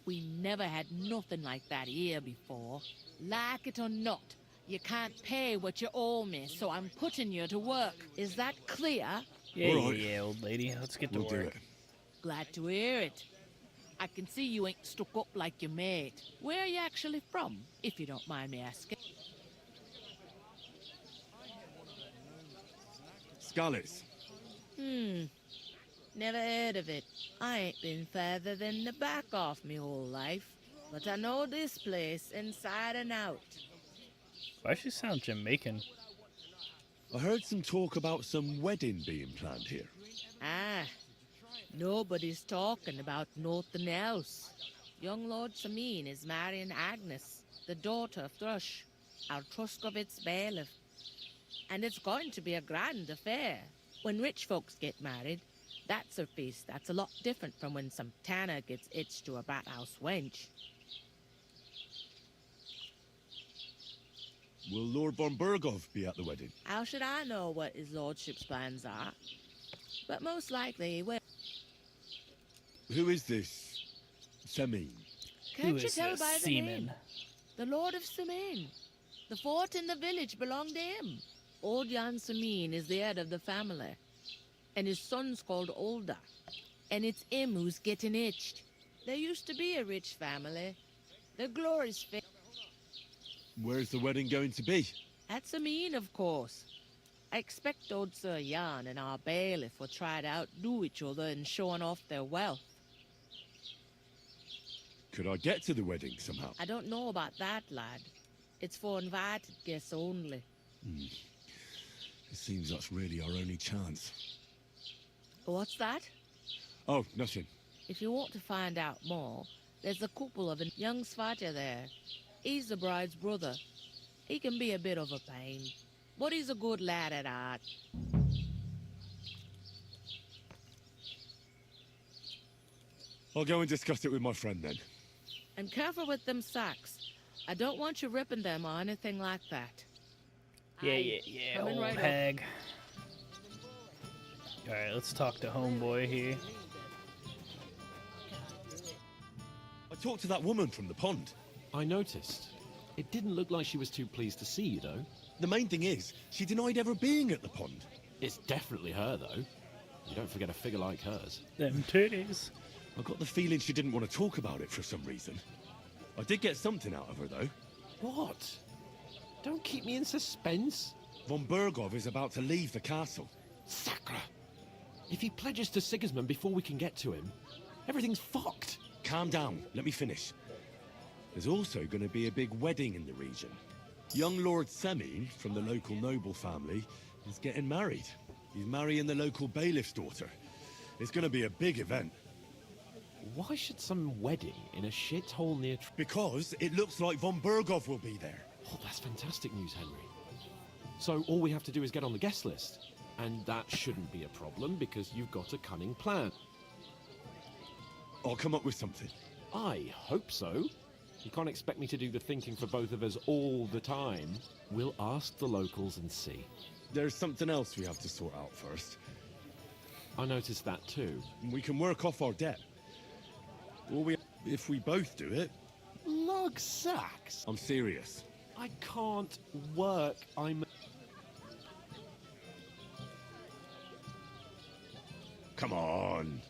We never had nothing like that here before. Like it or not, you can't pay what you owe me, so I'm putting you to work. Is that clear? Yeah, yeah, old lady. Let's get to work. Glad to hear it. I can see you ain't stuck up like your mate. Where are you actually from, if you don't mind me asking? Skalitz. Never heard of it. I ain't been further than the back off me whole life. But I know this place inside and out. Why does she sound Jamaican? I heard some talk about some wedding being planned here. Ah, nobody's talking about nothing else. Young Lord Samin is marrying Agnes, the daughter of Thrush, our Truskovitz bailiff. And it's going to be a grand affair. When rich folks get married, that's a feast that's a lot different from when some tanner gets itched to a bat-house wench. Will Lord von Berghoff be at the wedding? How should I know what his lordship's plans are? But most likely he will. Who is this Samin? Can't you tell by the name? The Lord of Samin. The fort in the village belonged to him. Old Jan Samin is the head of the family. And his son's called Olda. And it's him who's getting itched. There used to be a rich family. The glorious family. Where's the wedding going to be? At Samin, of course. I expect old Sir Jan and our bailiff will try to outdo each other in showing off their wealth. Could I get to the wedding somehow? I don't know about that, lad. It's for invited guests only. It seems that's really our only chance. What's that? Oh, nothing. If you want to find out more, there's a couple of a young Svaja there. He's the bride's brother. He can be a bit of a pain, but he's a good lad at heart. I'll go and discuss it with my friend then. And careful with them sacks. I don't want you ripping them or anything like that. Yeah, Coming old right up. hag. Alright, let's talk to homeboy here. talked to that woman from the pond. I noticed. It didn't look like she was too pleased to see you, though. The main thing is, she denied ever being at the pond. It's definitely her, though. You don't forget a figure like hers. Them titties. I got the feeling she didn't want to talk about it for some reason. I did get something out of her, though. What? Don't keep me in suspense. Von Bergov is about to leave the castle. Sacre! If he pledges to Sigismund before we can get to him, everything's fucked. Calm down. Let me finish. There's also going to be a big wedding in the region. Young Lord Semin, from the local noble family, is getting married. He's marrying the local bailiff's daughter. It's going to be a big event. Why should some wedding in a shithole near... Because it looks like Von Bergov will be there. Oh, that's fantastic news, Henry. So all we have to do is get on the guest list. And that shouldn't be a problem because you've got a cunning plan. I'll come up with something. I hope so. You can't expect me to do the thinking for both of us all the time. We'll ask the locals and see. There's something else we have to sort out first. I noticed that too. We can work off our debt. Or if we both do it... Lug sacks? I'm serious. I can't work. Come on.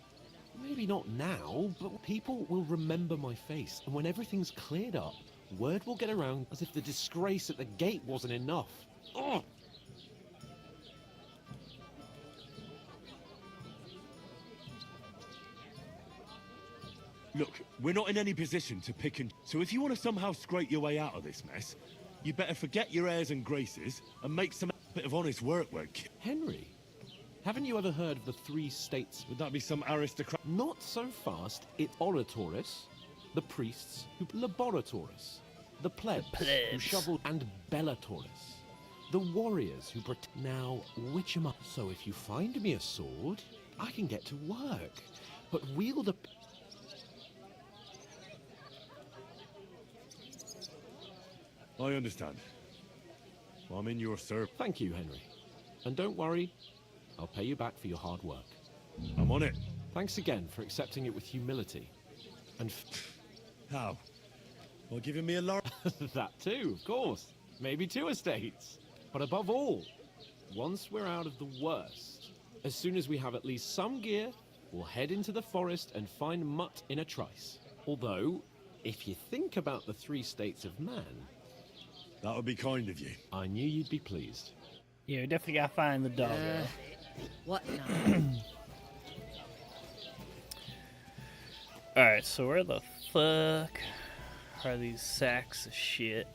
Maybe not now, but people will remember my face. And when everything's cleared up, word will get around as if the disgrace at the gate wasn't enough. Ugh! Look, we're not in any position to pick and... So if you want to somehow scrape your way out of this mess, you better forget your airs and graces and make some bit of honest work. Henry, haven't you ever heard of the 3 states? Would that be some aristocrat? Not so fast. It's oratores, the priests, who laboratoris, the plebs, who shovel, and bellatores, the warriors who protect. Now, which am I? So if you find me a sword, I can get to work, but wield a... I understand. Well, I'm in your service. Thank you, Henry. And don't worry, I'll pay you back for your hard work. I'm on it. Thanks again for accepting it with humility. And how? Well, giving me a large... That too, of course. Maybe 2 estates. But above all, once we're out of the worst, as soon as we have at least some gear, we'll head into the forest and find Mutt in a trice. Although, if you think about the 3 states of man... That would be kind of you. I knew you'd be pleased. Yeah, we definitely gotta find the dog. What now? Alright, so where the fuck are these sacks of shit?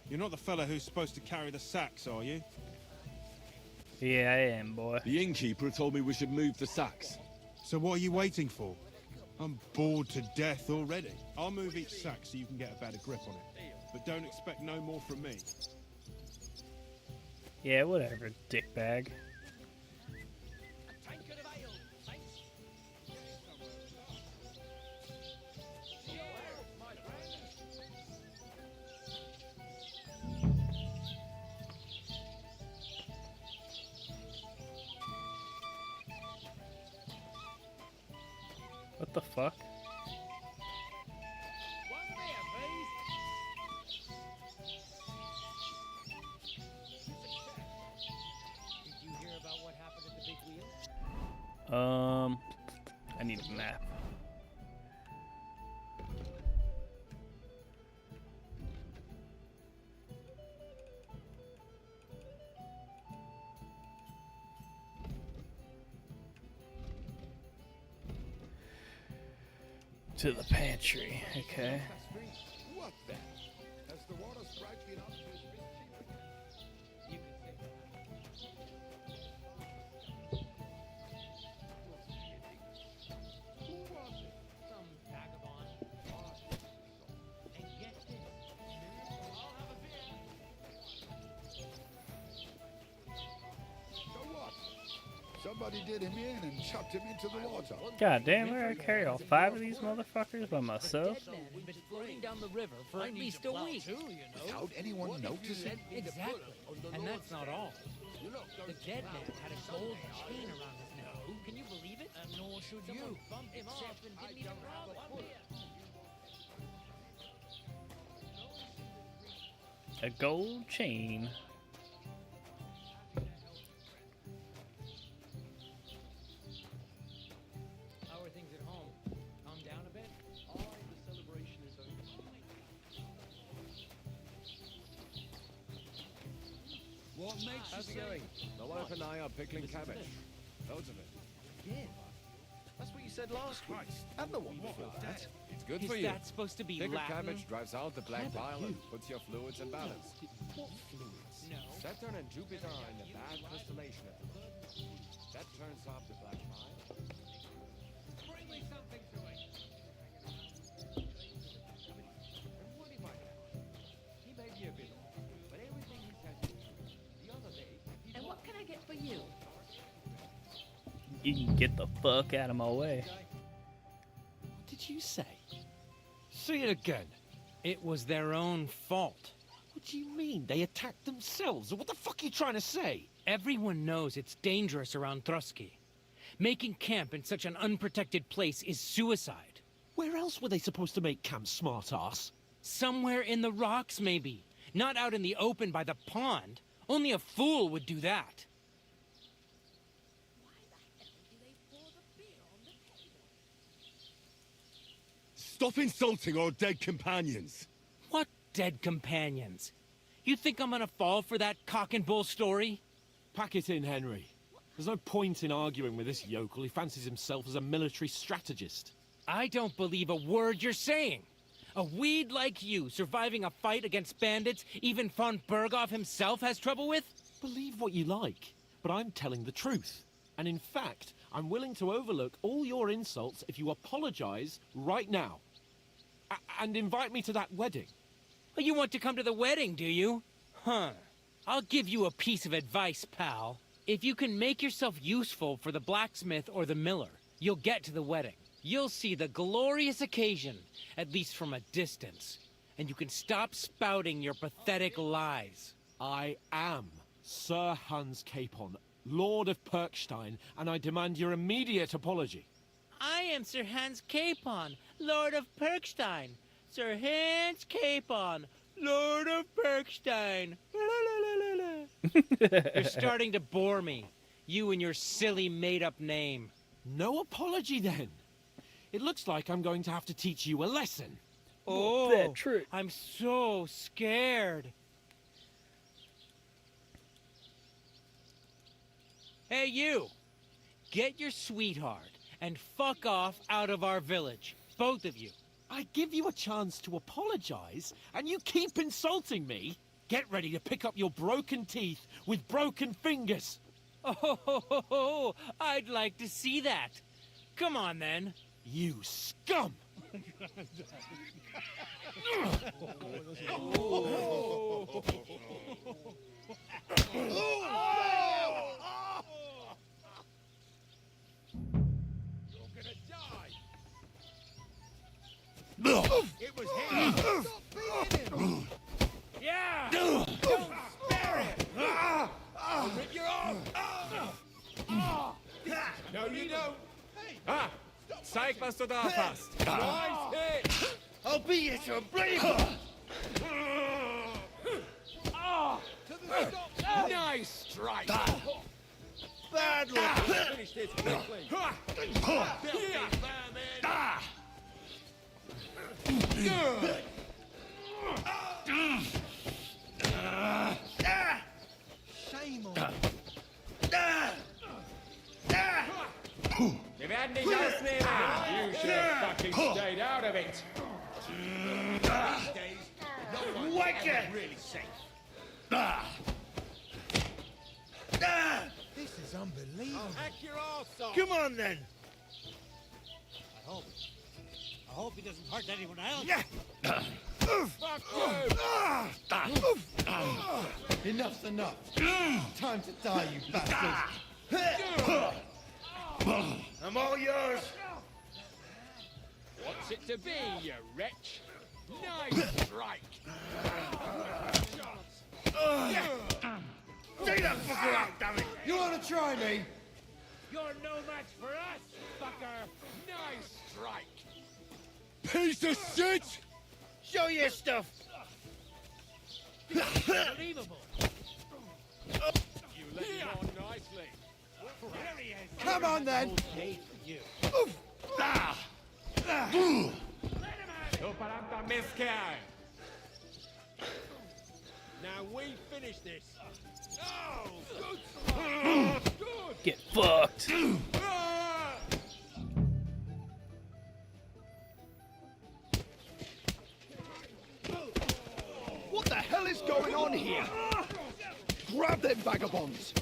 You're not the fella who's supposed to carry the sacks, are you? Yeah, I am, boy. The innkeeper told me we should move the sacks. So what are you waiting for? I'm bored to death already. I'll move each sack so you can get a better grip on it. But don't expect no more from me. Yeah, whatever, dickbag. What the fuck? I need a map. To the pantry, okay. What then? Has the water sprite been up to his you Who was it? Some vagabond. And get this. I'll have a beer. So what? Somebody did him in and chucked him into the water. God damn, I gotta carry all 5 of these motherfuckers by myself. We've been floating down the river for at least a week. Without anyone noticing? Exactly. And that's not all. The dead man had a gold chain around his neck. Can you believe it? And nor should you. Bumped him off and didn't even rob him. A gold chain. How are things at home? Calm down a bit? The celebration is over. What makes How's it going? My wife and I are pickling cabbage. Loads of it. Again? That's what you said last week. And the one before that. It's good Is for you. that supposed to be Pickled Latin? cabbage drives out the black bile and puts your fluids in balance. What fluids? No. Saturn and Jupiter are in a bad constellation at the moment. That turns off the black bile. Bring me something to eat. And what if I can? He may be a bit off, but everything he says is true. The other day, he And what can I get for you? You can get the fuck out of my way. What did you say? Say it again. It was their own fault. What do you mean? They attacked themselves? What the fuck are you trying to say? Everyone knows it's dangerous around Trotsky. Making camp in such an unprotected place is suicide. Where else were they supposed to make camp, smart-ass? Somewhere in the rocks, maybe. Not out in the open by the pond. Only a fool would do that. Stop insulting our dead companions. What dead companions? You think I'm gonna fall for that cock and bull story? Pack it in, Henry. There's no point in arguing with this yokel. He fancies himself as a military strategist. I don't believe a word you're saying. A weed like you, surviving a fight against bandits, even von Berghoff himself has trouble with? Believe what you like, but I'm telling the truth. And in fact, I'm willing to overlook all your insults if you apologize right now. And invite me to that wedding. Oh, you want to come to the wedding, do you? Huh. I'll give you a piece of advice, pal. If you can make yourself useful for the blacksmith or the miller, you'll get to the wedding. You'll see the glorious occasion, at least from a distance. And you can stop spouting your pathetic lies. I am Sir Hans Capon, Lord of Perkstein, and I demand your immediate apology. I am Sir Hans Capon, Lord of Perkstein. Sir Hans Capon, Lord of Perkstein. You're starting to bore me. You and your silly made-up name. No apology, then. It looks like I'm going to have to teach you a lesson. Oh, I'm so scared. Hey, you. Get your sweetheart and fuck off out of our village. Both of you. I give you a chance to apologize, and you keep insulting me. Get ready to pick up your broken teeth with broken fingers. Oh, I'd like to see that. Come on, then. You scum! It was him. Stop beating him. Yeah! Don't spare it! I'll rip your arm! No, you don't. Ah! Zeig, was du da hast! Nice hit. I'll beat you to a bleeding. Nice strike! Bad luck. Finish this quickly. Good. Shame on you. Wir werden dich ausnehmen! You should have fucking stayed out of it! These days, no one's ever really safe. This is unbelievable. Hack your arse off! Come on, then. I hope he doesn't hurt anyone else. Fuck you! Enough's enough. Time to die, you bastards. I'm all yours. What's it to be, you wretch? Nice strike! Take that fucker out! try me! You're no match for us, fucker! Nice strike! Piece of shit! Show your stuff! Unbelievable! You let him on nicely. There he is! Come on then! You. Oof. Ah. Ah. Now we finish this. Oh, good. Good. Get fucked. What the hell is going on here? Grab them vagabonds!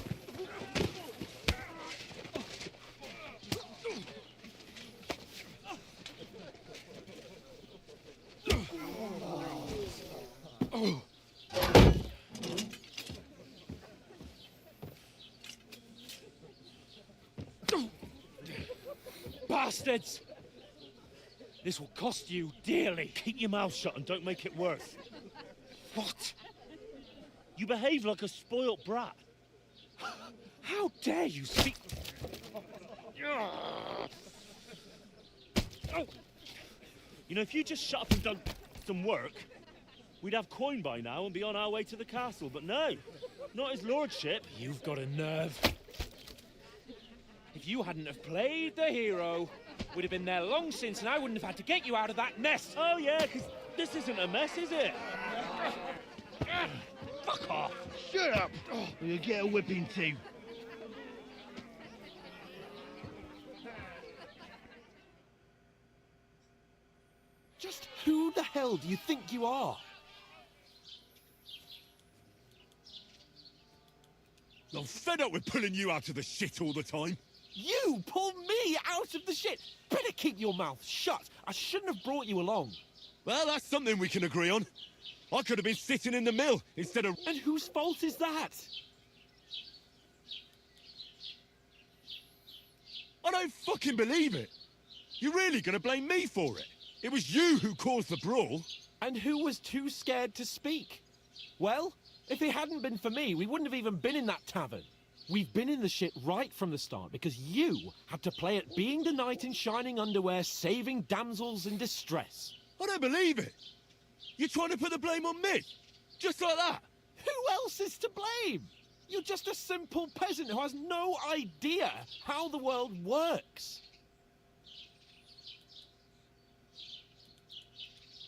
Bastards! This will cost you dearly. Keep your mouth shut and don't make it worse. What? You behave like a spoilt brat. How dare you speak... Oh. You know, if you just shut up and done some work, we'd have coin by now and be on our way to the castle, but no, not his lordship. You've got a nerve. If you hadn't have played the hero, we'd have been there long since and I wouldn't have had to get you out of that mess. Oh yeah, because this isn't a mess, is it? Fuck off. Shut up! Or you'll get a whipping too. Just who the hell do you think you are? I'm fed up with pulling you out of the shit all the time. You pull me out of the shit! Better keep your mouth shut. I shouldn't have brought you along. Well, that's something we can agree on. I could have been sitting in the mill instead of... And whose fault is that? I don't fucking believe it. You're really gonna blame me for it? It was you who caused the brawl. And who was too scared to speak? Well, if it hadn't been for me, we wouldn't have even been in that tavern. We've been in the shit right from the start because you had to play at being the knight in shining underwear, saving damsels in distress. I don't believe it. You're trying to put the blame on me? Just like that? Who else is to blame? You're just a simple peasant who has no idea how the world works.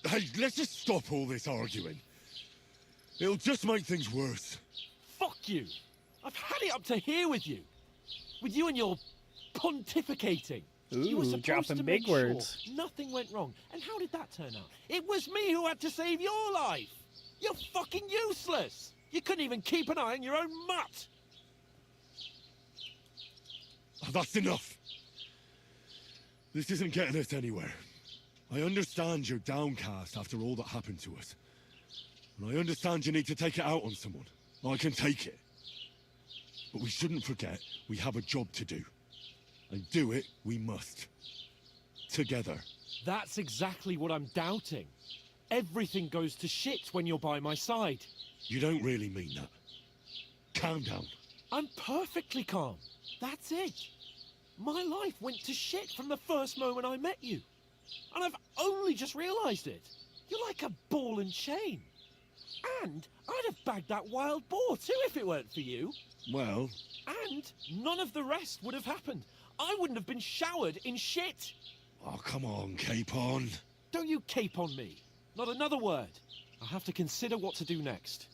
Hey, let's just stop all this arguing. It'll just make things worse. Fuck you. I've had it up to here with you. With you and your pontificating. You were Ooh, supposed dropping to big make sure words. nothing went wrong. And how did that turn out? It was me who had to save your life. You're fucking useless. You couldn't even keep an eye on your own mutt. Oh, that's enough. This isn't getting us anywhere. I understand you're downcast after all that happened to us. And I understand you need to take it out on someone. I can take it. But we shouldn't forget we have a job to do. And do it we must. Together. That's exactly what I'm doubting. Everything goes to shit when you're by my side. You don't really mean that. Calm down. I'm perfectly calm. That's it. My life went to shit from the first moment I met you. And I've only just realised it. You're like a ball and chain. And I'd have bagged that wild boar too if it weren't for you. Well... And none of the rest would have happened. I wouldn't have been showered in shit. Oh, come on, Capon. Don't you cape on me. Not another word. I'll have to consider what to do next.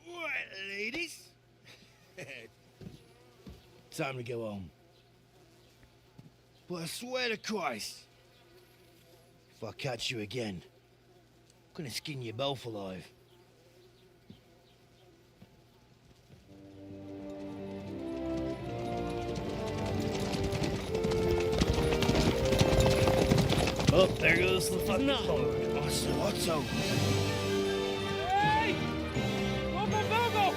Right, ladies. Time to go home. But I swear to Christ, if I catch you again, I'm gonna skin you both alive. Oh, there goes the fucking board. Otto. Hey! What my Virgo?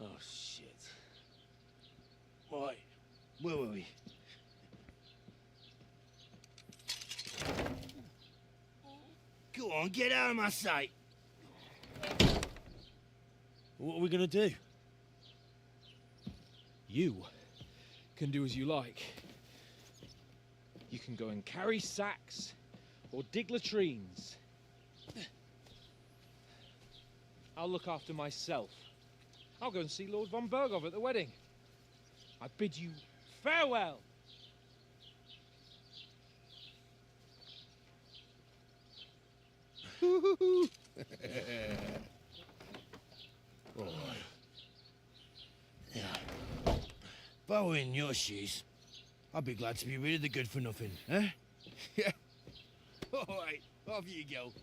Oh, shit. Right, where were we? Go on, get out of my sight. What are we gonna do? You can do as you like. You can go and carry sacks or dig latrines. I'll look after myself. I'll go and see Lord von Bergov at the wedding. I bid you farewell. Oh. Yeah. If I were in your shoes, I'd be glad to be rid of the good for nothing, eh? Yeah. All right, off you go.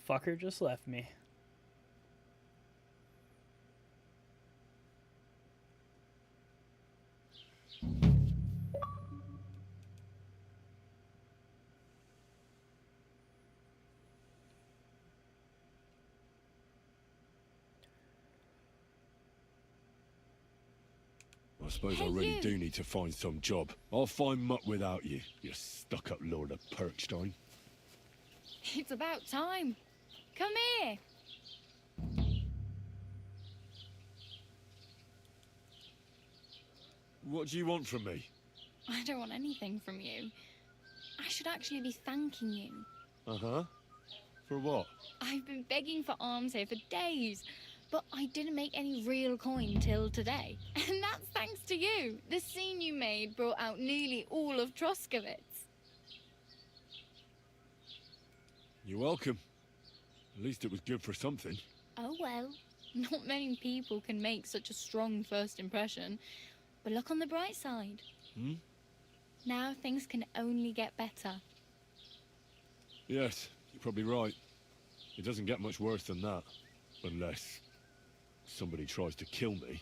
Fucker just left me. I suppose I really do need to find some job. I'll find muck without you, you stuck-up Lord of Perkstein. It's about time. Come here. What do you want from me? I don't want anything from you. I should actually be thanking you. Uh-huh. For what? I've been begging for alms here for days, but I didn't make any real coin till today. And that's thanks to you. The scene you made brought out nearly all of Troskowitz. You're welcome. At least it was good for something. Oh well, not many people can make such a strong first impression. But look on the bright side. Hmm? Now things can only get better. Yes, you're probably right. It doesn't get much worse than that. Unless somebody tries to kill me.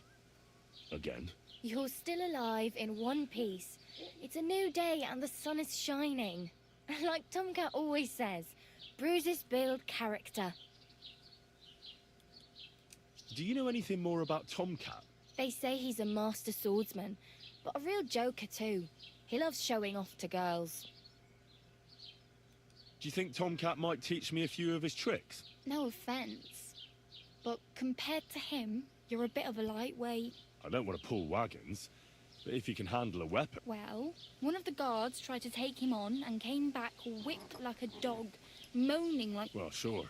Again. You're still alive in one piece. It's a new day and the sun is shining. Like Tomcat always says, bruises build character. Do you know anything more about Tomcat? They say he's a master swordsman, but a real joker too. He loves showing off to girls. Do you think Tomcat might teach me a few of his tricks? No offence, but compared to him, you're a bit of a lightweight. I don't want to pull wagons, but if you can handle a weapon... Well, one of the guards tried to take him on and came back whipped like a dog, moaning like... Well, sure.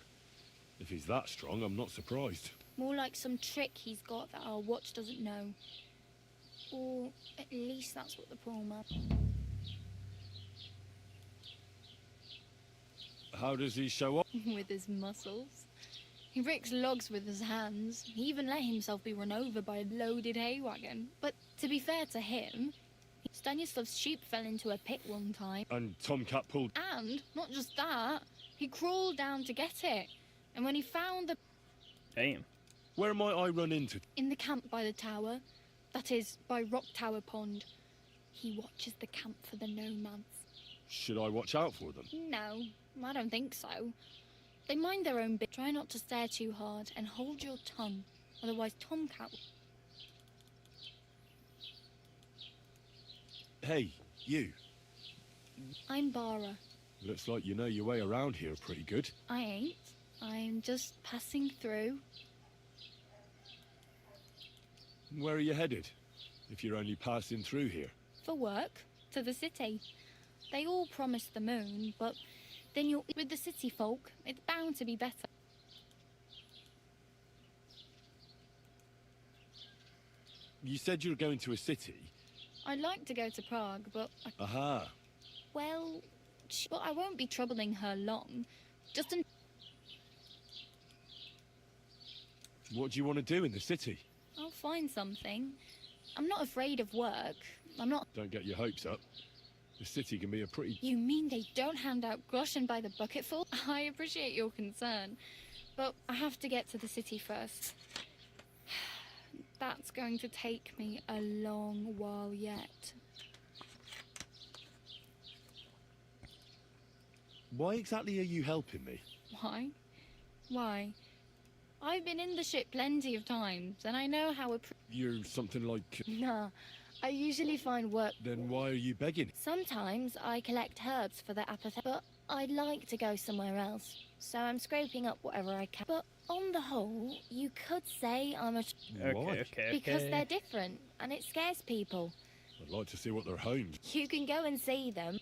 If he's that strong, I'm not surprised. More like some trick he's got that our watch doesn't know. Or at least that's what the poor man... How does he show up? With his muscles. He ricks logs with his hands. He even let himself be run over by a loaded hay wagon. But to be fair to him, Stanislav's sheep fell into a pit one time. And Tomcat pulled... And, not just that, he crawled down to get it. And when he found the... Damn. Where might I run into? In the camp by the tower. That is, by Rock Tower Pond. He watches the camp for the nomads. Should I watch out for them? No, I don't think so. They mind their own bit. Try not to stare too hard and hold your tongue. Otherwise Tomcat... Hey, you. I'm Bara. Looks like you know your way around here pretty good. I ain't. I'm just passing through. Where are you headed? If you're only passing through here? For work. To the city. They all promise the moon, but then you're with the city folk. It's bound to be better. You said you were going to a city? I'd like to go to Prague, but... Aha. Well, but I won't be troubling her long. Just an... What do you want to do in the city? I'll find something. I'm not afraid of work. I'm not... Don't get your hopes up. The city can be a pretty... You mean they don't hand out groschen by the bucketful? I appreciate your concern, but I have to get to the city first. That's going to take me a long while yet. Why exactly are you helping me? Why? Why? I've been in the ship plenty of times, and I know how You're something like... Nah, I usually find work. Then why are you begging? Sometimes I collect herbs for the apothecary, but I'd like to go somewhere else. So I'm scraping up whatever I can. But on the whole, you could say I'm a... Okay. Because they're different, and it scares people. I'd like to see what their homes. You can go and see them.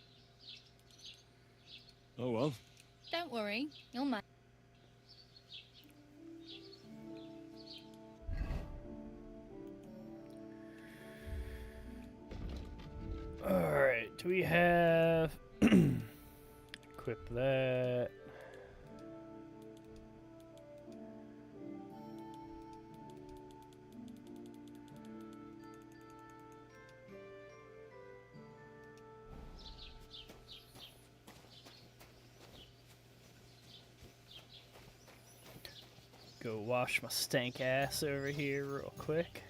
Oh well. Don't worry, you'll manage. Alright, do we have... Equip that. Go wash my stank ass over here real quick.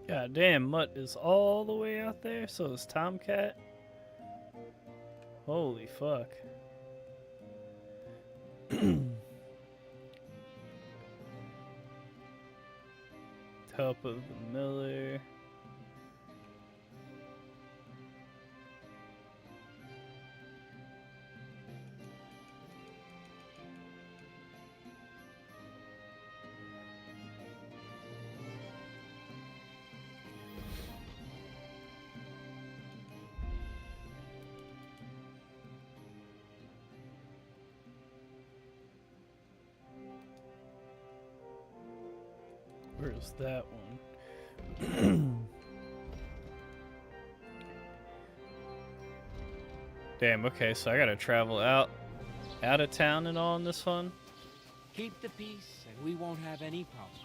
God damn, Mutt is all the way out there, so is Tomcat. Holy fuck. Help of the miller. Where's that one? Damn, okay, so I gotta travel out of town and all in this one? Keep the peace and we won't have any problems.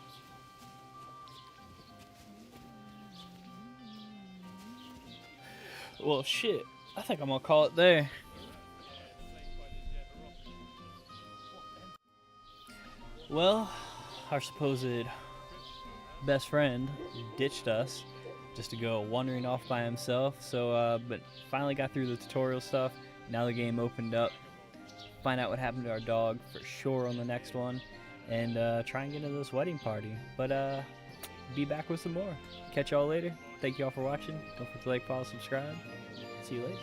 Well, shit. I think I'm gonna call it there. Well, our supposed best friend ditched us just to go wandering off by himself. So, but finally got through the tutorial stuff. Now the game opened up. Find out what happened to our dog for sure on the next one, and try and get into this wedding party. But be back with some more. Catch y'all later. Thank you all for watching. Don't forget to like, follow, subscribe. See you later.